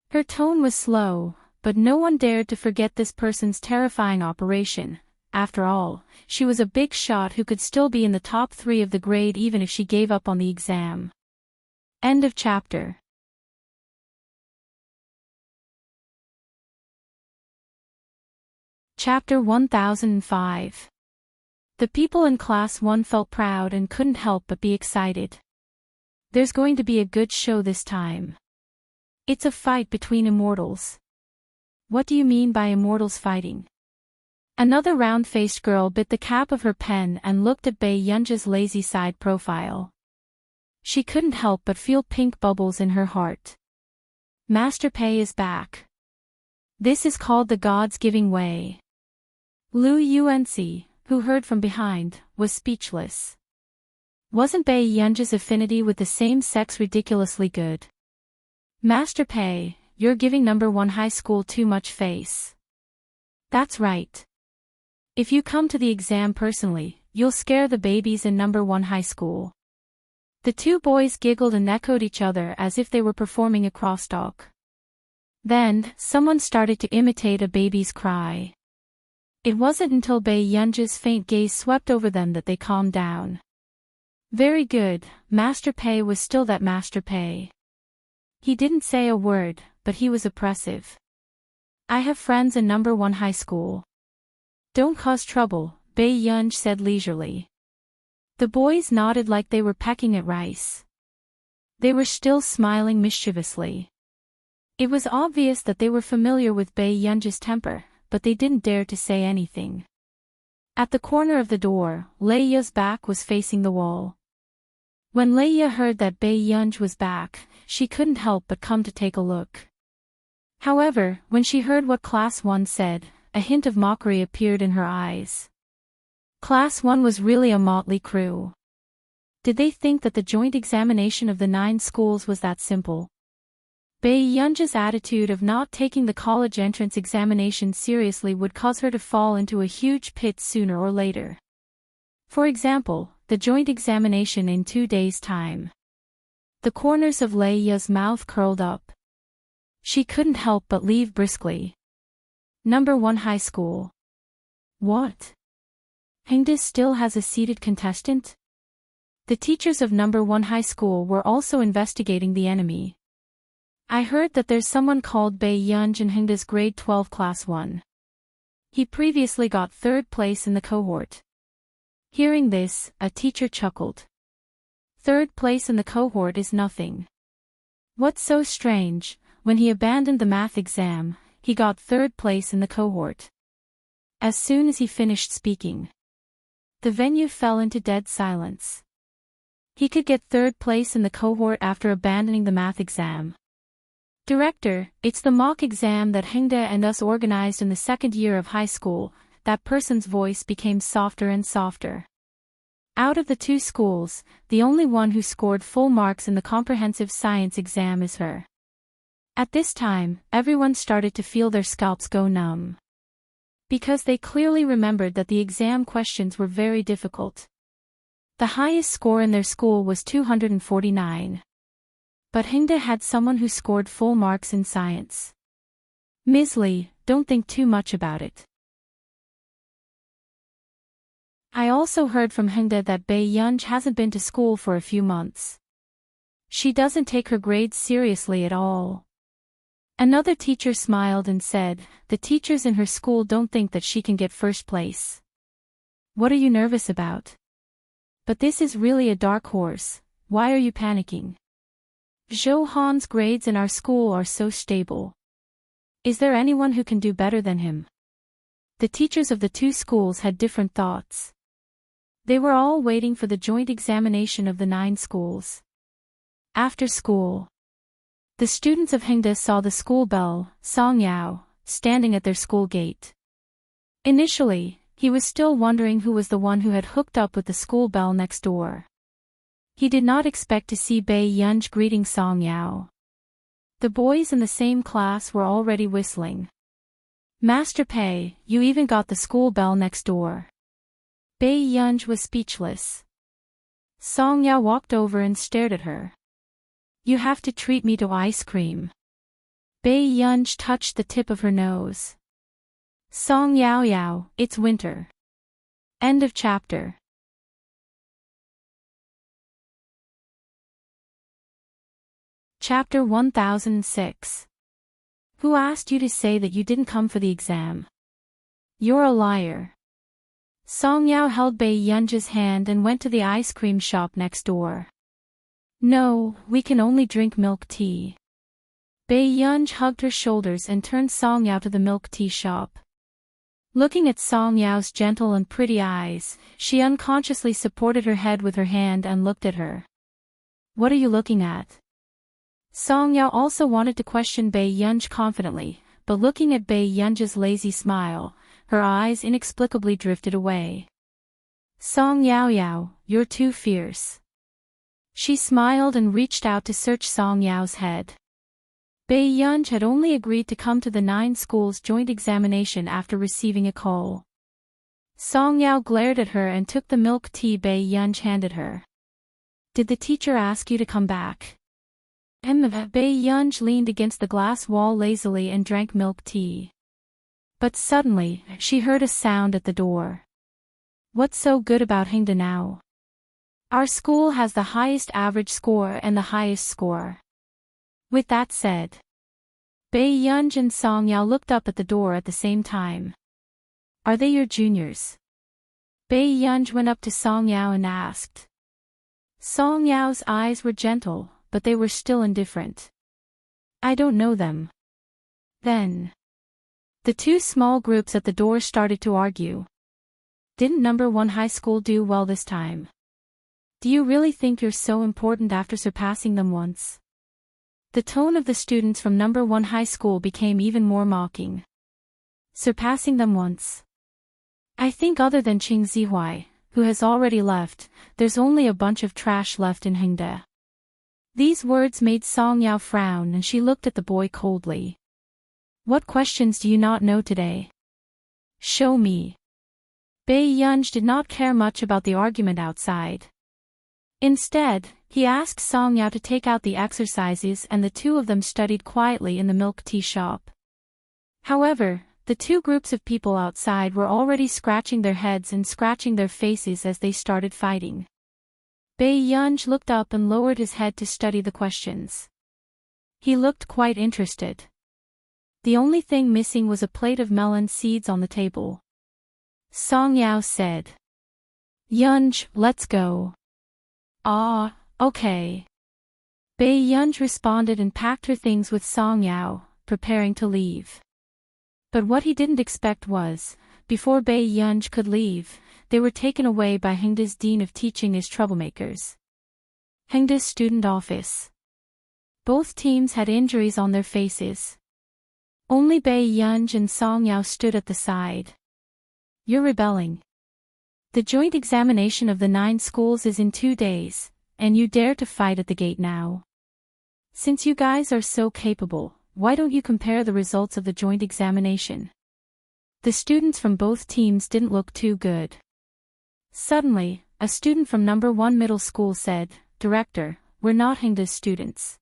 Her tone was slow, but no one dared to forget this person's terrifying operation. After all, she was a big shot who could still be in the top 3 of the grade even if she gave up on the exam. End of chapter. Chapter 1005. The people in Class 1 felt proud and couldn't help but be excited. There's going to be a good show this time. It's a fight between immortals. What do you mean by immortals fighting? Another round-faced girl bit the cap of her pen and looked at Bei Yunja's lazy side profile. She couldn't help but feel pink bubbles in her heart. Master Pei is back. This is called the gods giving way. Lu Yuanxi, who heard from behind, was speechless. Wasn't Bei Yunja's affinity with the same sex ridiculously good? Master Pei, you're giving number 1 high school too much face. That's right. If you come to the exam personally, you'll scare the babies in number 1 high school. The 2 boys giggled and echoed each other as if they were performing a crosstalk. Then, someone started to imitate a baby's cry. It wasn't until Bei Yunja's faint gaze swept over them that they calmed down. Very good, Master Pei was still that Master Pei. He didn't say a word, but he was oppressive. I have friends in number 1 high school. Don't cause trouble, Bei Yunj said leisurely. The boys nodded like they were pecking at rice. They were still smiling mischievously. It was obvious that they were familiar with Bei Yunja's temper, but they didn't dare to say anything. At the corner of the door, Leia's back was facing the wall. When Leia heard that Bei Yunj was back, she couldn't help but come to take a look. However, when she heard what Class 1 said, a hint of mockery appeared in her eyes. Class 1 was really a motley crew. Did they think that the joint examination of the 9 schools was that simple? Bei Yunja's attitude of not taking the college entrance examination seriously would cause her to fall into a huge pit sooner or later. For example, the joint examination in 2 days' time. The corners of Leia's mouth curled up. She couldn't help but leave briskly. Number 1 high school. What? Hingde still has a seated contestant? The teachers of number 1 high school were also investigating the enemy. I heard that there's someone called Bei Yunj in Hingde's grade 12 class 1. He previously got 3rd place in the cohort. Hearing this, a teacher chuckled. 3rd place in the cohort is nothing. What's so strange, when he abandoned the math exam, he got 3rd place in the cohort. As soon as he finished speaking, The venue fell into dead silence. He could get third place in the cohort after abandoning the math exam. Director, it's the mock exam that Hengde and us organized in the second year of high school. That person's voice became softer and softer. Out of the two schools, the only one who scored full marks in the comprehensive science exam is her. At this time, everyone started to feel their scalps go numb. Because they clearly remembered that the exam questions were very difficult. The highest score in their school was 249. But Hengde had someone who scored full marks in science. Ms. Lee, don't think too much about it. I also heard from Hengde that Bae Yunj hasn't been to school for a few months. She doesn't take her grades seriously at all. Another teacher smiled and said, the teachers in her school don't think that she can get first place. What are you nervous about? But this is really a dark horse, why are you panicking? Zhou Han's grades in our school are so stable. Is there anyone who can do better than him? The teachers of the two schools had different thoughts. They were all waiting for the joint examination of the 9 schools. After school, the students of Hengde saw the school bell, Song Yao, standing at their school gate. Initially, he was still wondering who was the one who had hooked up with the school bell next door. He did not expect to see Bae Yunj greeting Song Yao. The boys in the same class were already whistling. Master Pei, you even got the school bell next door. Bae Yunj was speechless. Song Yao walked over and stared at her. You have to treat me to ice cream. Bae Yunj touched the tip of her nose. Song Yao Yao, it's winter. End of chapter. Chapter 1006. Who asked you to say that you didn't come for the exam? You're a liar. Song Yao held Bae Yunj's hand and went to the ice cream shop next door. No, we can only drink milk tea. Bae Yunj hugged her shoulders and turned Song Yao to the milk tea shop. Looking at Song Yao's gentle and pretty eyes, she unconsciously supported her head with her hand and looked at her. What are you looking at? Song Yao also wanted to question Bae Yunj confidently, but looking at Bae Yunj's lazy smile, her eyes inexplicably drifted away. Song Yao Yao, you're too fierce. She smiled and reached out to search Song Yao's head. Bae Yunj had only agreed to come to the 9 schools joint examination after receiving a call. Song Yao glared at her and took the milk tea Bae Yunj handed her. Did the teacher ask you to come back? Bae Yunj leaned against the glass wall lazily and drank milk tea. But suddenly, she heard a sound at the door. What's so good about Hengde now? Our school has the highest average score and the highest score. With that said, Bae Yunj and Song Yao looked up at the door at the same time. Are they your juniors? Bae Yunj went up to Song Yao and asked. Song Yao's eyes were gentle, but they were still indifferent. I don't know them. Then, the two small groups at the door started to argue. Didn't number 1 high school do well this time? Do you really think you're so important after surpassing them once? The tone of the students from number 1 high school became even more mocking. Surpassing them once. I think other than Qing Zihuai, who has already left, there's only a bunch of trash left in Hengde. These words made Song Yao frown and she looked at the boy coldly. What questions do you not know today? Show me. Bae Yunj did not care much about the argument outside. Instead, he asked Song Yao to take out the exercises and the two of them studied quietly in the milk tea shop. However, the two groups of people outside were already scratching their heads and scratching their faces as they started fighting. Bae Yunj looked up and lowered his head to study the questions. He looked quite interested. The only thing missing was a plate of melon seeds on the table. Song Yao said. Yunj, let's go. Ah, okay. Bae Yunj responded and packed her things with Song Yao, preparing to leave. But what he didn't expect was, before Bae Yunj could leave, they were taken away by Hengda's dean of teaching as troublemakers. Hengda's student office. Both teams had injuries on their faces. Only Bei Yunj and Song Yao stood at the side. You're rebelling. The joint examination of the 9 schools is in 2 days, and you dare to fight at the gate now. Since you guys are so capable, why don't you compare the results of the joint examination? The students from both teams didn't look too good. Suddenly, a student from number 1 middle school said, "Director, we're not Hengda's students.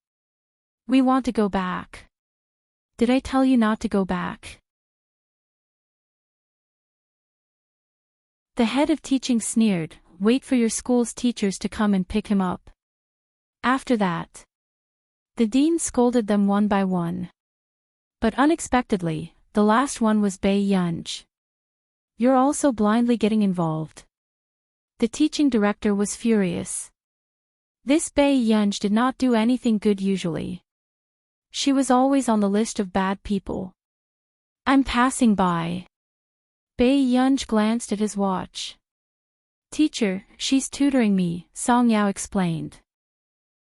We want to go back." Did I tell you not to go back? The head of teaching sneered, "Wait for your school's teachers to come and pick him up." After that, the dean scolded them one by one. But unexpectedly, the last one was Bei Yunj. "You're also blindly getting involved." The teaching director was furious. This Bei Yunj did not do anything good usually. She was always on the list of bad people. "I'm passing by." Bei Yunj glanced at his watch. "Teacher, she's tutoring me," Song Yao explained.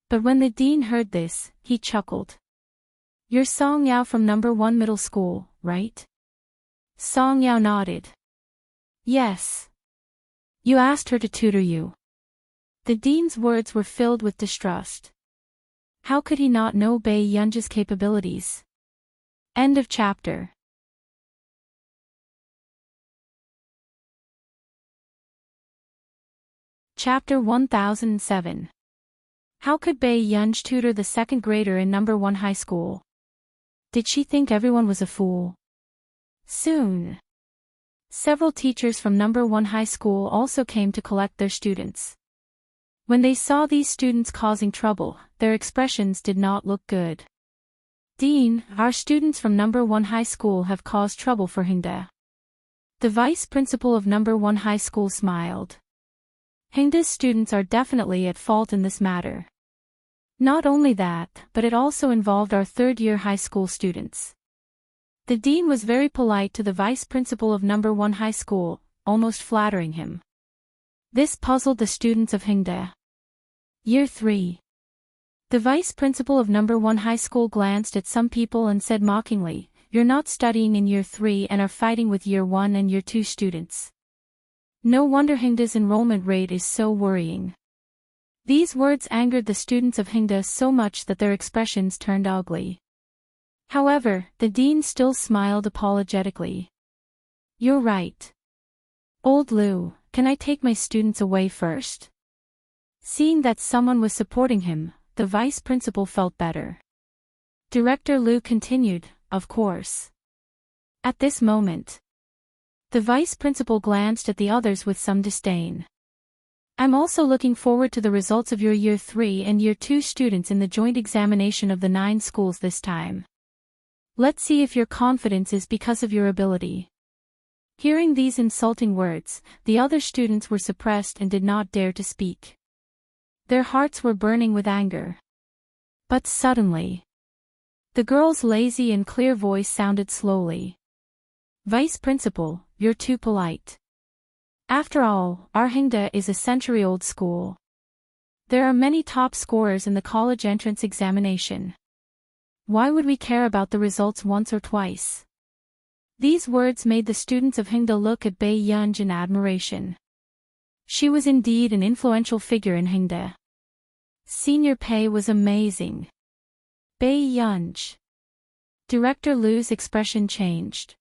But when the dean heard this, he chuckled. "You're Song Yao from number 1 middle school, right?" Song Yao nodded. "Yes. You asked her to tutor you." The dean's words were filled with distrust. How could he not know Bei Yunj's capabilities? End of chapter. Chapter 1007. How could Bei Yunj tutor the 2nd grader in number 1 high school? Did she think everyone was a fool? Soon, several teachers from number 1 high school also came to collect their students. When they saw these students causing trouble, their expressions did not look good. "Dean, our students from number 1 high school have caused trouble for Hengda." The vice principal of number 1 high school smiled. Hengda's students are definitely at fault in this matter. Not only that, but it also involved our 3rd-year high school students. The dean was very polite to the vice principal of number 1 high school, almost flattering him. This puzzled the students of Hengda. Year 3. The vice principal of number 1 high school glanced at some people and said mockingly, "You're not studying in year 3 and are fighting with year 1 and year 2 students. No wonder Hengda's enrollment rate is so worrying." These words angered the students of Hengda so much that their expressions turned ugly. However, the dean still smiled apologetically. "You're right. Old Lu, can I take my students away first?" Seeing that someone was supporting him, the vice principal felt better. Director Lu continued, "Of course." At this moment, the vice principal glanced at the others with some disdain. "I'm also looking forward to the results of your year 3 and year 2 students in the joint examination of the 9 schools this time. Let's see if your confidence is because of your ability." Hearing these insulting words, the other students were suppressed and did not dare to speak. Their hearts were burning with anger. But suddenly, the girl's lazy and clear voice sounded slowly. "Vice Principal, you're too polite. After all, our Hengda is a century-old school. There are many top scorers in the college entrance examination. Why would we care about the results once or twice?" These words made the students of Hengda look at Bei Yunj in admiration. She was indeed an influential figure in Hengda. Senior pay was amazing. Bei Yunj. Director Lu's expression changed.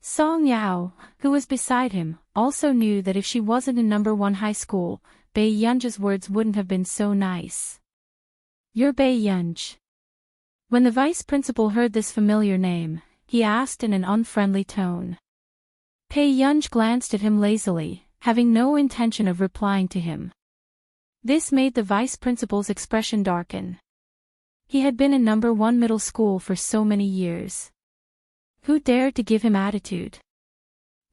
Song Yao, who was beside him, also knew that if she wasn't in number 1 high school, Bei Yunj's words wouldn't have been so nice. "You're Bei Yunj." When the vice principal heard this familiar name, he asked in an unfriendly tone. Bei Yunj glanced at him lazily, having no intention of replying to him. This made the vice principal's expression darken. He had been in number 1 middle school for so many years. Who dared to give him attitude?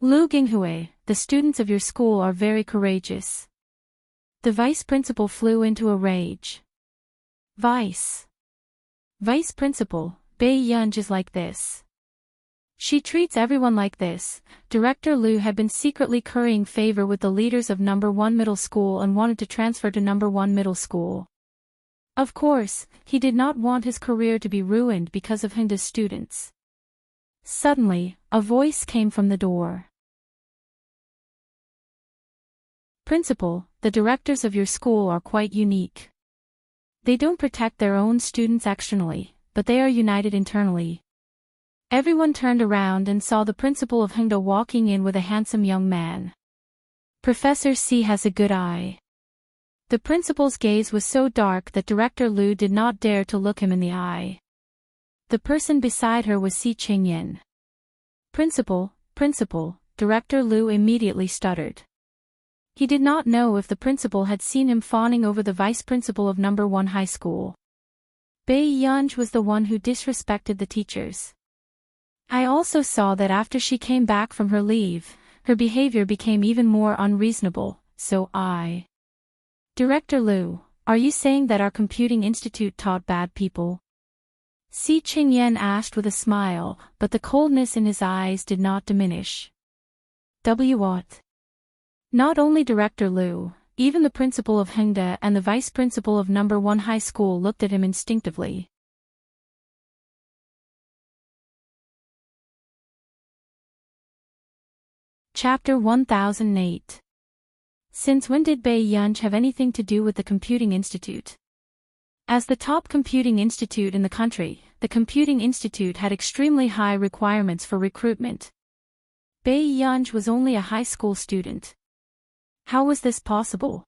"Lu Ginghui, the students of your school are very courageous." The vice principal flew into a rage. Vice principal, Bei Yunj is like this. She treats everyone like this. Director Liu had been secretly currying favor with the leaders of number 1 middle school and wanted to transfer to number 1 middle school. Of course, he did not want his career to be ruined because of Hinda's students. Suddenly, a voice came from the door. Principal, the directors of your school are quite unique. They don't protect their own students externally, but they are united internally. Everyone turned around and saw the principal of Hinda walking in with a handsome young man. Professor C has a good eye. The principal's gaze was so dark that Director Liu did not dare to look him in the eye. The person beside her was Si Qingyan. Principal, Director Liu immediately stuttered. He did not know if the principal had seen him fawning over the vice principal of number 1 high school. Bai Yunj was the one who disrespected the teachers. I also saw that after she came back from her leave, her behavior became even more unreasonable, so I... Director Liu, are you saying that our computing institute taught bad people? Si Qingyan asked with a smile, but the coldness in his eyes did not diminish. What? Not only Director Liu, even the principal of Hengda and the vice principal of number 1 high school looked at him instinctively. Chapter 1008. Since when did Bai Yunj have anything to do with the Computing Institute? As the top computing institute in the country, the Computing Institute had extremely high requirements for recruitment. Bai Yunj was only a high school student. How was this possible?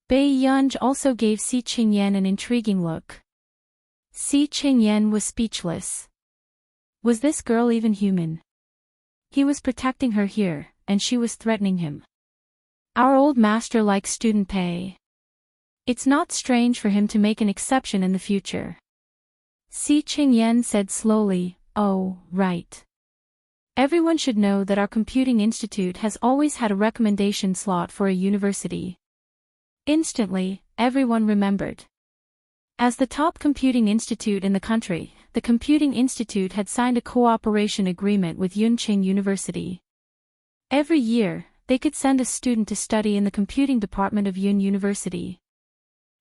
Bai Yunj also gave Si Qingyan an intriguing look. Si Qingyan was speechless. Was this girl even human? He was protecting her here, and she was threatening him. Our old master likes student pay. It's not strange for him to make an exception in the future. Si Qingyan said slowly, oh, right. Everyone should know that our computing institute has always had a recommendation slot for a university. Instantly, everyone remembered. As the top computing institute in the country, the Computing Institute had signed a cooperation agreement with Yunqing University. Every year, they could send a student to study in the computing department of Yun University.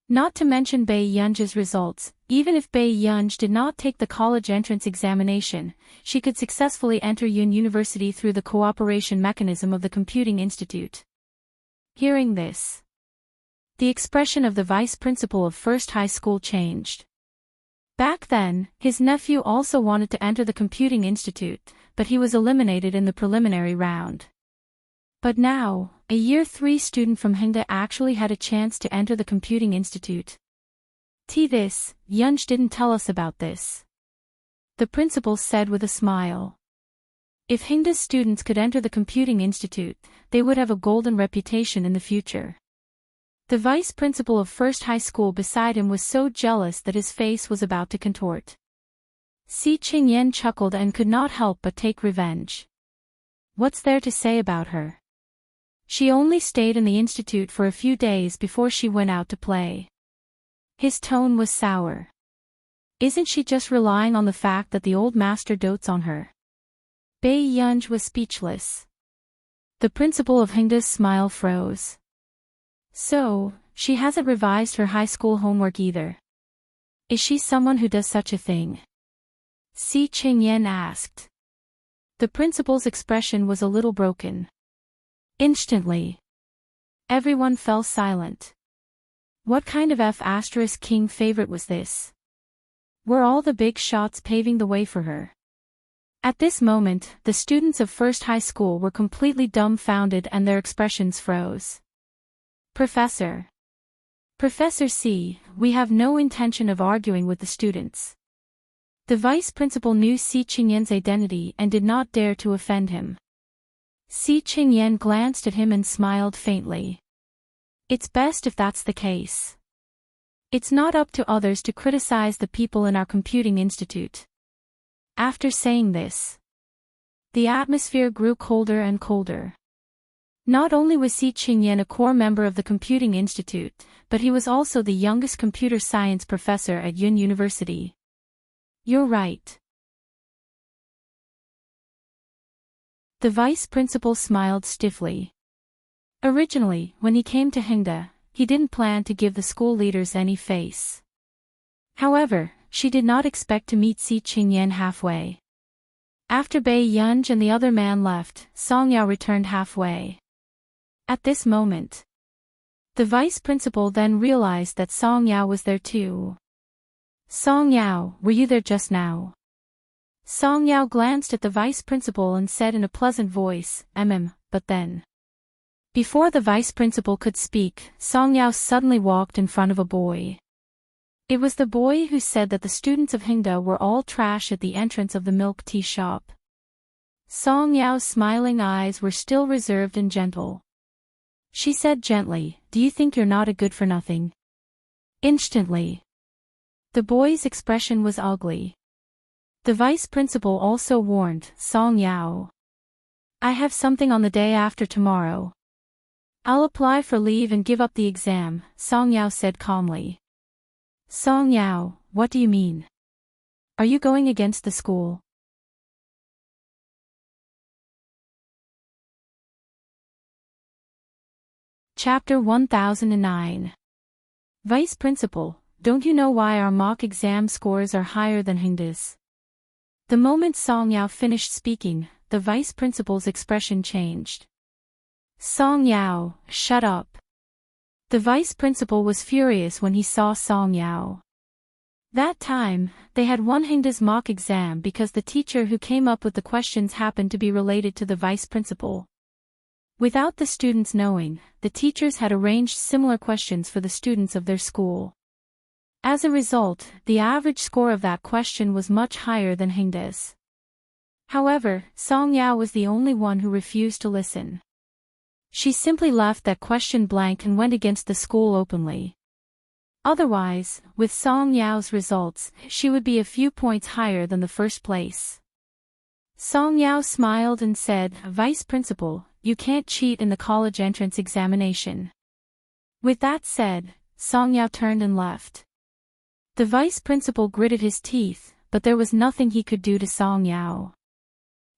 Not to mention Bai Yunj's results, even if Bai Yunj did not take the college entrance examination, she could successfully enter Yun University through the cooperation mechanism of the Computing Institute. Hearing this, the expression of the vice principal of First High School changed. Back then, his nephew also wanted to enter the Computing Institute, but he was eliminated in the preliminary round. But now, a Year 3 student from Hengda actually had a chance to enter the Computing Institute. This, Yunj didn't tell us about this. The principal said with a smile. If Hengda's students could enter the Computing Institute, they would have a golden reputation in the future. The vice principal of First High School beside him was so jealous that his face was about to contort. Si Qingyan chuckled and could not help but take revenge. What's there to say about her? She only stayed in the institute for a few days before she went out to play. His tone was sour. Isn't she just relying on the fact that the old master dotes on her? Bai Yunj was speechless. The principal of Hengda's smile froze. So, she hasn't revised her high school homework either. Is she someone who does such a thing? Si Qingyan asked. The principal's expression was a little broken. Instantly, everyone fell silent. What kind of F***king favorite was this? Were all the big shots paving the way for her? At this moment, the students of First High School were completely dumbfounded and their expressions froze. Professor C, we have no intention of arguing with the students. The vice principal knew Si Qingyan's identity and did not dare to offend him. Si Qingyan glanced at him and smiled faintly. It's best if that's the case. It's not up to others to criticize the people in our computing institute. After saying this, the atmosphere grew colder and colder. Not only was Si Qingyan a core member of the Computing Institute, but he was also the youngest computer science professor at Yun University. You're right. The vice principal smiled stiffly. Originally, when he came to Hingda, he didn't plan to give the school leaders any face. However, she did not expect to meet Si Qingyan halfway. After Bai Yunj and the other man left, Song Yao returned halfway. At this moment, the vice principal then realized that Song Yao was there too. Song Yao, were you there just now? Song Yao glanced at the vice principal and said in a pleasant voice, but then. Before the vice principal could speak, Song Yao suddenly walked in front of a boy. It was the boy who said that the students of Hingda were all trash at the entrance of the milk tea shop. Song Yao's smiling eyes were still reserved and gentle. She said gently, "Do you think you're not a good-for-nothing?" Instantly, the boy's expression was ugly. The vice principal also warned Song Yao. "I have something on the day after tomorrow. I'll apply for leave and give up the exam," Song Yao said calmly. "Song Yao, what do you mean? Are you going against the school?" Chapter 1009. Vice Principal, don't you know why our mock exam scores are higher than Hingda's? The moment Song Yao finished speaking, the vice principal's expression changed. Song Yao, shut up. The vice principal was furious when he saw Song Yao. That time, they had won Hingda's mock exam because the teacher who came up with the questions happened to be related to the vice principal. Without the students knowing, the teachers had arranged similar questions for the students of their school. As a result, the average score of that question was much higher than Hingda's. However, Song Yao was the only one who refused to listen. She simply left that question blank and went against the school openly. Otherwise, with Song Yao's results, she would be a few points higher than the first place. Song Yao smiled and said, "Vice Principal, you can't cheat in the college entrance examination." With that said, Song Yao turned and left. The vice principal gritted his teeth, but there was nothing he could do to Song Yao.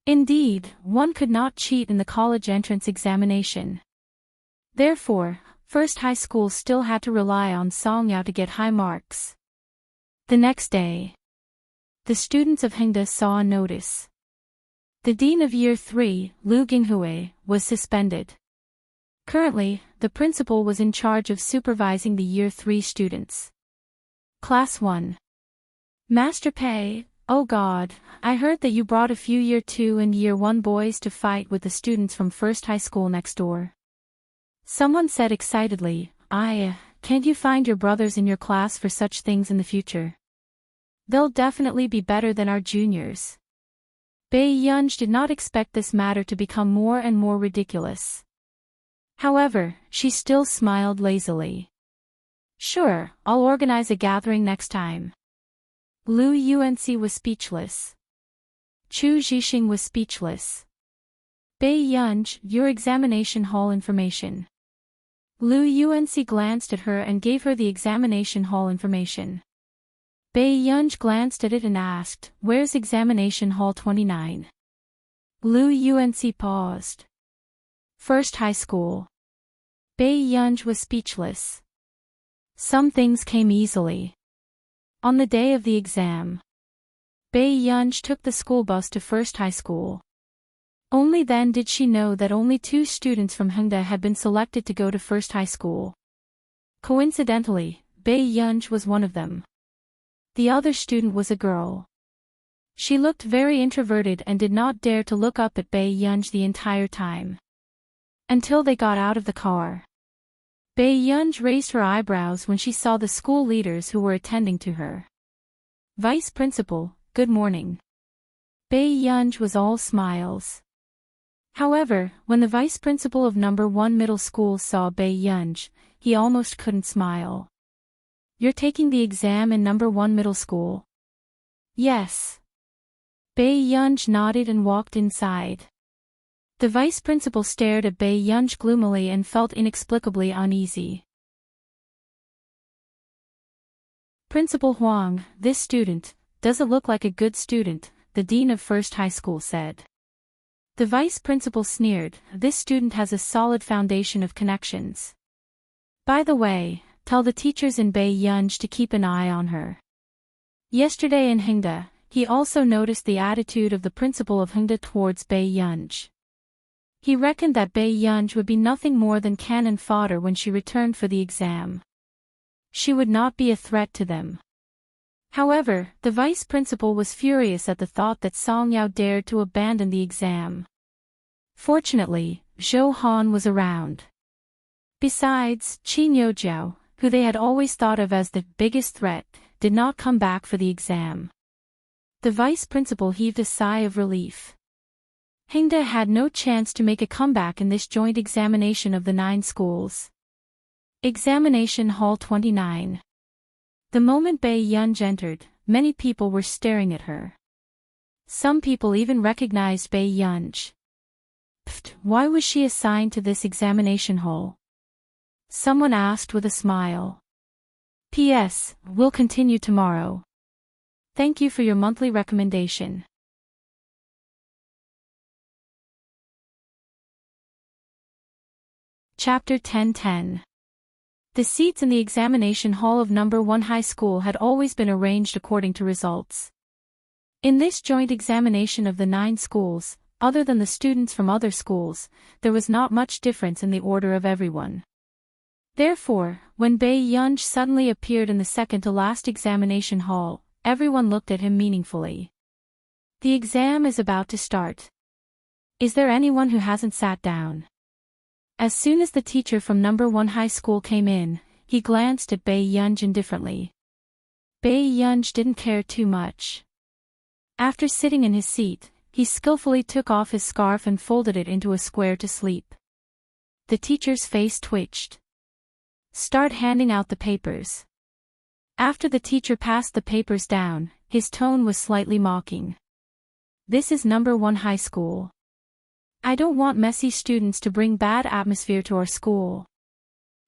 Indeed, one could not cheat in the college entrance examination. Therefore, First High School still had to rely on Song Yao to get high marks. The next day, the students of Hingda saw a notice. The dean of Year 3, Lu Ginghui, was suspended. Currently, the principal was in charge of supervising the Year 3 students. Class 1. Master Pei, oh God, I heard that you brought a few Year 2 and Year 1 boys to fight with the students from First High School next door. Someone said excitedly, can't you find your brothers in your class for such things in the future? They'll definitely be better than our juniors. Bai Yunj did not expect this matter to become more and more ridiculous. However, she still smiled lazily. Sure, I'll organize a gathering next time. Lu Yuanci was speechless. Chu Zhixing was speechless. Bai Yunj, your examination hall information. Lu Yuanci glanced at her and gave her the examination hall information. Bai Yunj glanced at it and asked, "Where's examination hall 29? Lu Yuanci paused. First High School. Bai Yunj was speechless. Some things came easily. On the day of the exam, Bai Yunj took the school bus to First High School. Only then did she know that only 2 students from Hingda had been selected to go to First High School. Coincidentally, Bai Yunj was one of them. The other student was a girl. She looked very introverted and did not dare to look up at Bai Yunj the entire time. Until they got out of the car. Bai Yunj raised her eyebrows when she saw the school leaders who were attending to her. "Vice Principal, good morning." Bai Yunj was all smiles. However, when the vice principal of number 1 middle school saw Bai Yunj, he almost couldn't smile. "You're taking the exam in number 1 middle school?" "Yes." Bai Yunj nodded and walked inside. The vice principal stared at Bai Yunj gloomily and felt inexplicably uneasy. "Principal Huang, this student doesn't look like a good student," the dean of First High School said. The vice principal sneered, "This student has a solid foundation of connections. By the way, tell the teachers in Beiyunj to keep an eye on her." Yesterday in Hingda, he also noticed the attitude of the principal of Hingda towards Beiyunj. He reckoned that Beiyunj would be nothing more than cannon fodder when she returned for the exam. She would not be a threat to them. However, the vice principal was furious at the thought that Song Yao dared to abandon the exam. Fortunately, Zhou Han was around. Besides, Qin Youjiao, who they had always thought of as the biggest threat, did not come back for the exam. The vice principal heaved a sigh of relief. Hingda had no chance to make a comeback in this joint examination of the 9 schools. Examination Hall 29. The moment Beiyunj entered, many people were staring at her. Some people even recognized Beiyunj. "Pfft, why was she assigned to this examination hall?" someone asked with a smile. "P.S. We'll continue tomorrow. Thank you for your monthly recommendation." Chapter 10:10. The seats in the examination hall of number 1 high school had always been arranged according to results. In this joint examination of the 9 schools, other than the students from other schools, there was not much difference in the order of everyone. Therefore, when Beiyunj suddenly appeared in the second-to-last examination hall, everyone looked at him meaningfully. The exam is about to start. Is there anyone who hasn't sat down? As soon as the teacher from number 1 high school came in, he glanced at Beiyunj indifferently. Beiyunj didn't care too much. After sitting in his seat, he skillfully took off his scarf and folded it into a square to sleep. The teacher's face twitched. "Start handing out the papers." After the teacher passed the papers down, his tone was slightly mocking. "This is number 1 high school. I don't want messy students to bring bad atmosphere to our school.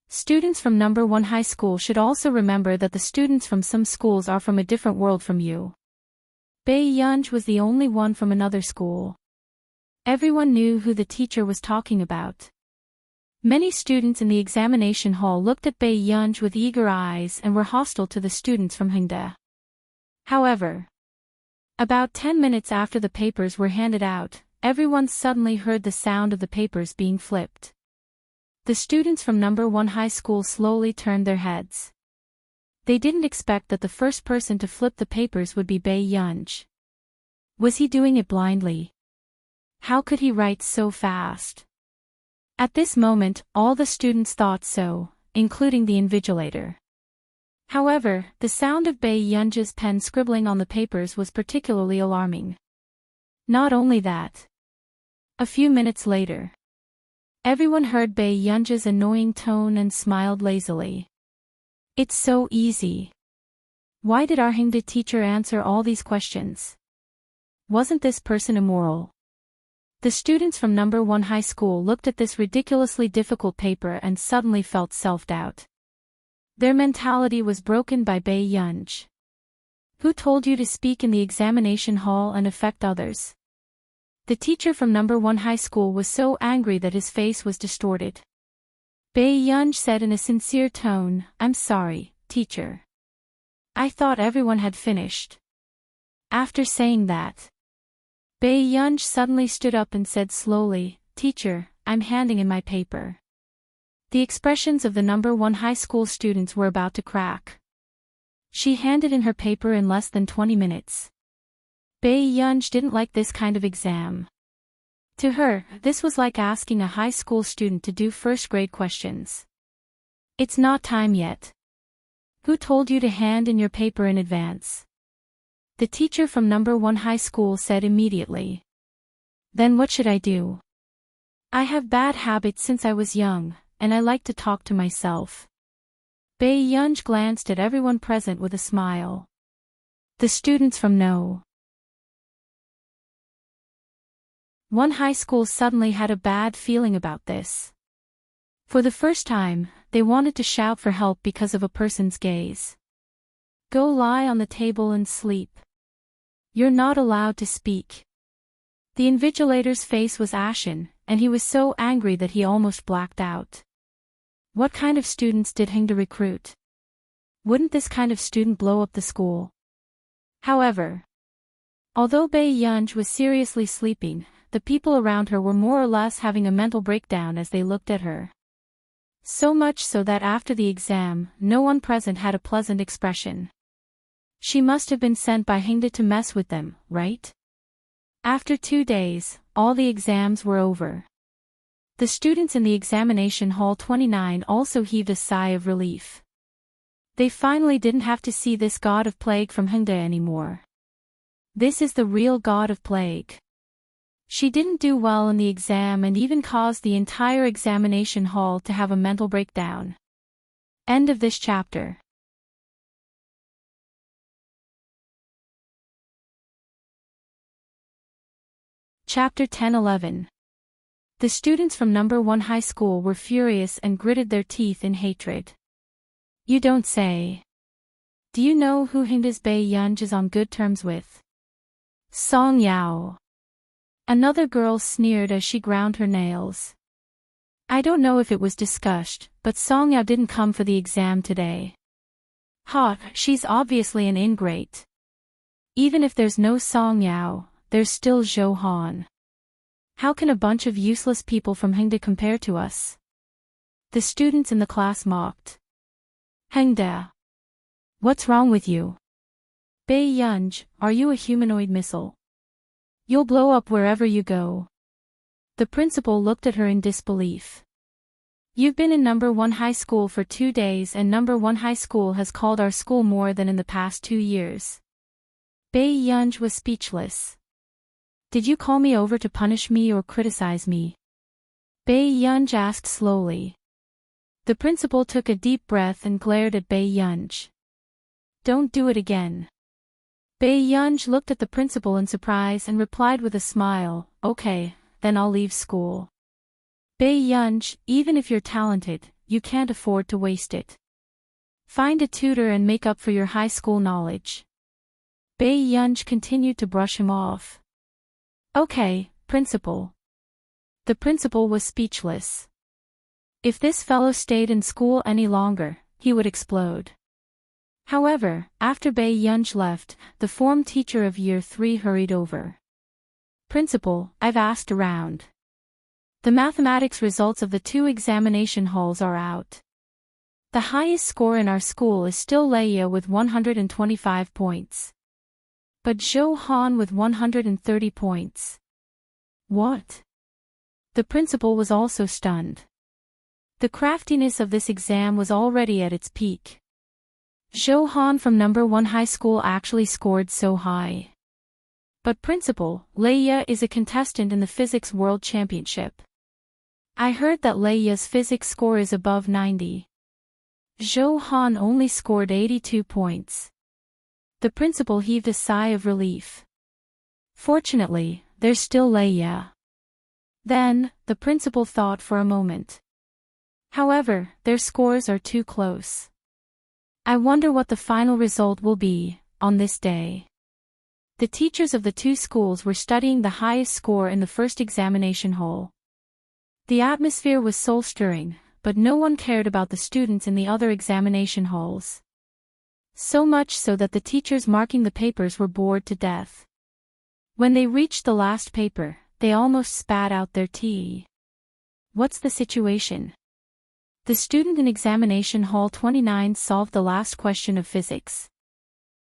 Students from number 1 high school should also remember that the students from some schools are from a different world from you." Beiyunj was the only one from another school. Everyone knew who the teacher was talking about. Many students in the examination hall looked at Beiyunj with eager eyes and were hostile to the students from Hingda. However, about 10 minutes after the papers were handed out, everyone suddenly heard the sound of the papers being flipped. The students from number 1 high school slowly turned their heads. They didn't expect that the first person to flip the papers would be Beiyunj. Was he doing it blindly? How could he write so fast? At this moment, all the students thought so, including the invigilator. However, the sound of Beiyunj's pen scribbling on the papers was particularly alarming. Not only that. A few minutes later, everyone heard Beiyunj's annoying tone and smiled lazily. "It's so easy. Why did our Hingda teacher answer all these questions? Wasn't this person immoral?" The students from number 1 high school looked at this ridiculously difficult paper and suddenly felt self-doubt. Their mentality was broken by Beiyunj. "Who told you to speak in the examination hall and affect others?" The teacher from number 1 high school was so angry that his face was distorted. Beiyunj said in a sincere tone, "I'm sorry, teacher. I thought everyone had finished." After saying that, Beiyunj suddenly stood up and said slowly, "Teacher, I'm handing in my paper." The expressions of the number 1 high school students were about to crack. She handed in her paper in less than 20 minutes. Beiyunj didn't like this kind of exam. To her, this was like asking a high school student to do first-grade questions. "It's not time yet. Who told you to hand in your paper in advance?" The teacher from number 1 high school said immediately. "Then what should I do? I have bad habits since I was young, and I like to talk to myself." Beiyunj glanced at everyone present with a smile. The students from No. 1 high school suddenly had a bad feeling about this. For the first time, they wanted to shout for help because of a person's gaze. "Go lie on the table and sleep. You're not allowed to speak." The invigilator's face was ashen, and he was so angry that he almost blacked out. What kind of students did Hingda recruit? Wouldn't this kind of student blow up the school? However, although Bei Yunj was seriously sleeping, the people around her were more or less having a mental breakdown as they looked at her. So much so that after the exam, no one present had a pleasant expression. She must have been sent by Hingda to mess with them, right? After 2 days, all the exams were over. The students in the examination hall 29 also heaved a sigh of relief. They finally didn't have to see this god of plague from Hingda anymore. This is the real god of plague. She didn't do well in the exam and even caused the entire examination hall to have a mental breakdown. End of this chapter. Chapter 10-11. The students from number 1 high school were furious and gritted their teeth in hatred. You don't say. Do you know who Hingda's Bei Yunj is on good terms with? Song Yao. Another girl sneered as she ground her nails. I don't know if it was discussed, but Song Yao didn't come for the exam today. Ha, she's obviously an ingrate. Even if there's no Song Yao, there's still Zhou Han. How can a bunch of useless people from Hingda compare to us? The students in the class mocked. Hingda. What's wrong with you? Bei Yunj, are you a humanoid missile? You'll blow up wherever you go. The principal looked at her in disbelief. You've been in number 1 high school for 2 days and number 1 high school has called our school more than in the past 2 years. Bei Yunj was speechless. Did you call me over to punish me or criticize me? Bei Yunj asked slowly. The principal took a deep breath and glared at Bei Yunj. Don't do it again. Bei Yunj looked at the principal in surprise and replied with a smile, okay, then I'll leave school. Bei Yunj, even if you're talented, you can't afford to waste it. Find a tutor and make up for your high school knowledge. Bei Yunj continued to brush him off. Okay, principal. The principal was speechless. If this fellow stayed in school any longer, he would explode. However, after Bei Yunj left, the form teacher of Year 3 hurried over. Principal, I've asked around. The mathematics results of the 2 examination halls are out. The highest score in our school is still Leia with 125 points. But Zhou Han with 130 points. What? The principal was also stunned. The craftiness of this exam was already at its peak. Zhou Han from number 1 high school actually scored so high. But principal, Leia is a contestant in the Physics World Championship. I heard that Leia's physics score is above 90. Zhou Han only scored 82 points. The principal heaved a sigh of relief. Fortunately, there's still Leia. Then, the principal thought for a moment. However, their scores are too close. I wonder what the final result will be, on this day. The teachers of the 2 schools were studying the highest score in the first examination hall. The atmosphere was soul-stirring, but no one cared about the students in the other examination halls. So much so that the teachers marking the papers were bored to death. When they reached the last paper, they almost spat out their tea. What's the situation? The student in examination hall 29 solved the last question of physics.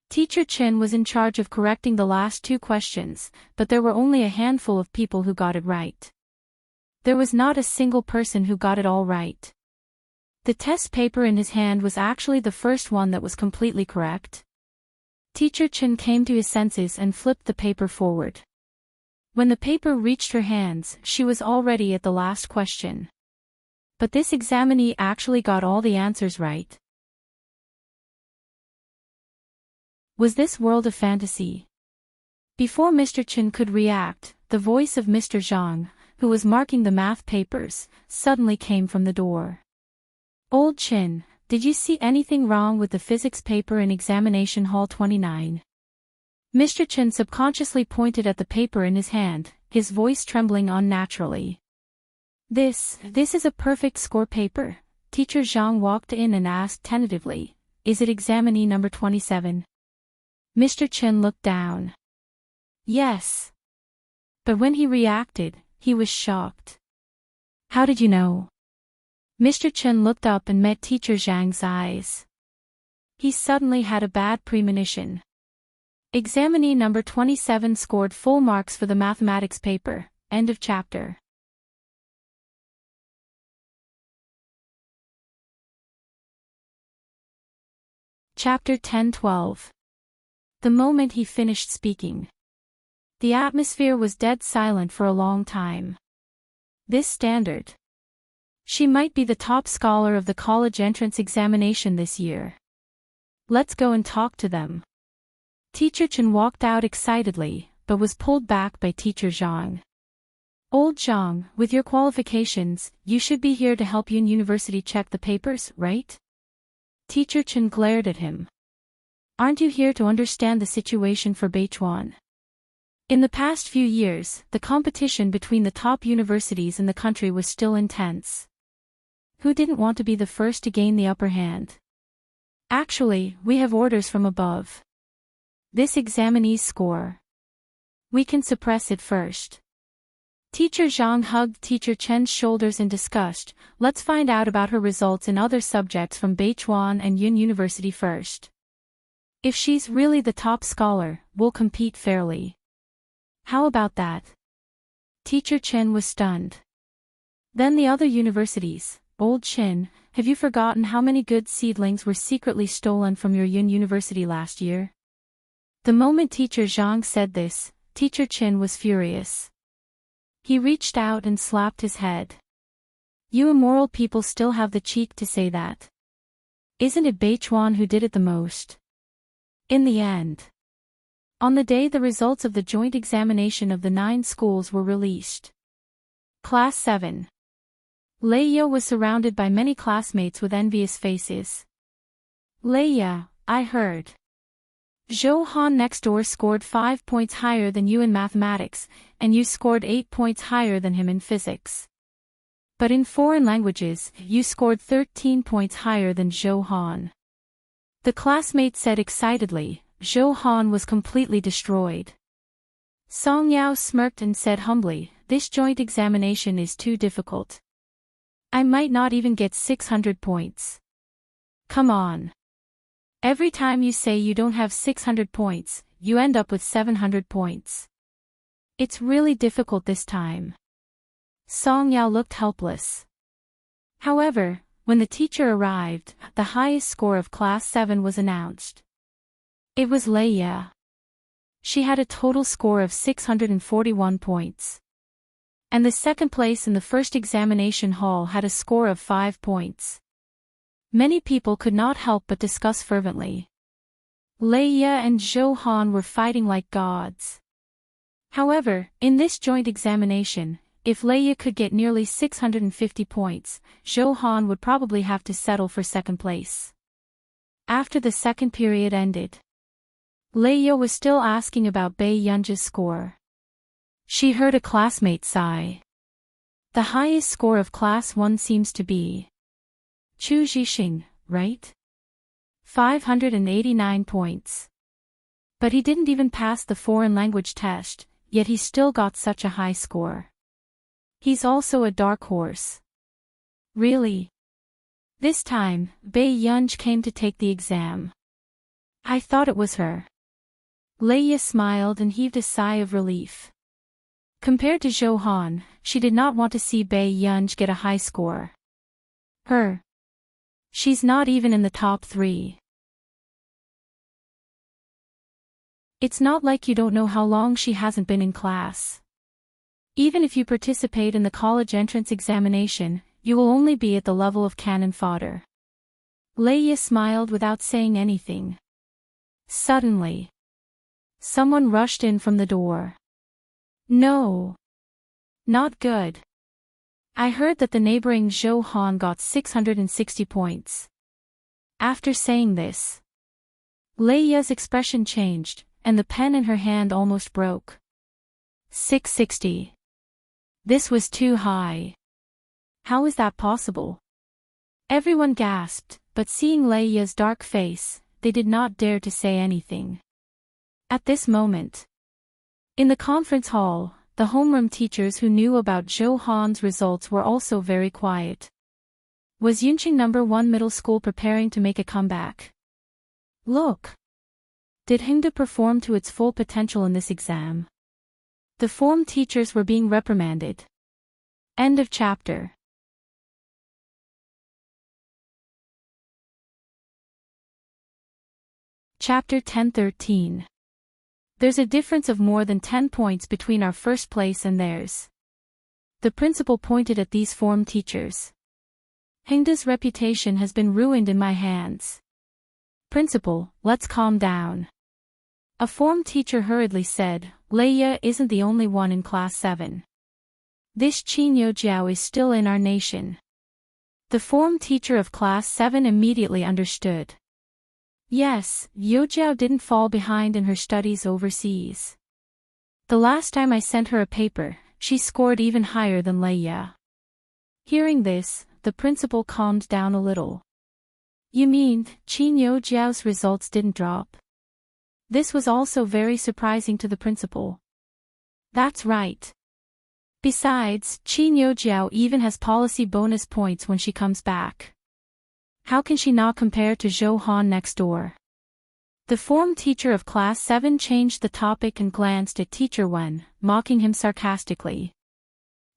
Teacher Chen was in charge of correcting the last 2 questions, but there were only a handful of people who got it right. There was not a single person who got it all right. The test paper in his hand was actually the first one that was completely correct. Teacher Chen came to his senses and flipped the paper forward. When the paper reached her hands, she was already at the last question. But this examinee actually got all the answers right. Was this world a fantasy? Before Mr. Chen could react, the voice of Mr. Zhang, who was marking the math papers, suddenly came from the door. Old Chen, did you see anything wrong with the physics paper in examination hall 29? Mr. Chen subconsciously pointed at the paper in his hand, his voice trembling unnaturally. This is a perfect score paper. Teacher Zhang walked in and asked tentatively, "Is it examinee number 27? Mr. Chen looked down. Yes. But when he reacted, he was shocked. How did you know? Mr. Chen looked up and met Teacher Zhang's eyes. He suddenly had a bad premonition. Examinee number 27 scored full marks for the mathematics paper. End of chapter. Chapter 10-12. The moment he finished speaking, the atmosphere was dead silent for a long time. This standard. She might be the top scholar of the college entrance examination this year. Let's go and talk to them. Teacher Chen walked out excitedly, but was pulled back by Teacher Zhang. Old Zhang, with your qualifications, you should be here to help Yun University check the papers, right? Teacher Chen glared at him. Aren't you here to understand the situation for Beichuan? In the past few years, the competition between the top universities in the country was still intense. Who didn't want to be the first to gain the upper hand? Actually, we have orders from above. This examinee's score. We can suppress it first. Teacher Zhang hugged Teacher Chen's shoulders in disgust. Let's find out about her results in other subjects from Beichuan and Yun University first. If she's really the top scholar, we'll compete fairly. How about that? Teacher Chen was stunned. Then the other universities. Old Chen, have you forgotten how many good seedlings were secretly stolen from your Yun University last year? The moment Teacher Zhang said this, Teacher Chen was furious. He reached out and slapped his head. You immoral people still have the cheek to say that. Isn't it Beichuan who did it the most? In the end. On the day the results of the joint examination of the 9 schools were released. Class 7. Leia was surrounded by many classmates with envious faces. Leia, I heard. Zhou Han next door scored 5 points higher than you in mathematics, and you scored 8 points higher than him in physics. But in foreign languages, you scored 13 points higher than Zhou Han. The classmate said excitedly. Zhou Han was completely destroyed. Song Yao smirked and said humbly, this joint examination is too difficult. I might not even get 600 points. Come on. Every time you say you don't have 600 points, you end up with 700 points. It's really difficult this time. Song Yao looked helpless. However, when the teacher arrived, the highest score of Class 7 was announced. It was Leia. She had a total score of 641 points. And the second place in the first examination hall had a score of 5 points. Many people could not help but discuss fervently. Leia and Zhou Han were fighting like gods. However, in this joint examination, if Leia could get nearly 650 points, Zhou Han would probably have to settle for second place. After the second period ended, Leia was still asking about Bei Yunji's score. She heard a classmate sigh. The highest score of Class 1 seems to be Chu Zhixing, right? 589 points. But he didn't even pass the foreign language test, yet he still got such a high score. He's also a dark horse. Really? This time, Bei Yunji came to take the exam. I thought it was her. Leia smiled and heaved a sigh of relief. Compared to Zhou Han, she did not want to see Bei Yunji get a high score. Her. She's not even in the top 3. It's not like you don't know how long she hasn't been in class. Even if you participate in the college entrance examination, you will only be at the level of cannon fodder. Leia smiled without saying anything. Suddenly, someone rushed in from the door. No. Not good. I heard that the neighboring Zhou Han got 660 points. After saying this, Leia's expression changed, and the pen in her hand almost broke. 660. This was too high. How is that possible? Everyone gasped, but seeing Leia's dark face, they did not dare to say anything. At this moment, in the conference hall, the homeroom teachers who knew about Zhou Han's results were also very quiet. Was Yunqing No. 1 middle school preparing to make a comeback? Look! Did Hingde perform to its full potential in this exam? The form teachers were being reprimanded. End of chapter. Chapter 10-13. There's a difference of more than 10 points between our first place and theirs. The principal pointed at these form teachers. Hingde's reputation has been ruined in my hands. Principal, let's calm down. A form teacher hurriedly said, Leia isn't the only one in class 7. This Qin Youjiao is still in our nation. The form teacher of class 7 immediately understood. Yes, Youjiao didn't fall behind in her studies overseas. The last time I sent her a paper, she scored even higher than Leia. Hearing this, the principal calmed down a little. You mean, Qin Youjiao's results didn't drop? This was also very surprising to the principal. That's right. Besides, Qin Youjiao even has policy bonus points when she comes back. How can she not compare to Zhou Han next door? The form teacher of class 7 changed the topic and glanced at Teacher Wen, mocking him sarcastically.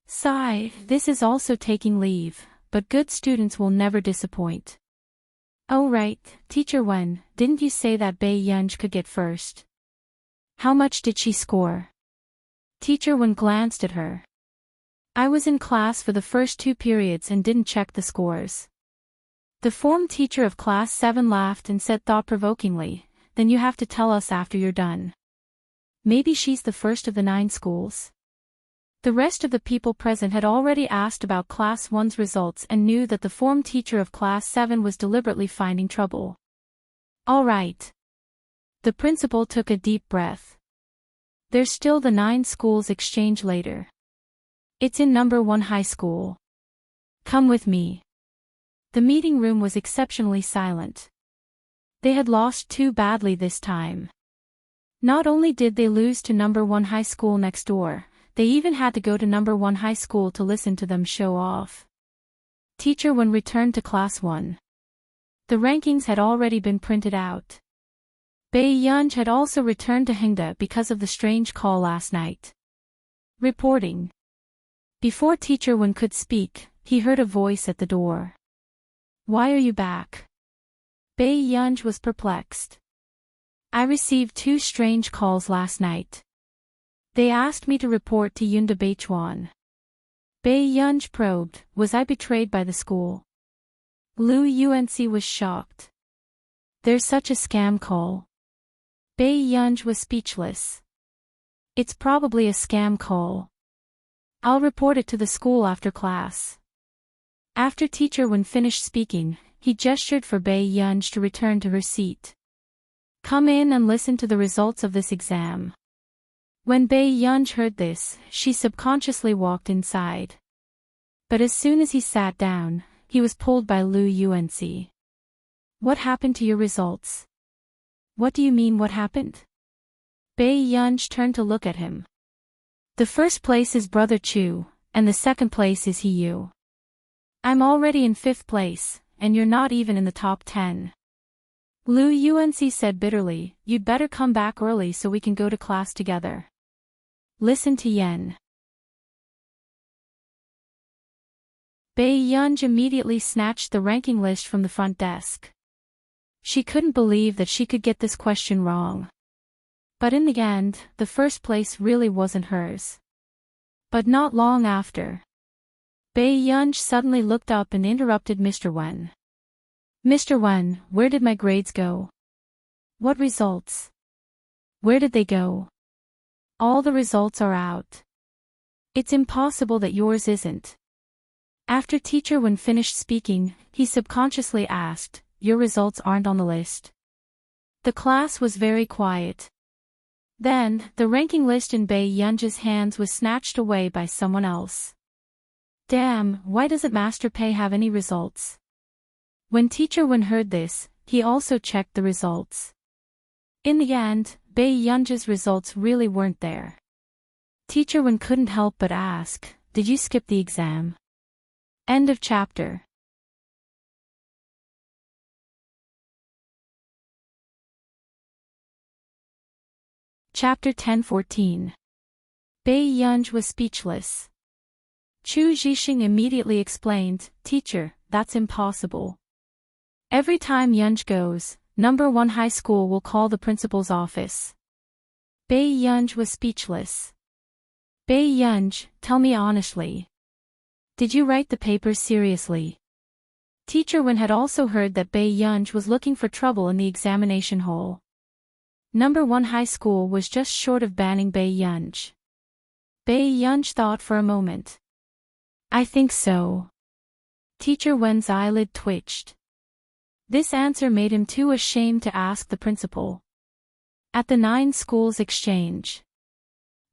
Sigh, this is also taking leave, but good students will never disappoint. Oh right, Teacher Wen, didn't you say that Bei Yunj could get first? How much did she score? Teacher Wen glanced at her. I was in class for the first 2 periods and didn't check the scores. The form teacher of class 7 laughed and said thought-provokingly, then you have to tell us after you're done. Maybe she's the first of the 9 schools? The rest of the people present had already asked about class 1's results and knew that the form teacher of class 7 was deliberately finding trouble. All right. The principal took a deep breath. There's still the 9 schools exchange later. It's in No. 1 high school. Come with me. The meeting room was exceptionally silent. They had lost too badly this time. Not only did they lose to No. 1 high school next door, they even had to go to No. 1 high school to listen to them show off. Teacher Wen returned to class 1. The rankings had already been printed out. Bei Yunj had also returned to Hingde because of the strange call last night. Reporting. Before Teacher Wen could speak, he heard a voice at the door. Why are you back? Bei Yunj was perplexed. I received 2 strange calls last night. They asked me to report to Yunde Beichuan. Bei Yunj probed, was I betrayed by the school? Lu Yuanci was shocked. There's such a scam call. Bei Yunj was speechless. It's probably a scam call. I'll report it to the school after class. After Teacher Wen finished speaking, he gestured for Bei Yunj to return to her seat. Come in and listen to the results of this exam. When Bei Yunj heard this, she subconsciously walked inside. But as soon as he sat down, he was pulled by Lu Yuanci. What happened to your results? What do you mean what happened? Bei Yunj turned to look at him. The first place is Brother Chu, and the second place is you. I'm already in 5th place, and you're not even in the top 10. Lu Yuanci said bitterly, you'd better come back early so we can go to class together. Listen to Yen. Bei Yunj immediately snatched the ranking list from the front desk. She couldn't believe that she could get this question wrong. But in the end, the first place really wasn't hers. But not long after, Bei Yunj suddenly looked up and interrupted Mr. Wen. Mr. Wen, where did my grades go? What results? Where did they go? All the results are out. It's impossible that yours isn't. After Teacher Wen finished speaking, he subconsciously asked, your results aren't on the list. The class was very quiet. Then, the ranking list in Bei Yunja's hands was snatched away by someone else. Damn, why doesn't Master Pei have any results? When Teacher Wen heard this, he also checked the results. In the end, Bei Yunja's results really weren't there. Teacher Wen couldn't help but ask, "Did you skip the exam?" End of chapter. Chapter 10-14. Bei Yunj was speechless. Chu Zhixing immediately explained, "Teacher, that's impossible. Every time Yunj goes, number 1 high school will call the principal's office." Bei Yunj was speechless. "Bei Yunj, tell me honestly. Did you write the papers seriously?" Teacher Wen had also heard that Bei Yunj was looking for trouble in the examination hall. Number 1 high school was just short of banning Bei Yunj. Bei Yunj thought for a moment. "I think so." Teacher Wen's eyelid twitched. This answer made him too ashamed to ask the principal. At the 9 schools exchange,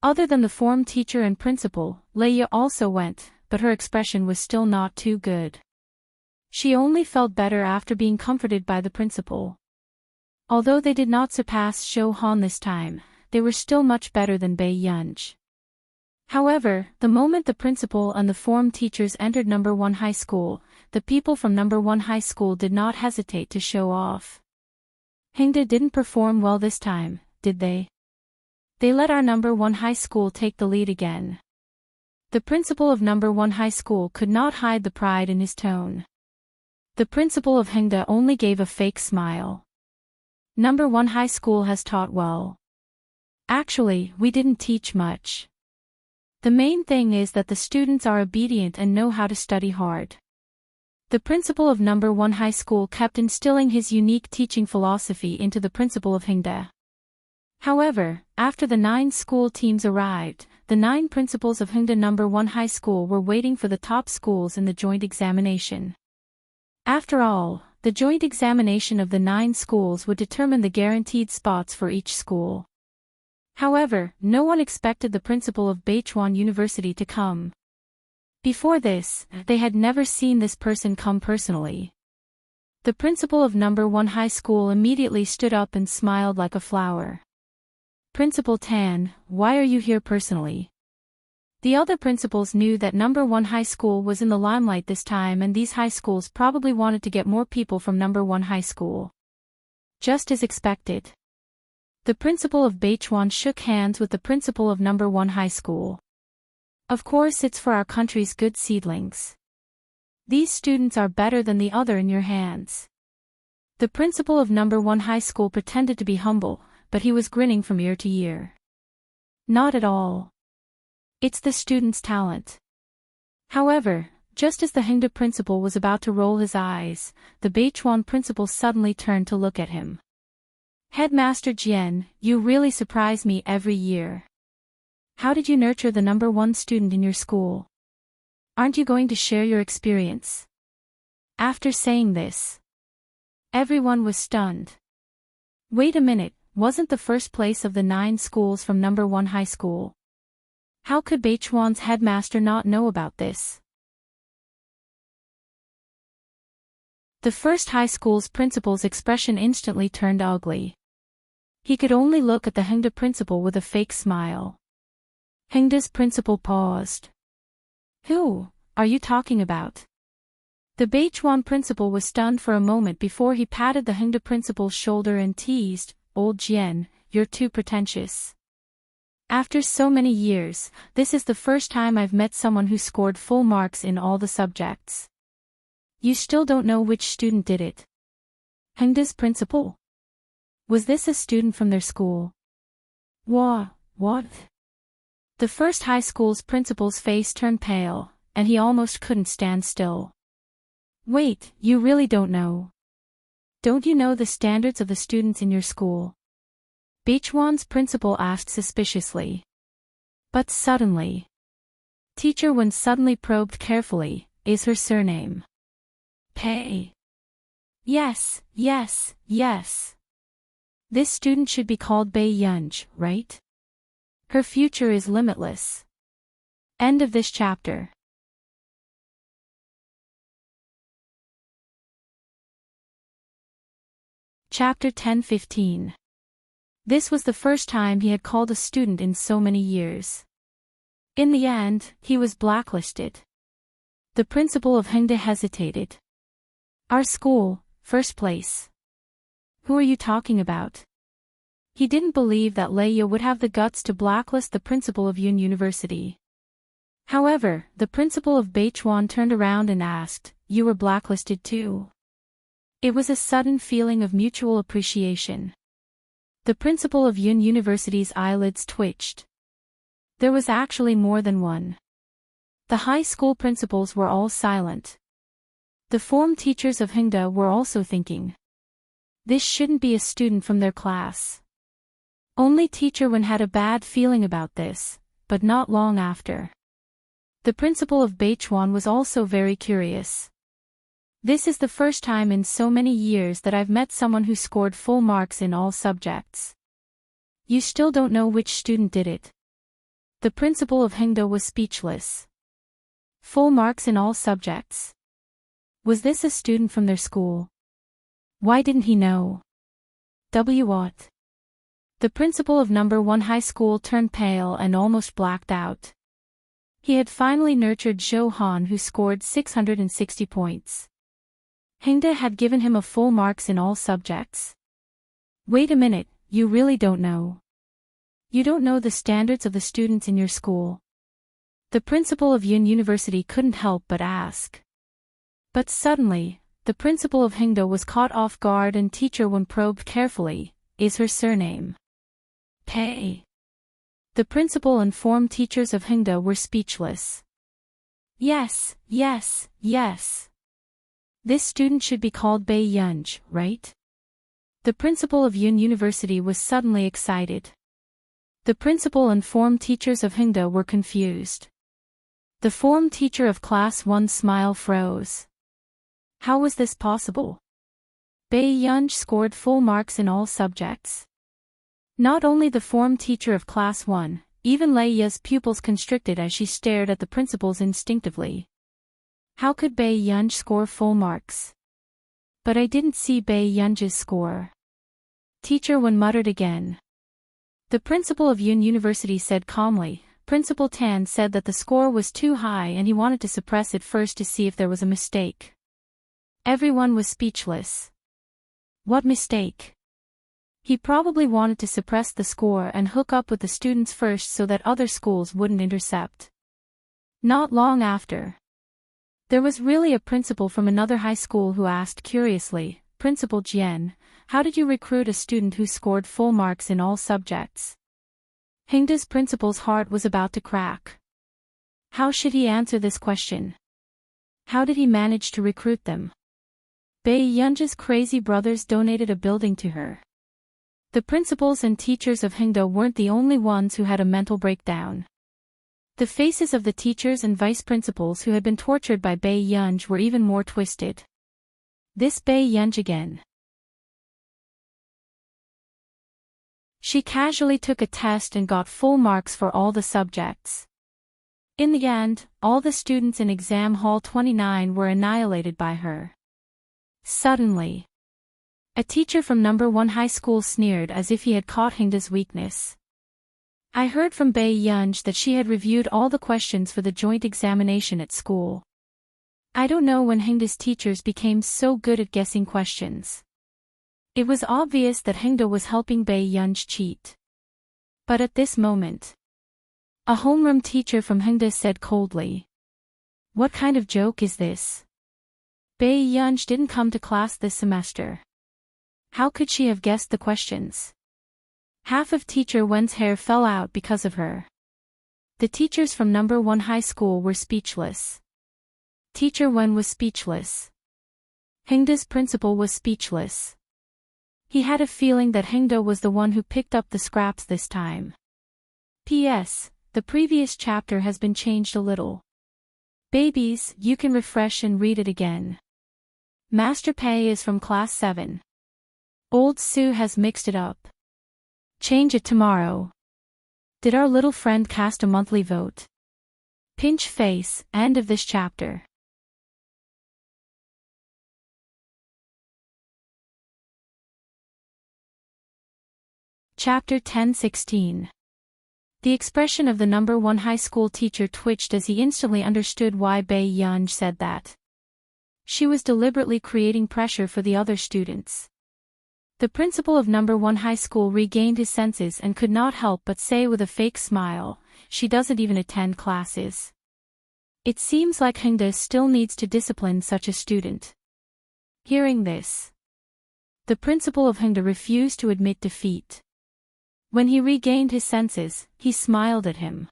other than the form teacher and principal, Leia also went, but her expression was still not too good. She only felt better after being comforted by the principal. Although they did not surpass Shou Han this time, they were still much better than Bei Yunj. However, the moment the principal and the form teachers entered number 1 high school, the people from number 1 high school did not hesitate to show off. Hingda didn't perform well this time, did they? They let our number 1 high school take the lead again. The principal of number 1 high school could not hide the pride in his tone. The principal of Hingda only gave a fake smile. Number 1 high school has taught well. Actually, we didn't teach much. The main thing is that the students are obedient and know how to study hard. The principal of number 1 high school kept instilling his unique teaching philosophy into the principal of Hingda. However, after the 9 school teams arrived, the 9 principals of Hingda number 1 high school were waiting for the top schools in the joint examination. After all, the joint examination of the 9 schools would determine the guaranteed spots for each school. However, no one expected the principal of Beichuan University to come. Before this, they had never seen this person come personally. The principal of number 1 high school immediately stood up and smiled like a flower. "Principal Tan, why are you here personally?" The other principals knew that number 1 high school was in the limelight this time, and these high schools probably wanted to get more people from number 1 high school. Just as expected, the principal of Beichuan shook hands with the principal of number 1 high school. "Of course, it's for our country's good seedlings. These students are better than the other in your hands." The principal of number 1 high school pretended to be humble, but he was grinning from ear to ear. "Not at all. It's the student's talent." However, just as the Hingda principal was about to roll his eyes, the Beichuan principal suddenly turned to look at him. "Headmaster Jian, you really surprise me every year. How did you nurture the number 1 student in your school? Aren't you going to share your experience?" After saying this, everyone was stunned. Wait a minute, wasn't the first place of the 9 schools from number 1 high school? How could Beichuan's headmaster not know about this? The first high school's principal's expression instantly turned ugly. He could only look at the Hingda principal with a fake smile. Hingda's principal paused. "Who are you talking about?" The Beichuan principal was stunned for a moment before he patted the Hingda principal's shoulder and teased, "Old Jian, you're too pretentious. After so many years, this is the first time I've met someone who scored full marks in all the subjects. You still don't know which student did it." Hingda's principal? Was this a student from their school? What? The first high school's principal's face turned pale, and he almost couldn't stand still. "Wait, you really don't know? Don't you know the standards of the students in your school?" Beichuan's principal asked suspiciously. But suddenly, Teacher Wen suddenly probed carefully, "Is her surname Pei?" Yes. This student should be called Bei Yunj, right? Her future is limitless. End of this chapter. Chapter 10-15. This was the first time he had called a student in so many years. In the end, he was blacklisted. The principal of Hingda hesitated. Our school, first place. Who are you talking about? He didn't believe that Leia would have the guts to blacklist the principal of Yun University. However, the principal of Beichuan turned around and asked, "You were blacklisted too?" It was a sudden feeling of mutual appreciation. The principal of Yun University's eyelids twitched. There was actually more than one. The high school principals were all silent. The form teachers of Hingda were also thinking. This shouldn't be a student from their class. Only Teacher Wen had a bad feeling about this, but not long after. The principal of Beichuan was also very curious. This is the first time in so many years that I've met someone who scored full marks in all subjects. You still don't know which student did it. The principal of Hingda was speechless. Full marks in all subjects. Was this a student from their school? Why didn't he know? What? The principal of number 1 high school turned pale and almost blacked out. He had finally nurtured Zhou Han, who scored 660 points. Hingda had given him a full marks in all subjects. Wait a minute, you really don't know? You don't know the standards of the students in your school? The principal of Yun University couldn't help but ask. But suddenly, the principal of Hingda was caught off guard and Teacher Wen probed carefully, "Is her surname Pei?" The principal and form teachers of Hingda were speechless. Yes, yes, yes. This student should be called Bei Yunj, right? The principal of Yun University was suddenly excited. The principal and form teachers of Hingda were confused. The form teacher of Class 1's smile froze. How was this possible? Bei Yunj scored full marks in all subjects. Not only the form teacher of Class 1, even Leia's pupils constricted as she stared at the principals instinctively. How could Bei Yunj score full marks? But I didn't see Bei Yunj's score. Teacher Wen muttered again. The principal of Yun University said calmly, Principal Tan said that the score was too high and he wanted to suppress it first to see if there was a mistake. Everyone was speechless. What mistake? He probably wanted to suppress the score and hook up with the students first so that other schools wouldn't intercept. Not long after, there was really a principal from another high school who asked curiously, Principal Jian, how did you recruit a student who scored full marks in all subjects? Hingda's principal's heart was about to crack. How should he answer this question? How did he manage to recruit them? Bei Yunj's crazy brothers donated a building to her. The principals and teachers of Hingda weren't the only ones who had a mental breakdown. The faces of the teachers and vice principals who had been tortured by Bei Yunj were even more twisted. This Bei Yunj again. She casually took a test and got full marks for all the subjects. In the end, all the students in exam hall 29 were annihilated by her. Suddenly, a teacher from number 1 high school sneered as if he had caught Hingda's weakness. I heard from Bei Yunj that she had reviewed all the questions for the joint examination at school. I don't know when Hingda's teachers became so good at guessing questions. It was obvious that Hingda was helping Bei Yunj cheat. But at this moment, a homeroom teacher from Hingda said coldly, What kind of joke is this? Bei Yunj didn't come to class this semester. How could she have guessed the questions? Half of Teacher Wen's hair fell out because of her. The teachers from number 1 high school were speechless. Teacher Wen was speechless. Hingda's principal was speechless. He had a feeling that Hingda was the one who picked up the scraps this time. P.S. The previous chapter has been changed a little. Babies, you can refresh and read it again. Master Pei is from class 7. Old Sue has mixed it up. Change it tomorrow. Did our little friend cast a monthly vote? Pinch face, end of this chapter. Chapter 10:16. The expression of the number 1 high school teacher twitched as he instantly understood why Bei Yunj said that. She was deliberately creating pressure for the other students. The principal of number 1 high school regained his senses and could not help but say with a fake smile, "She doesn't even attend classes. It seems like Hengda still needs to discipline such a student." Hearing this, the principal of Hengda refused to admit defeat. When he regained his senses, he smiled at him.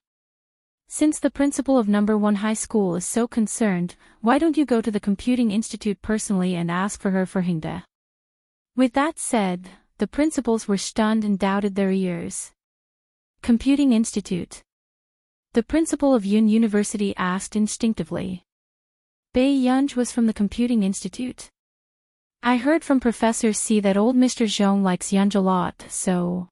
"Since the principal of number 1 high school is so concerned, why don't you go to the Computing Institute personally and ask for her for Hengda?" With that said, the principals were stunned and doubted their ears. Computing Institute. The principal of Yun University asked instinctively. Bei Yunj was from the Computing Institute. "I heard from Professor C that old Mr. Zhong likes Yunj a lot, so..."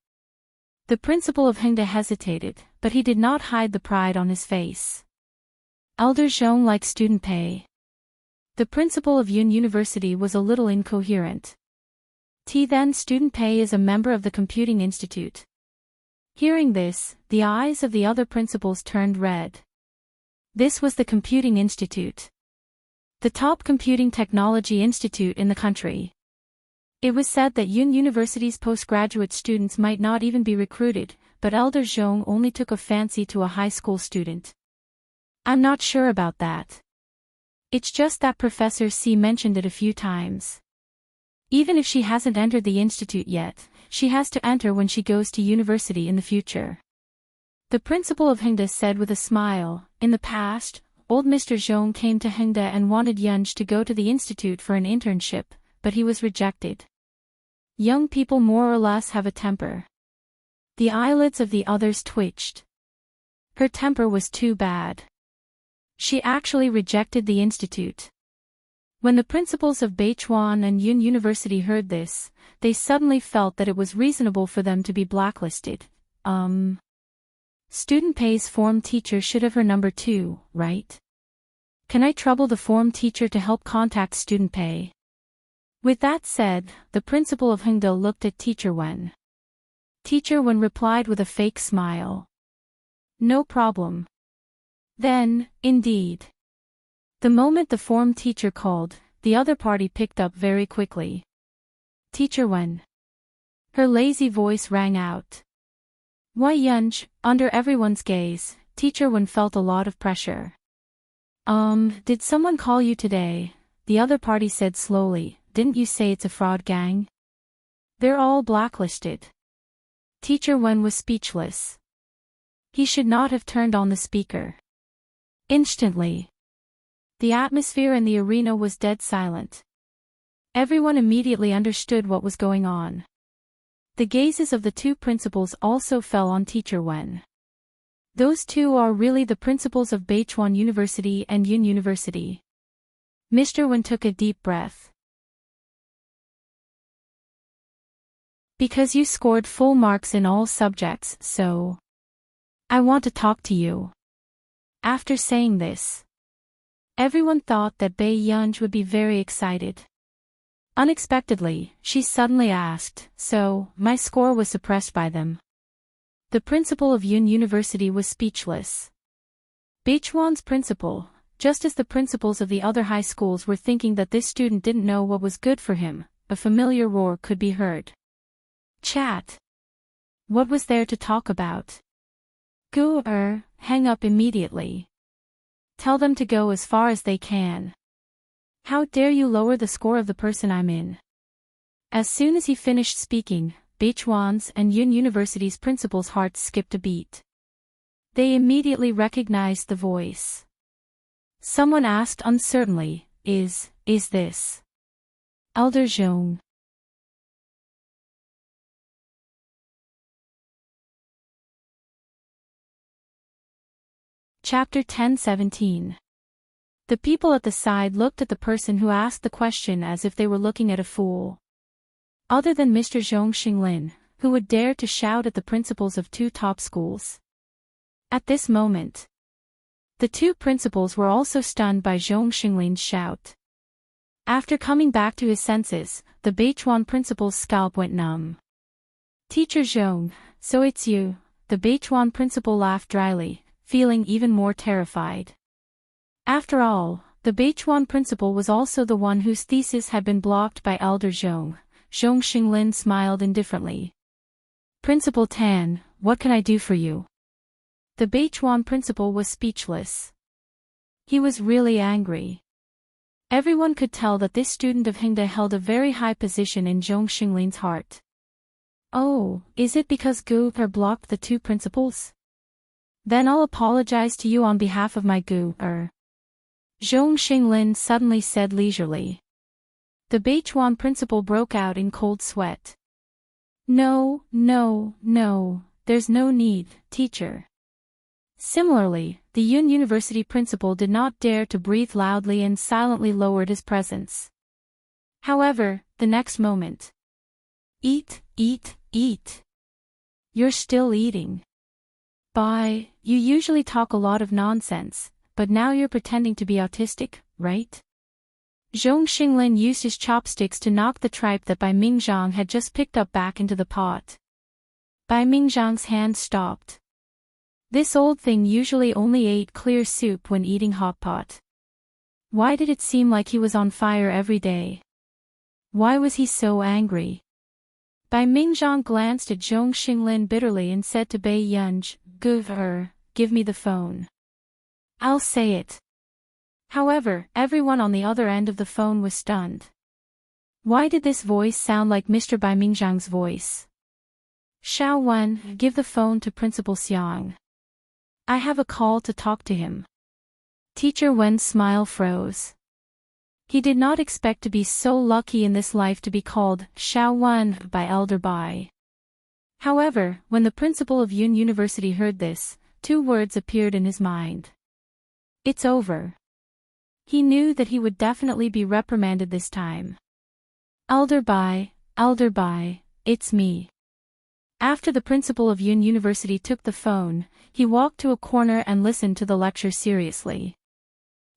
The principal of Hengda hesitated, but he did not hide the pride on his face. "Elder Zhong likes student Pei." The principal of Yun University was a little incoherent. Then student Pei is a member of the Computing Institute. Hearing this, the eyes of the other principals turned red. This was the Computing Institute, the top computing technology institute in the country. It was said that Yun University's postgraduate students might not even be recruited, but Elder Zhong only took a fancy to a high school student. "I'm not sure about that. It's just that Professor C mentioned it a few times. Even if she hasn't entered the institute yet, she has to enter when she goes to university in the future." The principal of Hengda said with a smile, "In the past, old Mr. Zhong came to Hengda and wanted Yunj to go to the institute for an internship, but he was rejected. Young people more or less have a temper." The eyelids of the others twitched. Her temper was too bad. She actually rejected the institute. When the principals of Beichuan and Yun University heard this, they suddenly felt that it was reasonable for them to be blacklisted. Student Pei's form teacher should have her number 2, right? Can I trouble the form teacher to help contact student Pei?" With that said, the principal of Hengda looked at Teacher Wen. Teacher Wen replied with a fake smile. "No problem." Then, indeed. The moment the form teacher called, the other party picked up very quickly. "Teacher Wen." Her lazy voice rang out. "Why Yunj?" Under everyone's gaze, Teacher Wen felt a lot of pressure. Did someone call you today?" The other party said slowly. "Didn't you say it's a fraud gang? They're all blacklisted." Teacher Wen was speechless. He should not have turned on the speaker. Instantly, the atmosphere in the arena was dead silent. Everyone immediately understood what was going on. The gazes of the two principals also fell on Teacher Wen. Those two are really the principals of Beichuan University and Yun University. Mr. Wen took a deep breath. "Because you scored full marks in all subjects, so I want to talk to you." After saying this, everyone thought that Bei Yunj would be very excited. Unexpectedly, she suddenly asked, "So, my score was suppressed by them?" The principal of Yun University was speechless. Beichuan's principal, just as the principals of the other high schools were thinking that this student didn't know what was good for him, a familiar roar could be heard. "Chat. What was there to talk about? Hang up immediately. Tell them to go as far as they can. How dare you lower the score of the person I'm in?" As soon as he finished speaking, Beichuan's and Yun University's principals' hearts skipped a beat. They immediately recognized the voice. Someone asked uncertainly, Is this Elder Zhong?" Chapter 10:17. The people at the side looked at the person who asked the question as if they were looking at a fool. Other than Mr. Zhong Xinglin, who would dare to shout at the principals of two top schools. At this moment, the two principals were also stunned by Zhong Xinglin's shout. After coming back to his senses, the Beichuan principal's scalp went numb. Teacher Zhong, so it's you, the Beichuan principal laughed dryly, feeling even more terrified. After all, the Beichuan principal was also the one whose thesis had been blocked by Elder Zhong. Zhong Xinglin smiled indifferently. Principal Tan, what can I do for you? The Beichuan principal was speechless. He was really angry. Everyone could tell that this student of Hingde held a very high position in Zhong Xinglin's heart. Oh, is it because Gu blocked the two principals? Then I'll apologize to you on behalf of my Gu. Zhong Xinglin suddenly said leisurely. The Beichuan principal broke out in cold sweat. No, there's no need, teacher. Similarly, the Yun University principal did not dare to breathe loudly and silently lowered his presence. However, the next moment. Eat. You're still eating. You usually talk a lot of nonsense, but now you're pretending to be autistic, right? Zhong Xinglin used his chopsticks to knock the tripe that Bai Mingzhang had just picked up back into the pot. Bai Mingzhang's hand stopped. This old thing usually only ate clear soup when eating hot pot. Why did it seem like he was on fire every day? Why was he so angry? Bai Mingzhang glanced at Zhong Xinglin bitterly and said to Bai Yunj, give me the phone. I'll say it. However, everyone on the other end of the phone was stunned. Why did this voice sound like Mr. Bai Mingzhang's voice? Xiao Wen, give the phone to Principal Xiang. I have a call to talk to him. Teacher Wen's smile froze. He did not expect to be so lucky in this life to be called Xiao Wen by Elder Bai. However, when the principal of Yun University heard this, two words appeared in his mind. It's over. He knew that he would definitely be reprimanded this time. Elder Bai, it's me. After the principal of Yun University took the phone, he walked to a corner and listened to the lecture seriously.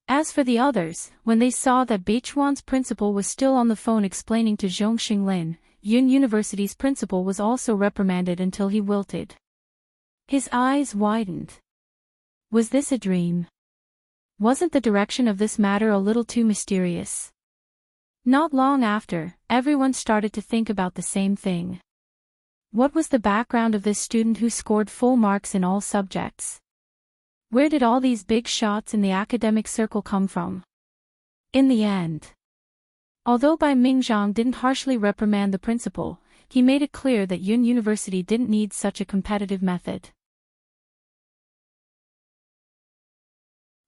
As for the others, when they saw that Beichuan's principal was still on the phone explaining to Zhong Xinglin, Yun University's principal was also reprimanded until he wilted. His eyes widened. Was this a dream? Wasn't the direction of this matter a little too mysterious? Not long after, everyone started to think about the same thing. What was the background of this student who scored full marks in all subjects? Where did all these big shots in the academic circle come from? In the end, although Bai Mingzhang didn't harshly reprimand the principal, he made it clear that Yun University didn't need such a competitive method.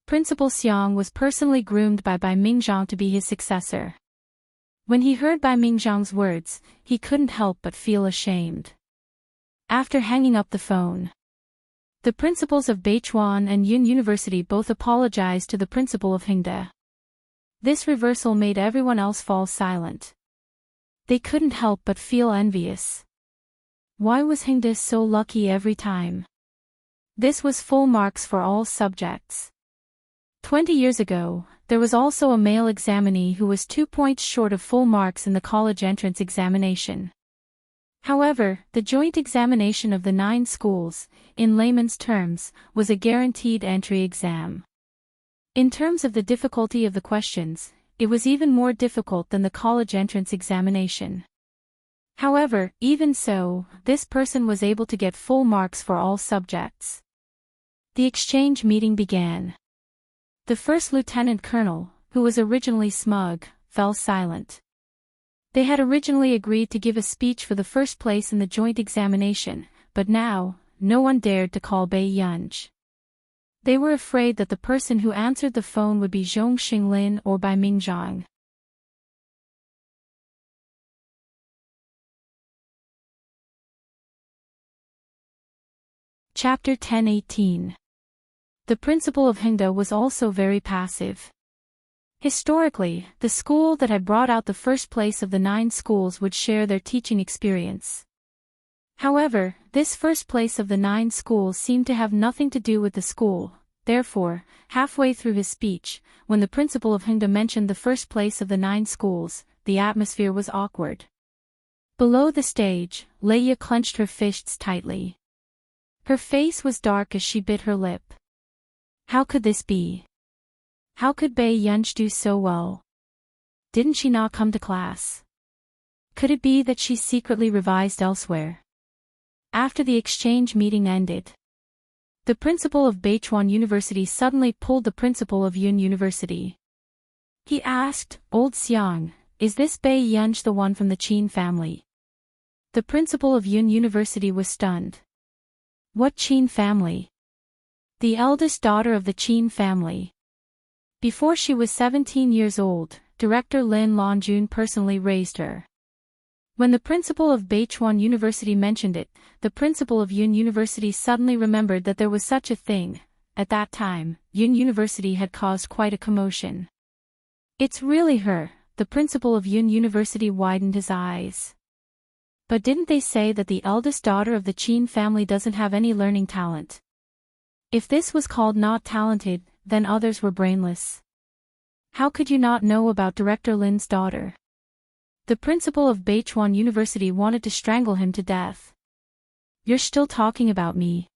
Principal Xiang was personally groomed by Bai Mingzhang to be his successor. When he heard Bai Mingzhang's words, he couldn't help but feel ashamed. After hanging up the phone, the principals of Beichuan and Yun University both apologized to the principal of Hingde. This reversal made everyone else fall silent. They couldn't help but feel envious. Why was Hingde so lucky every time? This was full marks for all subjects. 20 years ago, there was also a male examinee who was 2 points short of full marks in the college entrance examination. However, the joint examination of the 9 schools, in layman's terms, was a guaranteed entry exam. In terms of the difficulty of the questions, it was even more difficult than the college entrance examination. However, even so, this person was able to get full marks for all subjects. The exchange meeting began. The first lieutenant colonel, who was originally smug, fell silent. They had originally agreed to give a speech for the first place in the joint examination, but now, no one dared to call Bai Yunj. They were afraid that the person who answered the phone would be Zhong Xinglin or Bai Mingzhang. Chapter 10:18. The principal of Hingde was also very passive. Historically, the school that had brought out the first place of the 9 schools would share their teaching experience. However, this first place of the 9 schools seemed to have nothing to do with the school. Therefore, halfway through his speech, when the principal of Hunda mentioned the first place of the 9 schools, the atmosphere was awkward. Below the stage, Leia clenched her fists tightly. Her face was dark as she bit her lip. How could this be? How could Bei Yunj do so well? Didn't she not come to class? Could it be that she secretly revised elsewhere? After the exchange meeting ended, the principal of Beichuan University suddenly pulled the principal of Yun University. He asked, "Old Xiang, is this Bei Yunj the one from the Qin family?" The principal of Yun University was stunned. What Qin family? The eldest daughter of the Qin family. Before she was 17 years old, Director Lin Longjun personally raised her. When the principal of Beichuan University mentioned it, the principal of Yun University suddenly remembered that there was such a thing. At that time, Yun University had caused quite a commotion. It's really her, the principal of Yun University widened his eyes. But didn't they say that the eldest daughter of the Qin family doesn't have any learning talent? If this was called not talented, then others were brainless. How could you not know about Director Lin's daughter? The principal of Beichuan University wanted to strangle him to death. You're still talking about me.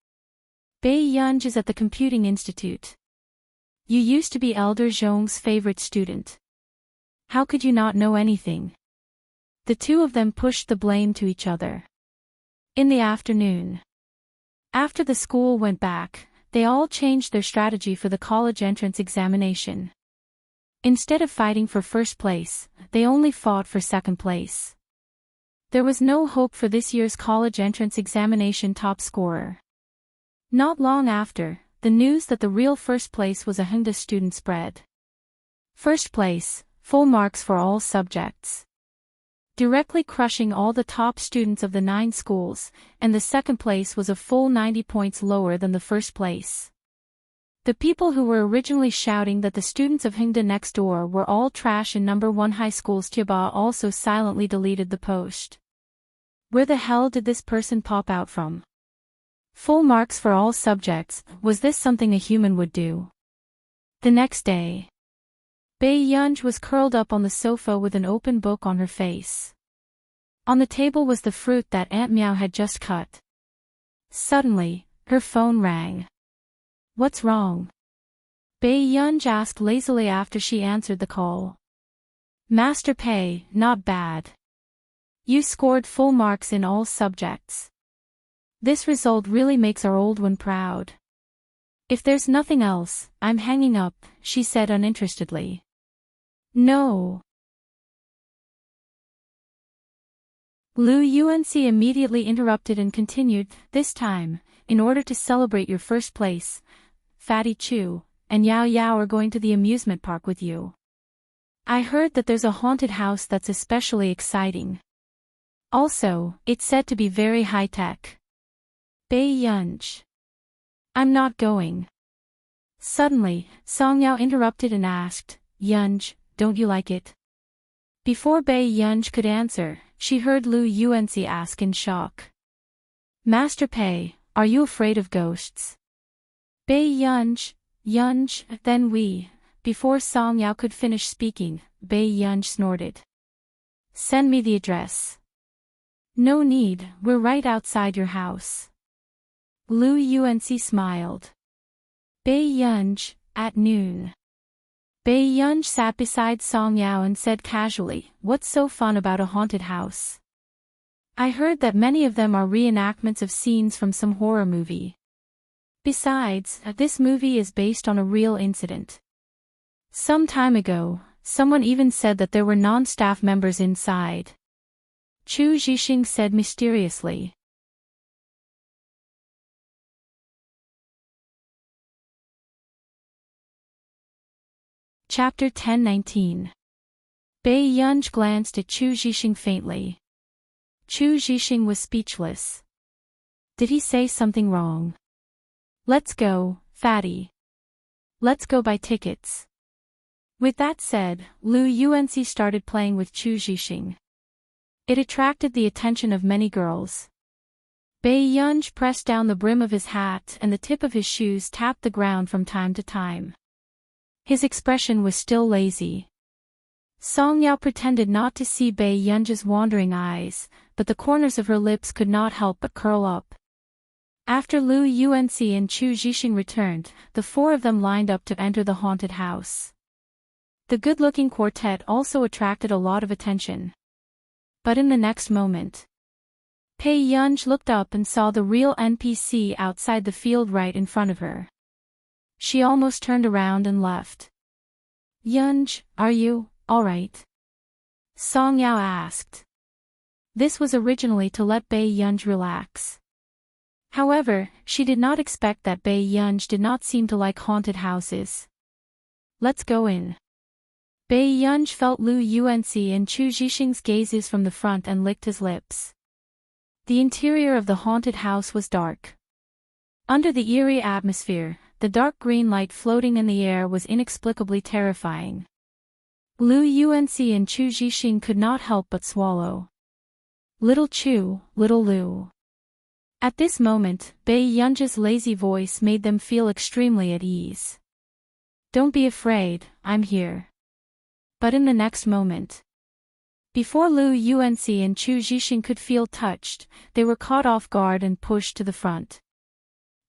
Bei Yunj is at the Computing Institute. You used to be Elder Zhong's favorite student. How could you not know anything? The two of them pushed the blame to each other. In the afternoon, after the school went back, they all changed their strategy for the college entrance examination. Instead of fighting for first place, they only fought for second place. There was no hope for this year's college entrance examination top scorer. Not long after, the news that the real first place was a Hunda student spread. First place, full marks for all subjects, directly crushing all the top students of the 9 schools, and the second place was a full 90 points lower than the first place. The people who were originally shouting that the students of Hingda next door were all trash in number 1 high school's Tiaba also silently deleted the post. Where the hell did this person pop out from? Full marks for all subjects, was this something a human would do? The next day, Bei Yunj was curled up on the sofa with an open book on her face. On the table was the fruit that Aunt Meow had just cut. Suddenly, her phone rang. What's wrong? Bei Yunj asked lazily after she answered the call. Master Pei, not bad. You scored full marks in all subjects. This result really makes our old one proud. If there's nothing else, I'm hanging up, she said uninterestedly. No. Lu Yuanci immediately interrupted and continued, this time, in order to celebrate your first place, Fatty Chu and Yao Yao are going to the amusement park with you. I heard that there's a haunted house that's especially exciting. Also, it's said to be very high-tech. Bei Yunj. I'm not going. Suddenly, Song Yao interrupted and asked, Yunj, don't you like it? Before Bei Yunj could answer, she heard Lu Yuanci ask in shock. Master Pei, are you afraid of ghosts? Bei Yunj, then we. Before Song Yao could finish speaking, Bei Yunj snorted. Send me the address. No need, we're right outside your house. Lu Yuanci smiled. Bei Yunj, at noon. Bei Yunj sat beside Song Yao and said casually, what's so fun about a haunted house? I heard that many of them are reenactments of scenes from some horror movie. Besides, this movie is based on a real incident. Some time ago, someone even said that there were non-staff members inside. Chu Zhixing said mysteriously. Chapter 10:19. Bei Yunj glanced at Chu Zhixing faintly. Chu Zhixing was speechless. Did he say something wrong? Let's go, fatty. Let's go buy tickets. With that said, Lu Yuanci started playing with Chu Zhixing. It attracted the attention of many girls. Bei Yunj pressed down the brim of his hat and the tip of his shoes tapped the ground from time to time. His expression was still lazy. Song Yao pretended not to see Bei Yunj's wandering eyes, but the corners of her lips could not help but curl up. After Lu Yuanxi and Chu Zhixing returned, the four of them lined up to enter the haunted house. The good-looking quartet also attracted a lot of attention. But in the next moment, Bei Yunj looked up and saw the real NPC outside the field right in front of her. She almost turned around and left. "Yunj, are you all right?" Song Yao asked. This was originally to let Bei Yunj relax. However, she did not expect that Bei Yunj did not seem to like haunted houses. "Let's go in." Bei Yunj felt Lu Yuanxi and Chu Zhixing's gazes from the front and licked his lips. The interior of the haunted house was dark. Under the eerie atmosphere, the dark green light floating in the air was inexplicably terrifying. Lu Yuanxi and Chu Zhixing could not help but swallow. "Little Chu, little Lu." At this moment, Bei Yunj's lazy voice made them feel extremely at ease. "Don't be afraid, I'm here." But in the next moment, before Lu Yuanxi and Chu Zhixing could feel touched, they were caught off guard and pushed to the front.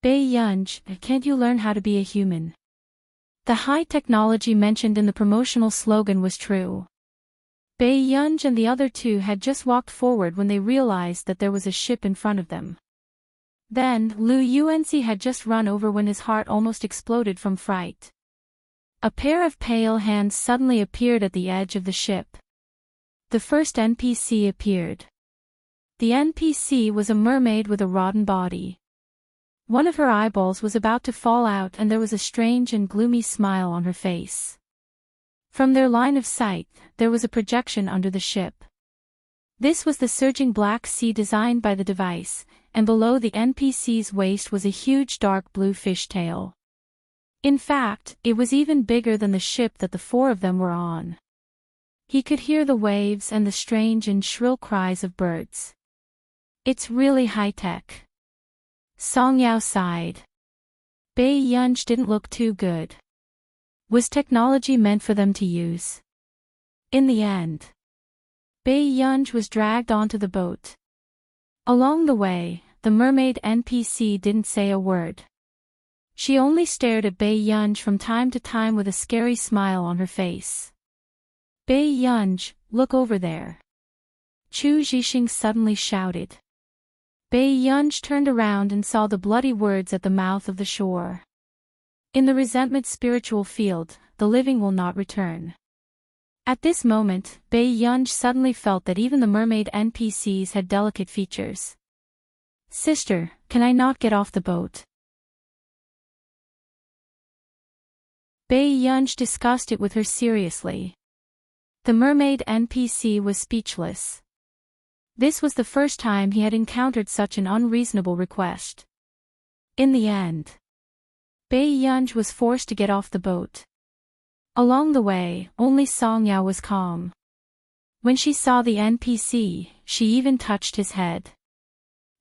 "Bei Yunj, can't you learn how to be a human?" The high technology mentioned in the promotional slogan was true. Bei Yunj and the other two had just walked forward when they realized that there was a ship in front of them. Then, Lu Yuanxi had just run over when his heart almost exploded from fright. A pair of pale hands suddenly appeared at the edge of the ship. The first NPC appeared. The NPC was a mermaid with a rotten body. One of her eyeballs was about to fall out and there was a strange and gloomy smile on her face. From their line of sight, there was a projection under the ship. This was the surging black sea designed by the device, and below the NPC's waist was a huge dark blue fishtail. In fact, it was even bigger than the ship that the four of them were on. He could hear the waves and the strange and shrill cries of birds. "It's really high-tech." Song Yao sighed. Bei Yunj didn't look too good. Was technology meant for them to use? In the end, Bei Yunj was dragged onto the boat. Along the way, the mermaid NPC didn't say a word. She only stared at Bei Yunj from time to time with a scary smile on her face. "Bei Yunj, look over there." Chu Zhixing suddenly shouted. Bei Yunj turned around and saw the bloody words at the mouth of the shore. "In the resentment spiritual field, the living will not return." At this moment, Bei Yunj suddenly felt that even the mermaid NPCs had delicate features. "Sister, can I not get off the boat?" Bei Yunj discussed it with her seriously. The mermaid NPC was speechless. This was the first time he had encountered such an unreasonable request. In the end, Bei Yunj was forced to get off the boat. Along the way, only Song Yao was calm. When she saw the NPC, she even touched his head.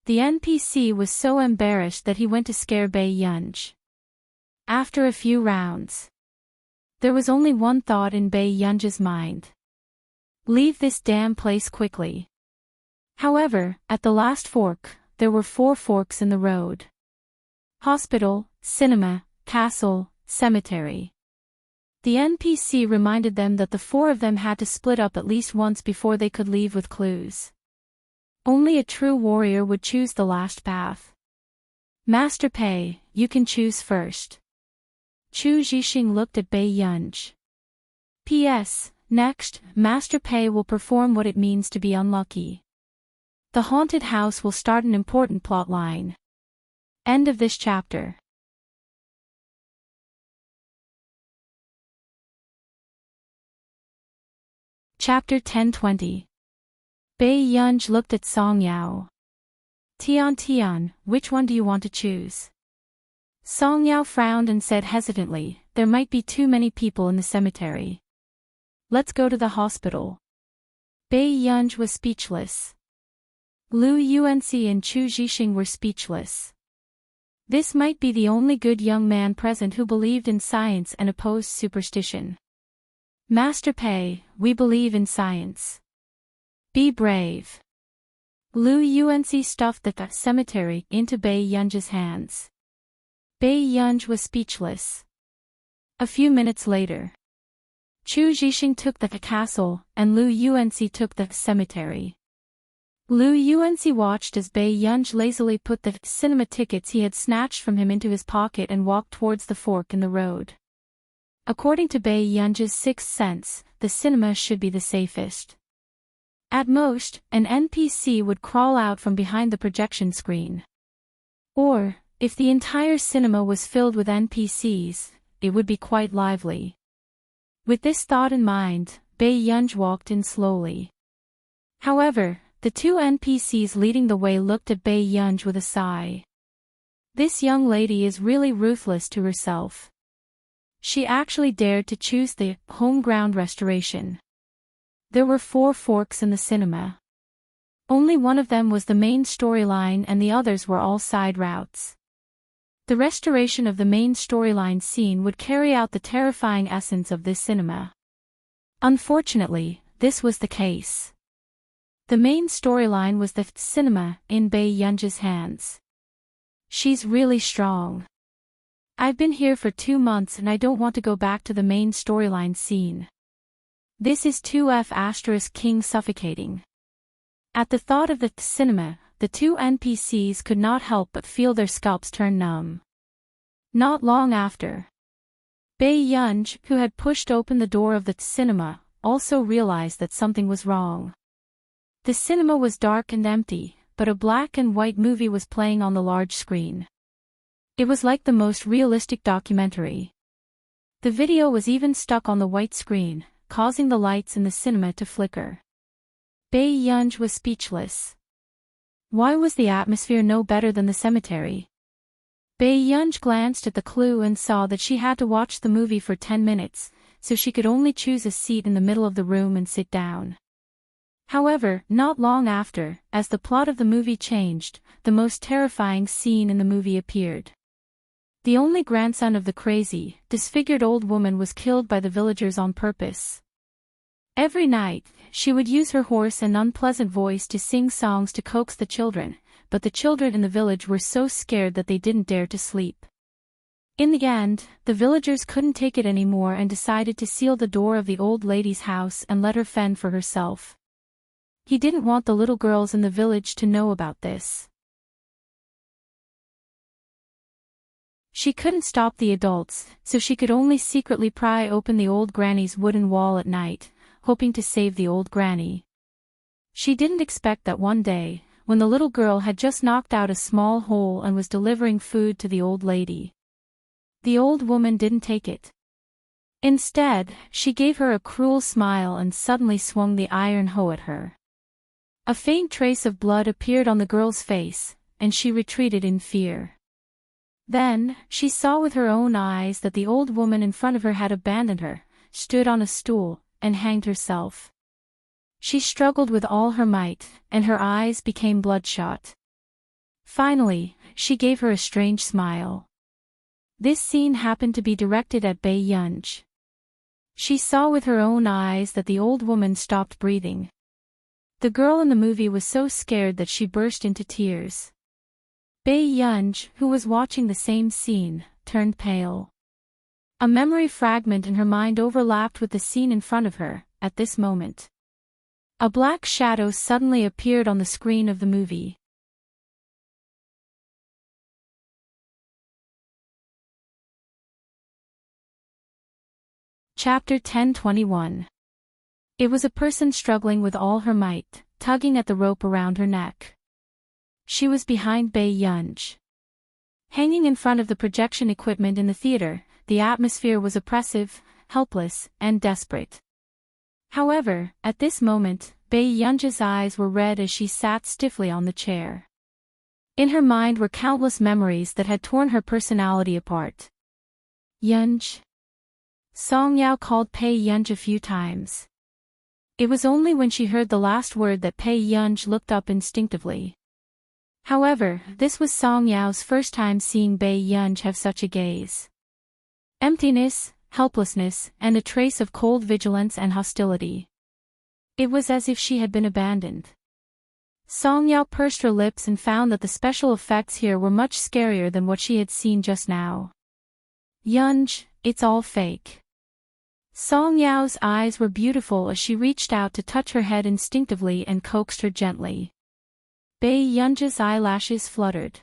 The NPC was so embarrassed that he went to scare Bei Yunj. After a few rounds, there was only one thought in Bei Yunj's mind. "Leave this damn place quickly." However, at the last fork, there were 4 forks in the road. Hospital, cinema, castle, cemetery. The NPC reminded them that the 4 of them had to split up at least once before they could leave with clues. Only a true warrior would choose the last path. "Master Pei, you can choose first." Chu Zhixing looked at Bei Yunj. "P.S. Next, Master Pei will perform what it means to be unlucky. The haunted house will start an important plot line." End of this chapter. Chapter 10-20. Bei Yunj looked at Song Yao. Tian, which one do you want to choose?" Song Yao frowned and said hesitantly, "There might be too many people in the cemetery. Let's go to the hospital." Bei Yunj was speechless. Lu Yuanxi and Chu Zhixing were speechless. This might be the only good young man present who believed in science and opposed superstition. Master Pei, we believe in science. Be brave. Lu Yuanxi stuffed the cemetery into Bai Yunzhe's hands. Bai Yunzhe was speechless. A few minutes later, Chu Zhixing took the castle, and Lu Yuanxi took the cemetery. Lu Yuanxi watched as Bai Yunzhe lazily put the cinema tickets he had snatched from him into his pocket and walked towards the fork in the road. According to Bai Yunzhe's sixth sense, the cinema should be the safest. At most, an NPC would crawl out from behind the projection screen. Or, if the entire cinema was filled with NPCs, it would be quite lively. With this thought in mind, Bai Yunzhe walked in slowly. However, the two NPCs leading the way looked at Bai Yunzhe with a sigh. This young lady is really ruthless to herself. She actually dared to choose the home ground restoration. There were 4 forks in the cinema. Only one of them was the main storyline and the others were all side routes. The restoration of the main storyline scene would carry out the terrifying essence of this cinema. Unfortunately, this was the case. The main storyline was the cinema in Bai Yunzhe's hands. She's really strong. I've been here for 2 months and I don't want to go back to the main storyline scene. This is 2F** King suffocating. At the thought of the cinema, the two NPCs could not help but feel their scalps turn numb. Not long after, Bai Yunzhe, who had pushed open the door of the cinema, also realized that something was wrong. The cinema was dark and empty, but a black and white movie was playing on the large screen. It was like the most realistic documentary. The video was even stuck on the white screen, causing the lights in the cinema to flicker. Bai Yunzhe was speechless. Why was the atmosphere no better than the cemetery? Bai Yunzhe glanced at the clue and saw that she had to watch the movie for 10 minutes, so she could only choose a seat in the middle of the room and sit down. However, not long after, as the plot of the movie changed, the most terrifying scene in the movie appeared. The only grandson of the crazy, disfigured old woman was killed by the villagers on purpose. Every night, she would use her hoarse and unpleasant voice to sing songs to coax the children, but the children in the village were so scared that they didn't dare to sleep. In the end, the villagers couldn't take it anymore and decided to seal the door of the old lady's house and let her fend for herself. He didn't want the little girls in the village to know about this. She couldn't stop the adults, so she could only secretly pry open the old granny's wooden wall at night, hoping to save the old granny. She didn't expect that one day, when the little girl had just knocked out a small hole and was delivering food to the old lady, the old woman didn't take it. Instead, she gave her a cruel smile and suddenly swung the iron hoe at her. A faint trace of blood appeared on the girl's face, and she retreated in fear. Then, she saw with her own eyes that the old woman in front of her had abandoned her, stood on a stool, and hanged herself. She struggled with all her might, and her eyes became bloodshot. Finally, she gave her a strange smile. This scene happened to be directed at Bai Yunzhe. She saw with her own eyes that the old woman stopped breathing. The girl in the movie was so scared that she burst into tears. Bai Yunzhe, who was watching the same scene, turned pale. A memory fragment in her mind overlapped with the scene in front of her. At this moment, a black shadow suddenly appeared on the screen of the movie. Chapter 10:21. It was a person struggling with all her might, tugging at the rope around her neck. She was behind Bai Yunzhe. Hanging in front of the projection equipment in the theater, the atmosphere was oppressive, helpless, and desperate. However, at this moment, Bai Yunzhe's eyes were red as she sat stiffly on the chair. In her mind were countless memories that had torn her personality apart. Yunzhe. Song Yao called Bai Yunzhe a few times. It was only when she heard the last word that Pei Yunj looked up instinctively. However, this was Song Yao's first time seeing Pei Yunj have such a gaze. Emptiness, helplessness, and a trace of cold vigilance and hostility. It was as if she had been abandoned. Song Yao pursed her lips and found that the special effects here were much scarier than what she had seen just now. Yunj, it's all fake. Song Yao's eyes were beautiful as she reached out to touch her head instinctively and coaxed her gently. Pei Yunj's eyelashes fluttered.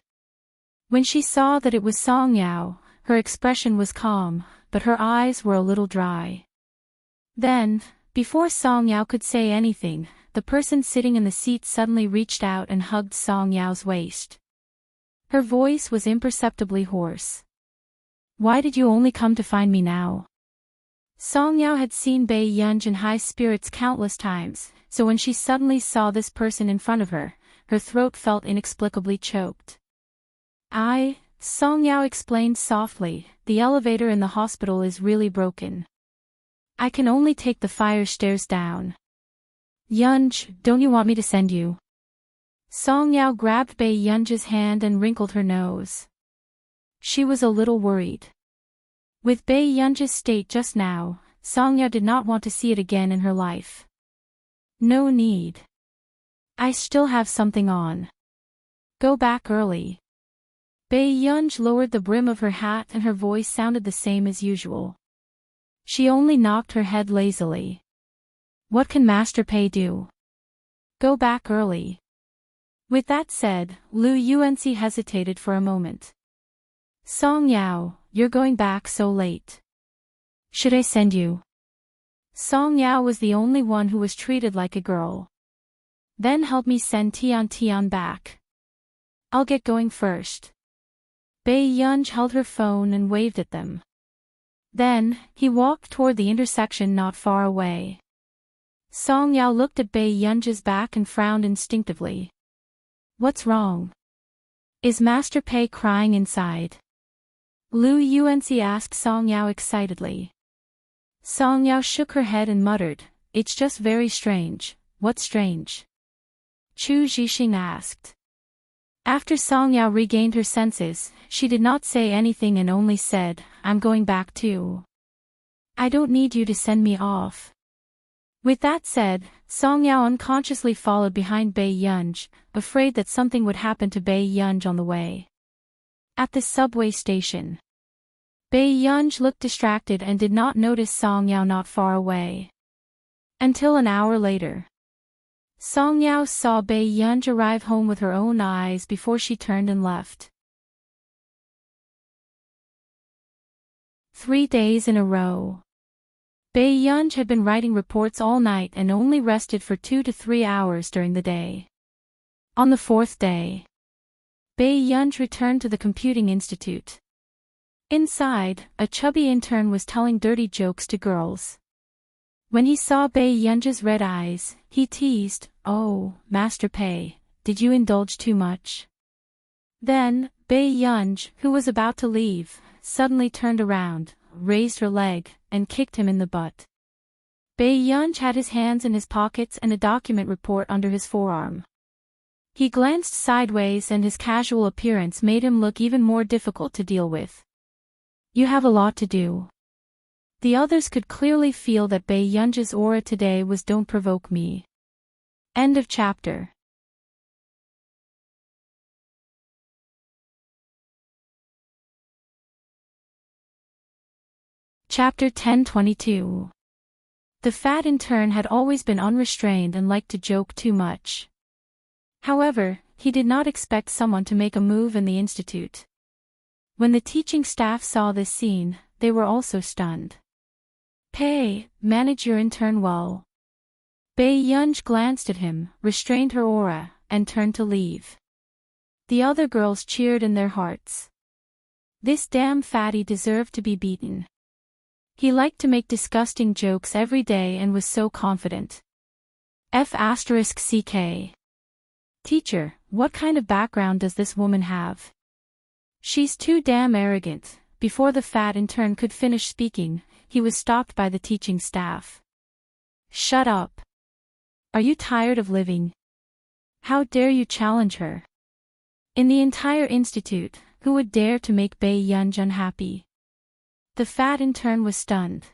When she saw that it was Song Yao, her expression was calm, but her eyes were a little dry. Then, before Song Yao could say anything, the person sitting in the seat suddenly reached out and hugged Song Yao's waist. Her voice was imperceptibly hoarse. Why did you only come to find me now? Song Yao had seen Pei Yunj in high spirits countless times, so when she suddenly saw this person in front of her, her throat felt inexplicably choked. Song Yao explained softly, the elevator in the hospital is really broken. I can only take the fire stairs down. Yunj, don't you want me to send you? Song Yao grabbed Pei Yunj's hand and wrinkled her nose. She was a little worried. With Pei Yunj's state just now, Song Yao did not want to see it again in her life. No need. I still have something on. Go back early. Pei Yunj lowered the brim of her hat and her voice sounded the same as usual. She only knocked her head lazily. What can Master Pei do? Go back early. With that said, Lu Yuanxi hesitated for a moment. Song Yao, you're going back so late. Should I send you? Song Yao was the only one who was treated like a girl. Then help me send Tian back. I'll get going first. Pei Yunj held her phone and waved at them. Then, he walked toward the intersection not far away. Song Yao looked at Pei Yunj's back and frowned instinctively. What's wrong? Is Master Pei crying inside? Lu Yuanxi asked Song Yao excitedly. Song Yao shook her head and muttered, It's just very strange. What's strange? Chu Zhixing asked. After Song Yao regained her senses, she did not say anything and only said, I'm going back too. I don't need you to send me off. With that said, Song Yao unconsciously followed behind Pei Yunj, afraid that something would happen to Pei Yunj on the way. At the subway station. Pei Yunj looked distracted and did not notice Song Yao not far away. Until an hour later. Song Yao saw Pei Yunj arrive home with her own eyes before she turned and left. 3 days in a row. Pei Yunj had been writing reports all night and only rested for 2 to 3 hours during the day. On the 4th day, Pei Yunj returned to the computing institute. Inside, a chubby intern was telling dirty jokes to girls. When he saw Pei Yunj's red eyes, he teased, Oh, Master Pei, did you indulge too much? Then, Pei Yunj, who was about to leave, suddenly turned around, raised her leg, and kicked him in the butt. Pei Yunj had his hands in his pockets and a document report under his forearm. He glanced sideways and his casual appearance made him look even more difficult to deal with. You have a lot to do. The others could clearly feel that Pei Yunj's aura today was don't provoke me. End of chapter. Chapter 10:22. The fat intern had always been unrestrained and liked to joke too much. However, he did not expect someone to make a move in the institute. When the teaching staff saw this scene, they were also stunned. Pei, manage your intern well. Pei Yunj glanced at him, restrained her aura, and turned to leave. The other girls cheered in their hearts. This damn fatty deserved to be beaten. He liked to make disgusting jokes every day and was so confident. F***ck. Teacher, what kind of background does this woman have? She's too damn arrogant. Before the fat intern could finish speaking, he was stopped by the teaching staff. Shut up. Are you tired of living? How dare you challenge her? In the entire institute, who would dare to make Bei Yunj unhappy? The fat intern was stunned.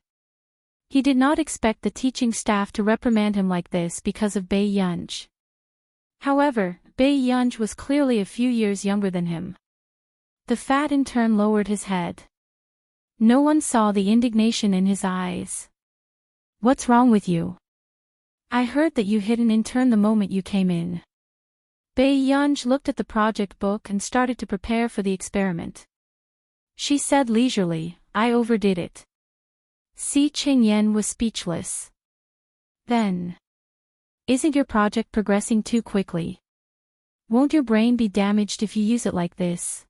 He did not expect the teaching staff to reprimand him like this because of Bei Yunj. However, Bei Yunj was clearly a few years younger than him. The fat intern lowered his head. No one saw the indignation in his eyes. What's wrong with you? I heard that you hit an intern the moment you came in. Bei Yunj looked at the project book and started to prepare for the experiment. She said leisurely, I overdid it. Si Qingyan was speechless. Then. Isn't your project progressing too quickly? Won't your brain be damaged if you use it like this?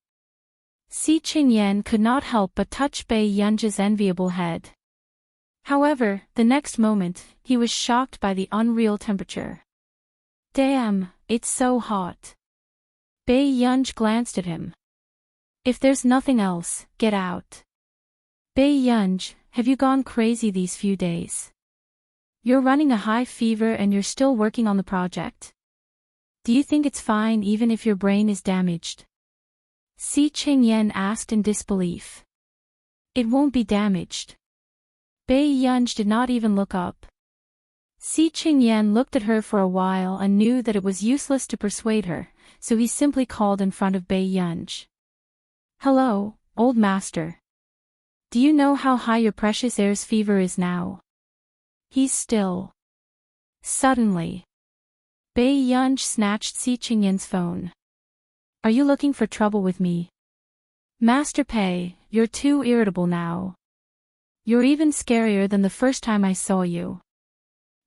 Si Qingyan could not help but touch Bei Yunj's enviable head. However, the next moment, he was shocked by the unreal temperature. Damn, it's so hot. Bei Yunj glanced at him. If there's nothing else, get out. Bei Yunj, have you gone crazy these few days? You're running a high fever and you're still working on the project. Do you think it's fine even if your brain is damaged? Si Qingyan asked in disbelief. It won't be damaged. Bei Yunj did not even look up. Si Qingyan looked at her for a while and knew that it was useless to persuade her, so he simply called in front of Bei Yunj. Hello, old master. Do you know how high your precious heir's fever is now? He's still. Suddenly. Bei Yunj snatched Si Qingyan's phone. Are you looking for trouble with me? Master Pei, you're too irritable now. You're even scarier than the first time I saw you.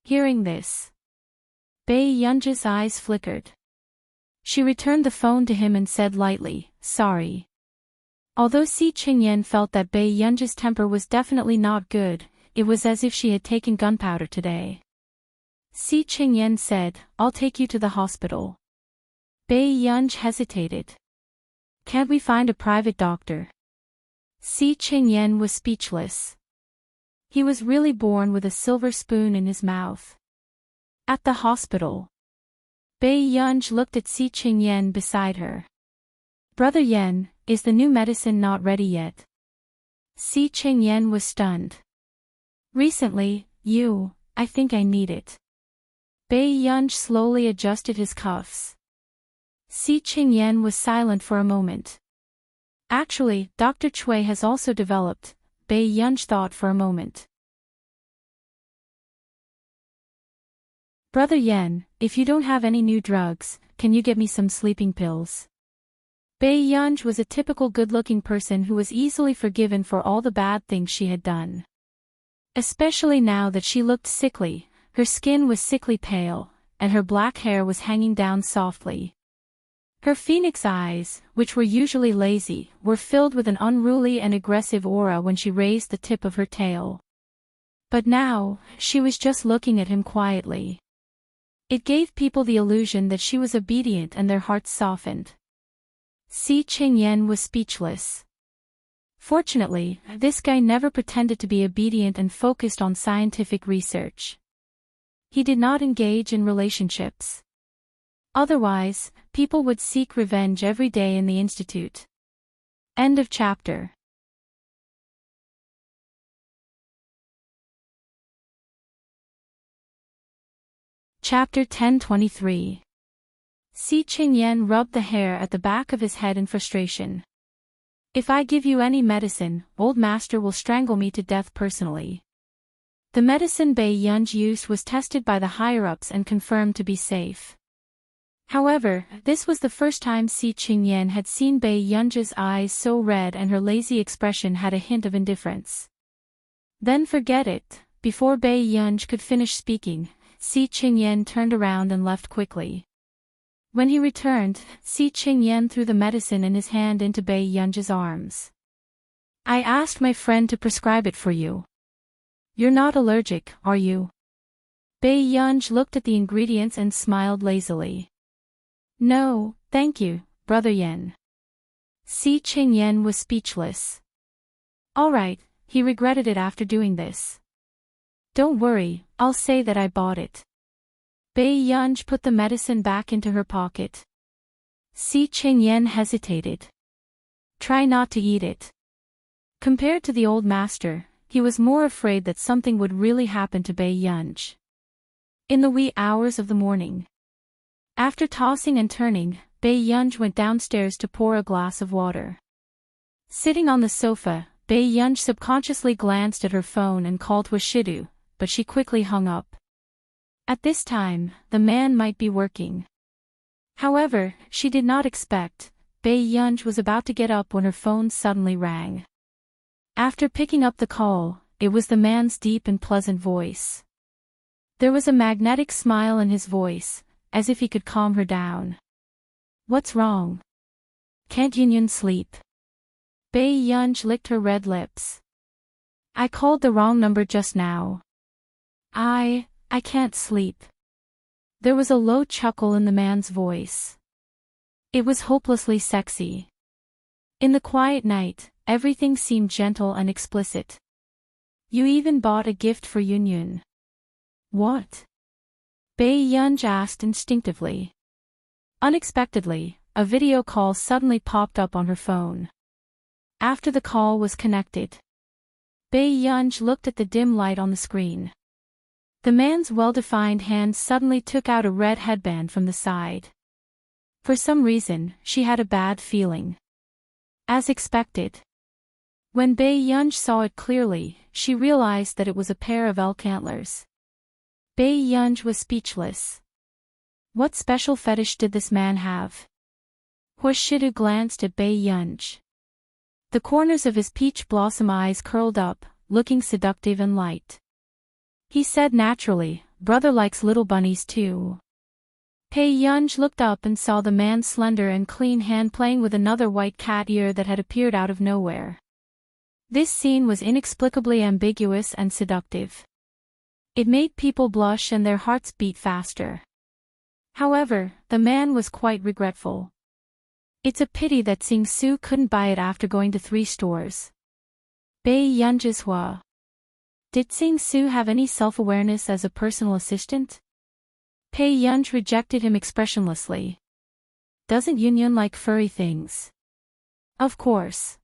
Hearing this, Bei Yunj's eyes flickered. She returned the phone to him and said lightly, sorry. Although Si Qingyan felt that Bei Yunj's temper was definitely not good, it was as if she had taken gunpowder today. Si Qingyan said, I'll take you to the hospital. Bei Yunj hesitated. Can't we find a private doctor? Si Qingyan was speechless. He was really born with a silver spoon in his mouth. At the hospital. Bei Yunj looked at Si Qingyan beside her. Brother Yen, is the new medicine not ready yet? Si Qingyan was stunned. Recently, I think I need it. Bei Yunj slowly adjusted his cuffs. Si Qingyan was silent for a moment. Actually, Dr. Cui has also developed, Bei Yunj thought for a moment. Brother Yen, if you don't have any new drugs, can you get me some sleeping pills? Bei Yunj was a typical good-looking person who was easily forgiven for all the bad things she had done. Especially now that she looked sickly, her skin was sickly pale, and her black hair was hanging down softly. Her phoenix eyes, which were usually lazy, were filled with an unruly and aggressive aura when she raised the tip of her tail. But now, she was just looking at him quietly. It gave people the illusion that she was obedient and their hearts softened. Si Qingyan was speechless. Fortunately, this guy never pretended to be obedient and focused on scientific research. He did not engage in relationships. Otherwise, people would seek revenge every day in the institute. End of chapter. Chapter 1023. Si Qingyan rubbed the hair at the back of his head in frustration. If I give you any medicine, old master will strangle me to death personally. The medicine Bei Yunj used was tested by the higher-ups and confirmed to be safe. However, this was the first time Si Qingyan had seen Bei Yunj's eyes so red and her lazy expression had a hint of indifference. Then forget it, before Bei Yunj could finish speaking, Si Qingyan turned around and left quickly. When he returned, Si Qingyan threw the medicine in his hand into Bei Yunj's arms. I asked my friend to prescribe it for you. You're not allergic, are you? Bei Yunj looked at the ingredients and smiled lazily. No, thank you, Brother Yen. Si Qingyan was speechless. All right, he regretted it after doing this. Don't worry, I'll say that I bought it. Bei Yunj put the medicine back into her pocket. Si Qingyan hesitated. Try not to eat it. Compared to the old master, he was more afraid that something would really happen to Bei Yunj. In the wee hours of the morning, after tossing and turning, Bei Yunj went downstairs to pour a glass of water. Sitting on the sofa, Bei Yunj subconsciously glanced at her phone and called Washidu, but she quickly hung up. At this time, the man might be working. However, she did not expect, Bei Yunj was about to get up when her phone suddenly rang. After picking up the call, it was the man's deep and pleasant voice. There was a magnetic smile in his voice, as if he could calm her down. What's wrong? Can't Yunyun sleep? Bei Yunj licked her red lips. I called the wrong number just now. I can't sleep. There was a low chuckle in the man's voice. It was hopelessly sexy. In the quiet night, everything seemed gentle and explicit. You even bought a gift for Yunyun. What? Bei Yunj asked instinctively. Unexpectedly, a video call suddenly popped up on her phone. After the call was connected, Bei Yunj looked at the dim light on the screen. The man's well-defined hand suddenly took out a red headband from the side. For some reason, she had a bad feeling. As expected. When Bei Yunj saw it clearly, she realized that it was a pair of elk antlers. Bei Yunj was speechless. What special fetish did this man have? Washidu glanced at Bei Yunj. The corners of his peach blossom eyes curled up, looking seductive and light. He said naturally, brother likes little bunnies too. Bei Yunj looked up and saw the man's slender and clean hand playing with another white cat ear that had appeared out of nowhere. This scene was inexplicably ambiguous and seductive. It made people blush and their hearts beat faster. However, the man was quite regretful. It's a pity that Sing-Su couldn't buy it after going to 3 stores. Bei Yunj's hua. Did Sing-Su have any self-awareness as a personal assistant? Bei Yunj rejected him expressionlessly. Doesn't Yunyun like furry things? Of course.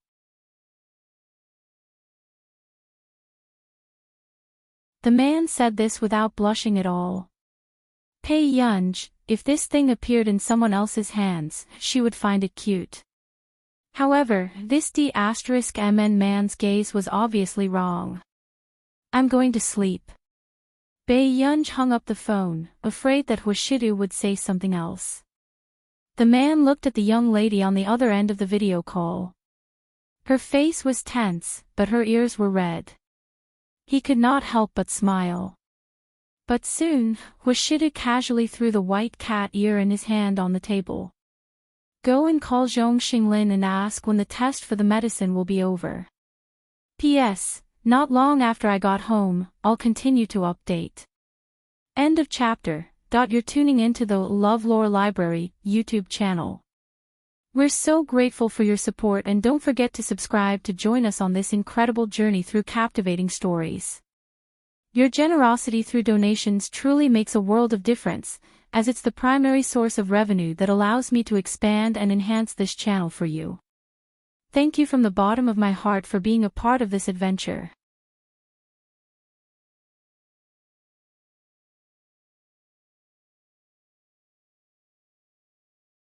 The man said this without blushing at all. Bei Yunj, if this thing appeared in someone else's hands, she would find it cute. However, this D*MN man's gaze was obviously wrong. I'm going to sleep. Bei Yunj hung up the phone, afraid that Washidu would say something else. The man looked at the young lady on the other end of the video call. Her face was tense, but her ears were red. He could not help but smile. But soon, Washidu casually threw the white cat ear in his hand on the table. Go and call Zhong Xinglin and ask when the test for the medicine will be over. P.S. Not long after I got home, I'll continue to update. End of chapter. You're tuning into the LoveLore Library YouTube channel. We're so grateful for your support and don't forget to subscribe to join us on this incredible journey through captivating stories. Your generosity through donations truly makes a world of difference, as it's the primary source of revenue that allows me to expand and enhance this channel for you. Thank you from the bottom of my heart for being a part of this adventure.